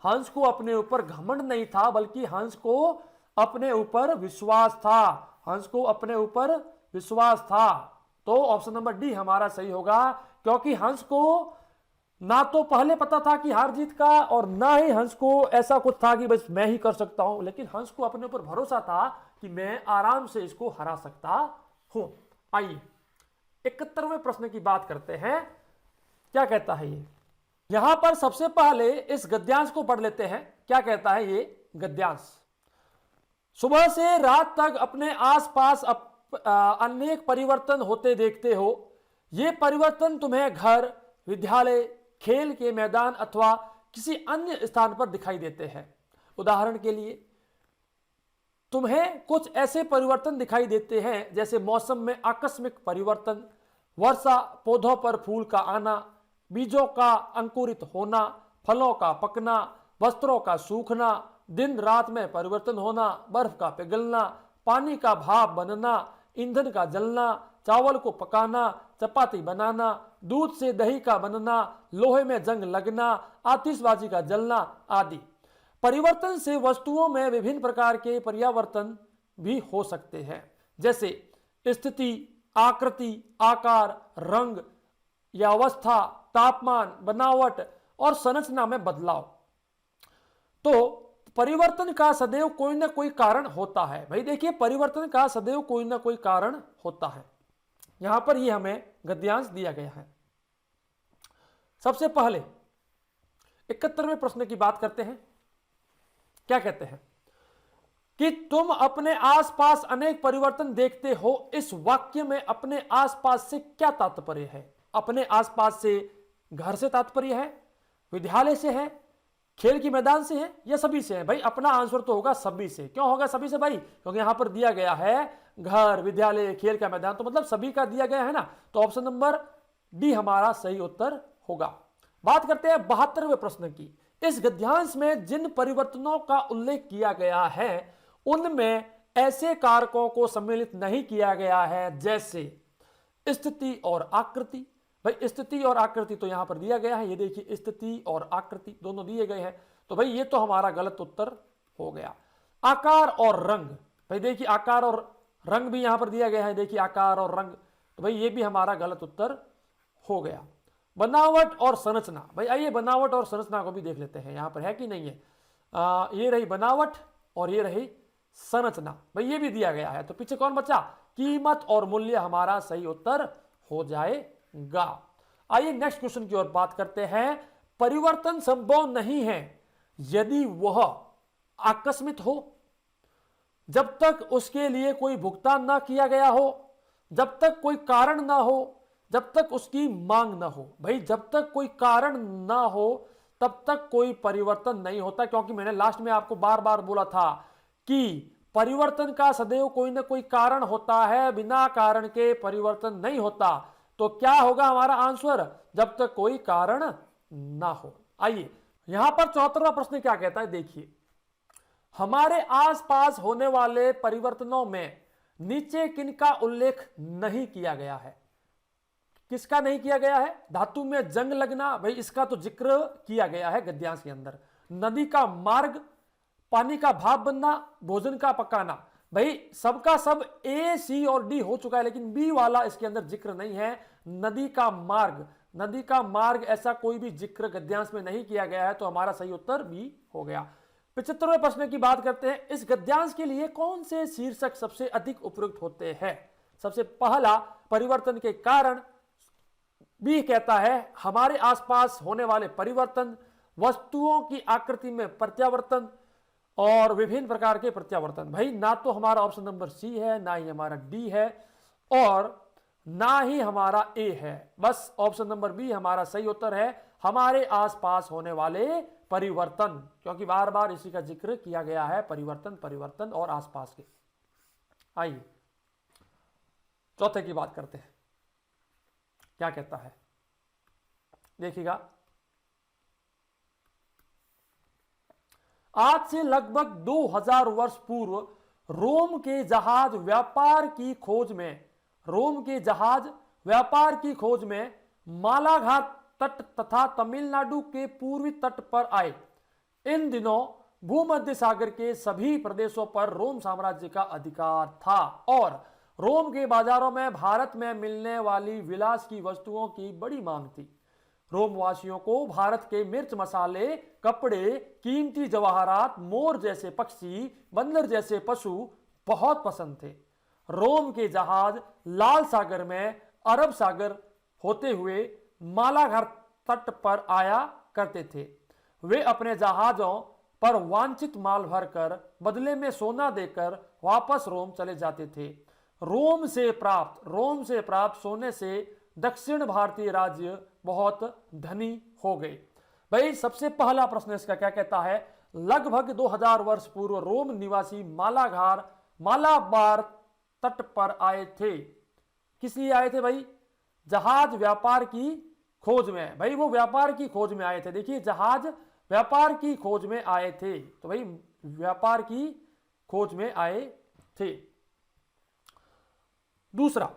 हंस को अपने ऊपर घमंड नहीं था, बल्कि हंस को अपने ऊपर विश्वास था। हंस को अपने ऊपर विश्वास था। तो ऑप्शन नंबर डी हमारा सही होगा, क्योंकि हंस को ना तो पहले पता था कि हार जीत का, और ना ही हंस को ऐसा कुछ था कि बस मैं ही कर सकता हूं, लेकिन हंस को अपने ऊपर भरोसा था कि मैं आराम से इसको हरा सकता हूं। आइए 71वें प्रश्न की बात करते हैं। क्या कहता है ये? यहां पर सबसे पहले इस गद्यांश को पढ़ लेते हैं। क्या कहता है ये गद्यांश? सुबह से रात तक अपने आसपास अनेक परिवर्तन होते देखते हो। ये परिवर्तन तुम्हें घर, विद्यालय, खेल के मैदान अथवा किसी अन्य स्थान पर दिखाई देते हैं। उदाहरण के लिए, तुम्हें कुछ ऐसे परिवर्तन दिखाई देते हैं जैसे मौसम में आकस्मिक परिवर्तन, वर्षा, पौधों पर फूल का आना, बीजों का अंकुरित होना, फलों का पकना, वस्त्रों का सूखना, दिन रात में परिवर्तन होना, बर्फ का पिघलना, पानी का भाप बनना, ईंधन का जलना, चावल को पकाना, चपाती बनाना, दूध से दही का बनना, लोहे में जंग लगना, आतिशबाजी का जलना आदि। परिवर्तन से वस्तुओं में विभिन्न प्रकार के परिवर्तन भी हो सकते हैं, जैसे स्थिति, आकृति, आकार, रंग या अवस्था, तापमान, बनावट और संरचना में बदलाव। तो परिवर्तन का सदैव कोई ना कोई कारण होता है। भाई देखिए, परिवर्तन का सदैव कोई ना कोई कारण होता है। यहां पर ये हमें गद्यांश दिया गया है। सबसे पहले 71वें प्रश्न की बात करते हैं। क्या कहते हैं कि तुम अपने आसपास अनेक परिवर्तन देखते हो। इस वाक्य में अपने आसपास से क्या तात्पर्य है? अपने आसपास से घर से तात्पर्य है, विद्यालय से है, खेल के मैदान से है, या सभी से है? भाई अपना आंसर तो होगा सभी से। क्यों होगा सभी से भाई? क्योंकि यहां पर दिया गया है घर, विद्यालय, खेल का मैदान, तो मतलब सभी का दिया गया है ना। तो ऑप्शन नंबर डी हमारा सही उत्तर होगा। बात करते हैं 72वें प्रश्न की। इस गद्यांश में जिन परिवर्तनों का उल्लेख किया गया है उनमें ऐसे कारकों को सम्मिलित नहीं किया गया है जैसे स्थिति और आकृति। भाई स्थिति और आकृति तो यहां पर दिया गया है, ये देखिए स्थिति और आकृति दोनों दिए गए हैं, तो भाई ये तो हमारा गलत उत्तर हो गया। आकार और रंग, भाई देखिए आकार और रंग भी यहां पर दिया गया है, देखिए आकार और रंग, तो भाई ये भी हमारा गलत उत्तर हो गया। बनावट और संरचना, भाई आइए बनावट और संरचना को भी देख लेते हैं, यहां पर है कि नहीं है। ये रही बनावट और ये रही संरचना, भाई ये भी दिया गया है। तो पीछे कौन बचा? कीमत और मूल्य हमारा सही उत्तर हो जाएगा। आइए नेक्स्ट क्वेश्चन की ओर बात करते हैं। परिवर्तन संभव नहीं है यदि वह आकस्मिक हो, जब तक उसके लिए कोई भुगतान ना किया गया हो, जब तक कोई कारण ना हो, जब तक उसकी मांग ना हो। भाई जब तक कोई कारण ना हो तब तक कोई परिवर्तन नहीं होता, क्योंकि मैंने लास्ट में आपको बार बार बोला था कि परिवर्तन का सदैव कोई ना कोई कारण होता है, बिना कारण के परिवर्तन नहीं होता। तो क्या होगा हमारा आंसर? जब तक कोई कारण ना हो। आइए यहां पर 74वां प्रश्न क्या कहता है, देखिए। हमारे आसपास होने वाले परिवर्तनों में नीचे किनका उल्लेख नहीं किया गया है? किसका नहीं किया गया है? धातु में जंग लगना, भाई इसका तो जिक्र किया गया है गद्यांश के अंदर। नदी का मार्ग, पानी का भाप बनना, भोजन का पकाना, भाई सबका सब ए, सी और डी हो चुका है, लेकिन बी वाला इसके अंदर जिक्र नहीं है। नदी का मार्ग, नदी का मार्ग ऐसा कोई भी जिक्र गद्यांश में नहीं किया गया है, तो हमारा सही उत्तर बी हो गया। 75वें प्रश्न की बात करते हैं। इस गद्यांश के लिए कौन से शीर्षक सबसे अधिक उपयुक्त होते हैं? सबसे पहला, परिवर्तन के कारण। बी कहता है हमारे आसपास होने वाले परिवर्तन, वस्तुओं की आकृति में प्रत्यावर्तन और विभिन्न प्रकार के प्रत्यावर्तन। भाई ना तो हमारा ऑप्शन नंबर सी है, ना ही हमारा डी है। और ना ही हमारा ए है। बस ऑप्शन नंबर बी हमारा सही उत्तर है, हमारे आसपास होने वाले परिवर्तन, क्योंकि बार बार इसी का जिक्र किया गया है, परिवर्तन परिवर्तन और आसपास के। आइए चौथे की बात करते हैं, क्या कहता है देखिएगा। आज से लगभग 2000 वर्ष पूर्व रोम के जहाज व्यापार की खोज में मालाघाट तट तथा तमिलनाडु के पूर्वी तट पर आए। इन दिनों भूमध्य सागर के सभी प्रदेशों पर रोम साम्राज्य का अधिकार था और रोम के बाजारों में भारत में मिलने वाली विलास की वस्तुओं की बड़ी मांग थी। रोम वासियों को भारत के मिर्च मसाले, कपड़े, कीमती जवाहरात, मोर जैसे पक्षी, बंदर जैसे पशु बहुत पसंद थे। रोम के जहाज लाल सागर में अरब सागर होते हुए मालाघाट तट पर आया करते थे। वे अपने जहाजों पर वांछित माल भरकर बदले में सोना देकर वापस रोम चले जाते थे। रोम से प्राप्त सोने से दक्षिण भारतीय राज्य बहुत धनी हो गए। भाई सबसे पहला प्रश्न इसका क्या कहता है, लगभग 2000 वर्ष पूर्व रोम निवासी मालाबार तट पर आए थे। किस लिए आए थे भाई? जहाज व्यापार की खोज में। भाई वो व्यापार की खोज में आए थे। देखिए जहाज व्यापार की खोज में आए थे, तो भाई व्यापार की खोज में आए थे। दूसरा,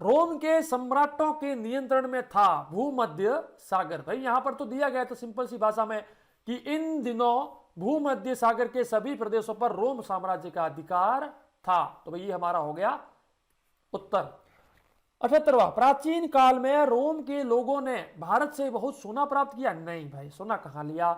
रोम के सम्राटों के नियंत्रण में था भूमध्य सागर। भाई यहां पर तो दिया गया था सिंपल सी भाषा में कि इन दिनों भूमध्य सागर के सभी प्रदेशों पर रोम साम्राज्य का अधिकार था। तो भाई ये हमारा हो गया उत्तर। 78वां, प्राचीन काल में रोम के लोगों ने भारत से बहुत सोना प्राप्त किया। नहीं भाई, सोना कहां लिया।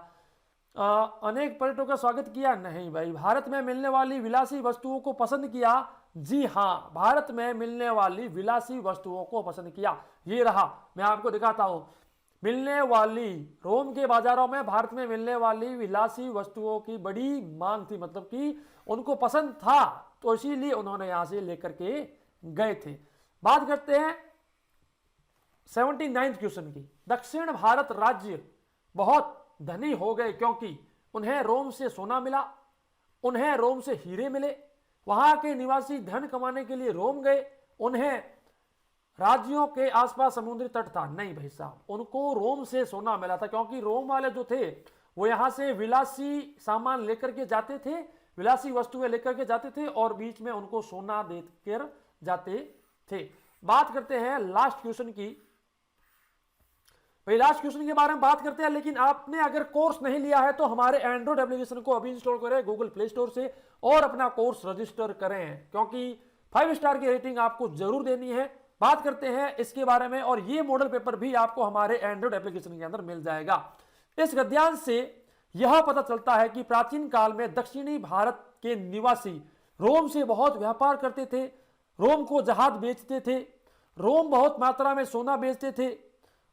अनेक पर्यटकों का स्वागत किया। नहीं भाई। भारत में मिलने वाली विलासी वस्तुओं को पसंद किया। जी हां, भारत में मिलने वाली विलासी वस्तुओं को पसंद किया। ये रहा, मैं आपको दिखाता हूं। मिलने वाली, रोम के बाजारों में भारत में मिलने वाली विलासी वस्तुओं की बड़ी मांग थी, मतलब कि उनको पसंद था, तो इसीलिए उन्होंने यहां से लेकर के गए थे। बात करते हैं 79 क्वेश्चन की। दक्षिण भारत राज्य बहुत धनी हो गए क्योंकि उन्हें रोम से सोना मिला, उन्हें रोम से हीरे मिले। वहां के निवासी धन कमाने के लिए रोम गए। उन्हें राज्यों के आसपास समुद्री तट था। नहीं भाई साहब, उनको रोम से सोना मिला था, क्योंकि रोम वाले जो थे वो यहां से विलासी सामान लेकर के जाते थे, विलासी वस्तुएं लेकर के जाते थे और बीच में उनको सोना देकर जाते थे। बात करते हैं लास्ट क्वेश्चन की। भाई लास्ट क्वेश्चन के बारे में बात करते हैं, लेकिन आपने अगर कोर्स नहीं लिया है तो हमारे एंड्रॉइड एप्लीकेशन को अभी इंस्टॉल करें गूगल प्ले स्टोर से और अपना कोर्स रजिस्टर करें, क्योंकि 5 स्टार की रेटिंग आपको जरूर देनी है। बात करते हैं इसके बारे में, और ये मॉडल पेपर भी आपको हमारे एंड्रॉइड एप्लीकेशन के अंदर मिल जाएगा। इस गद्यांश से यह पता चलता है कि प्राचीन काल में दक्षिणी भारत के निवासी रोम से बहुत व्यापार करते थे, रोम को जहाज बेचते थे, रोम बहुत मात्रा में सोना बेचते थे,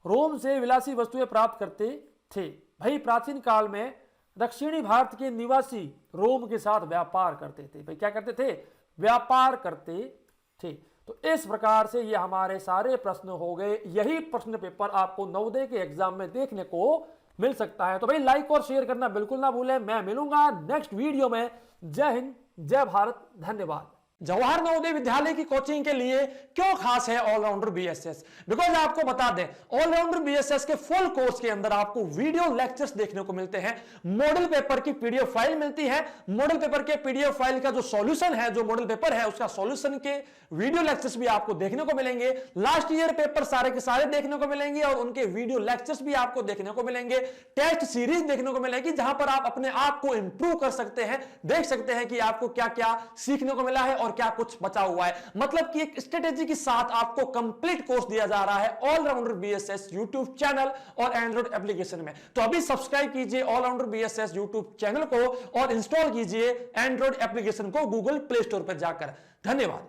रोम से विलासी वस्तुएं प्राप्त करते थे। भाई प्राचीन काल में दक्षिणी भारत के निवासी रोम के साथ व्यापार करते थे। भाई क्या करते थे? व्यापार करते थे। तो इस प्रकार से ये हमारे सारे प्रश्न हो गए। यही प्रश्न पेपर आपको नवोदय के एग्जाम में देखने को मिल सकता है। तो भाई लाइक और शेयर करना बिल्कुल ना भूलें। मैं मिलूंगा नेक्स्ट वीडियो में। जय हिंद, जय भारत, धन्यवाद। जवाहर नवोदय विद्यालय की कोचिंग के लिए क्यों खास है ऑलराउंडर बीएसएस? बिकॉज आपको बता दें, ऑलराउंडर बीएसएस के फुल कोर्स के अंदर आपको वीडियो लेक्चर्स देखने को मिलते हैं, मॉडल पेपर की पीडीएफ फाइल मिलती है, मॉडल पेपर के पीडीएफ फाइल का जो सॉल्यूशन है, जो मॉडल पेपर है उसका सॉल्यूशन के वीडियो लेक्चर्स भी आपको देखने को मिलेंगे, लास्ट ईयर पेपर सारे के सारे देखने को मिलेंगे और उनके वीडियो लेक्चर्स भी आपको देखने को मिलेंगे, टेस्ट सीरीज देखने को मिलेगी जहां पर आप अपने आप को इंप्रूव कर सकते हैं, देख सकते हैं कि आपको क्या क्या सीखने को मिला है और क्या कुछ बचा हुआ है। मतलब कि एक स्ट्रेटेजी के साथ आपको कंप्लीट कोर्स दिया जा रहा है ऑलराउंडर बीएसएस यूट्यूब चैनल और एंड्रॉइड एप्लीकेशन में। तो अभी सब्सक्राइब कीजिए ऑलराउंडर बीएसएस यूट्यूब चैनल को और इंस्टॉल कीजिए एंड्रॉइड एप्लीकेशन को गूगल प्ले स्टोर पर जाकर। धन्यवाद।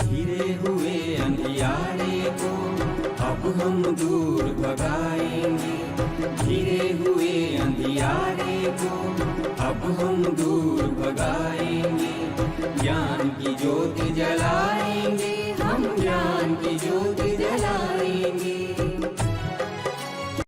घिरे हुए अंधियारे को अब हम दूर भगाएंगे, घिरे हुए अंधियारे को अब हम दूर भगाएंगे, ज्ञान की ज्योति जलाएंगे।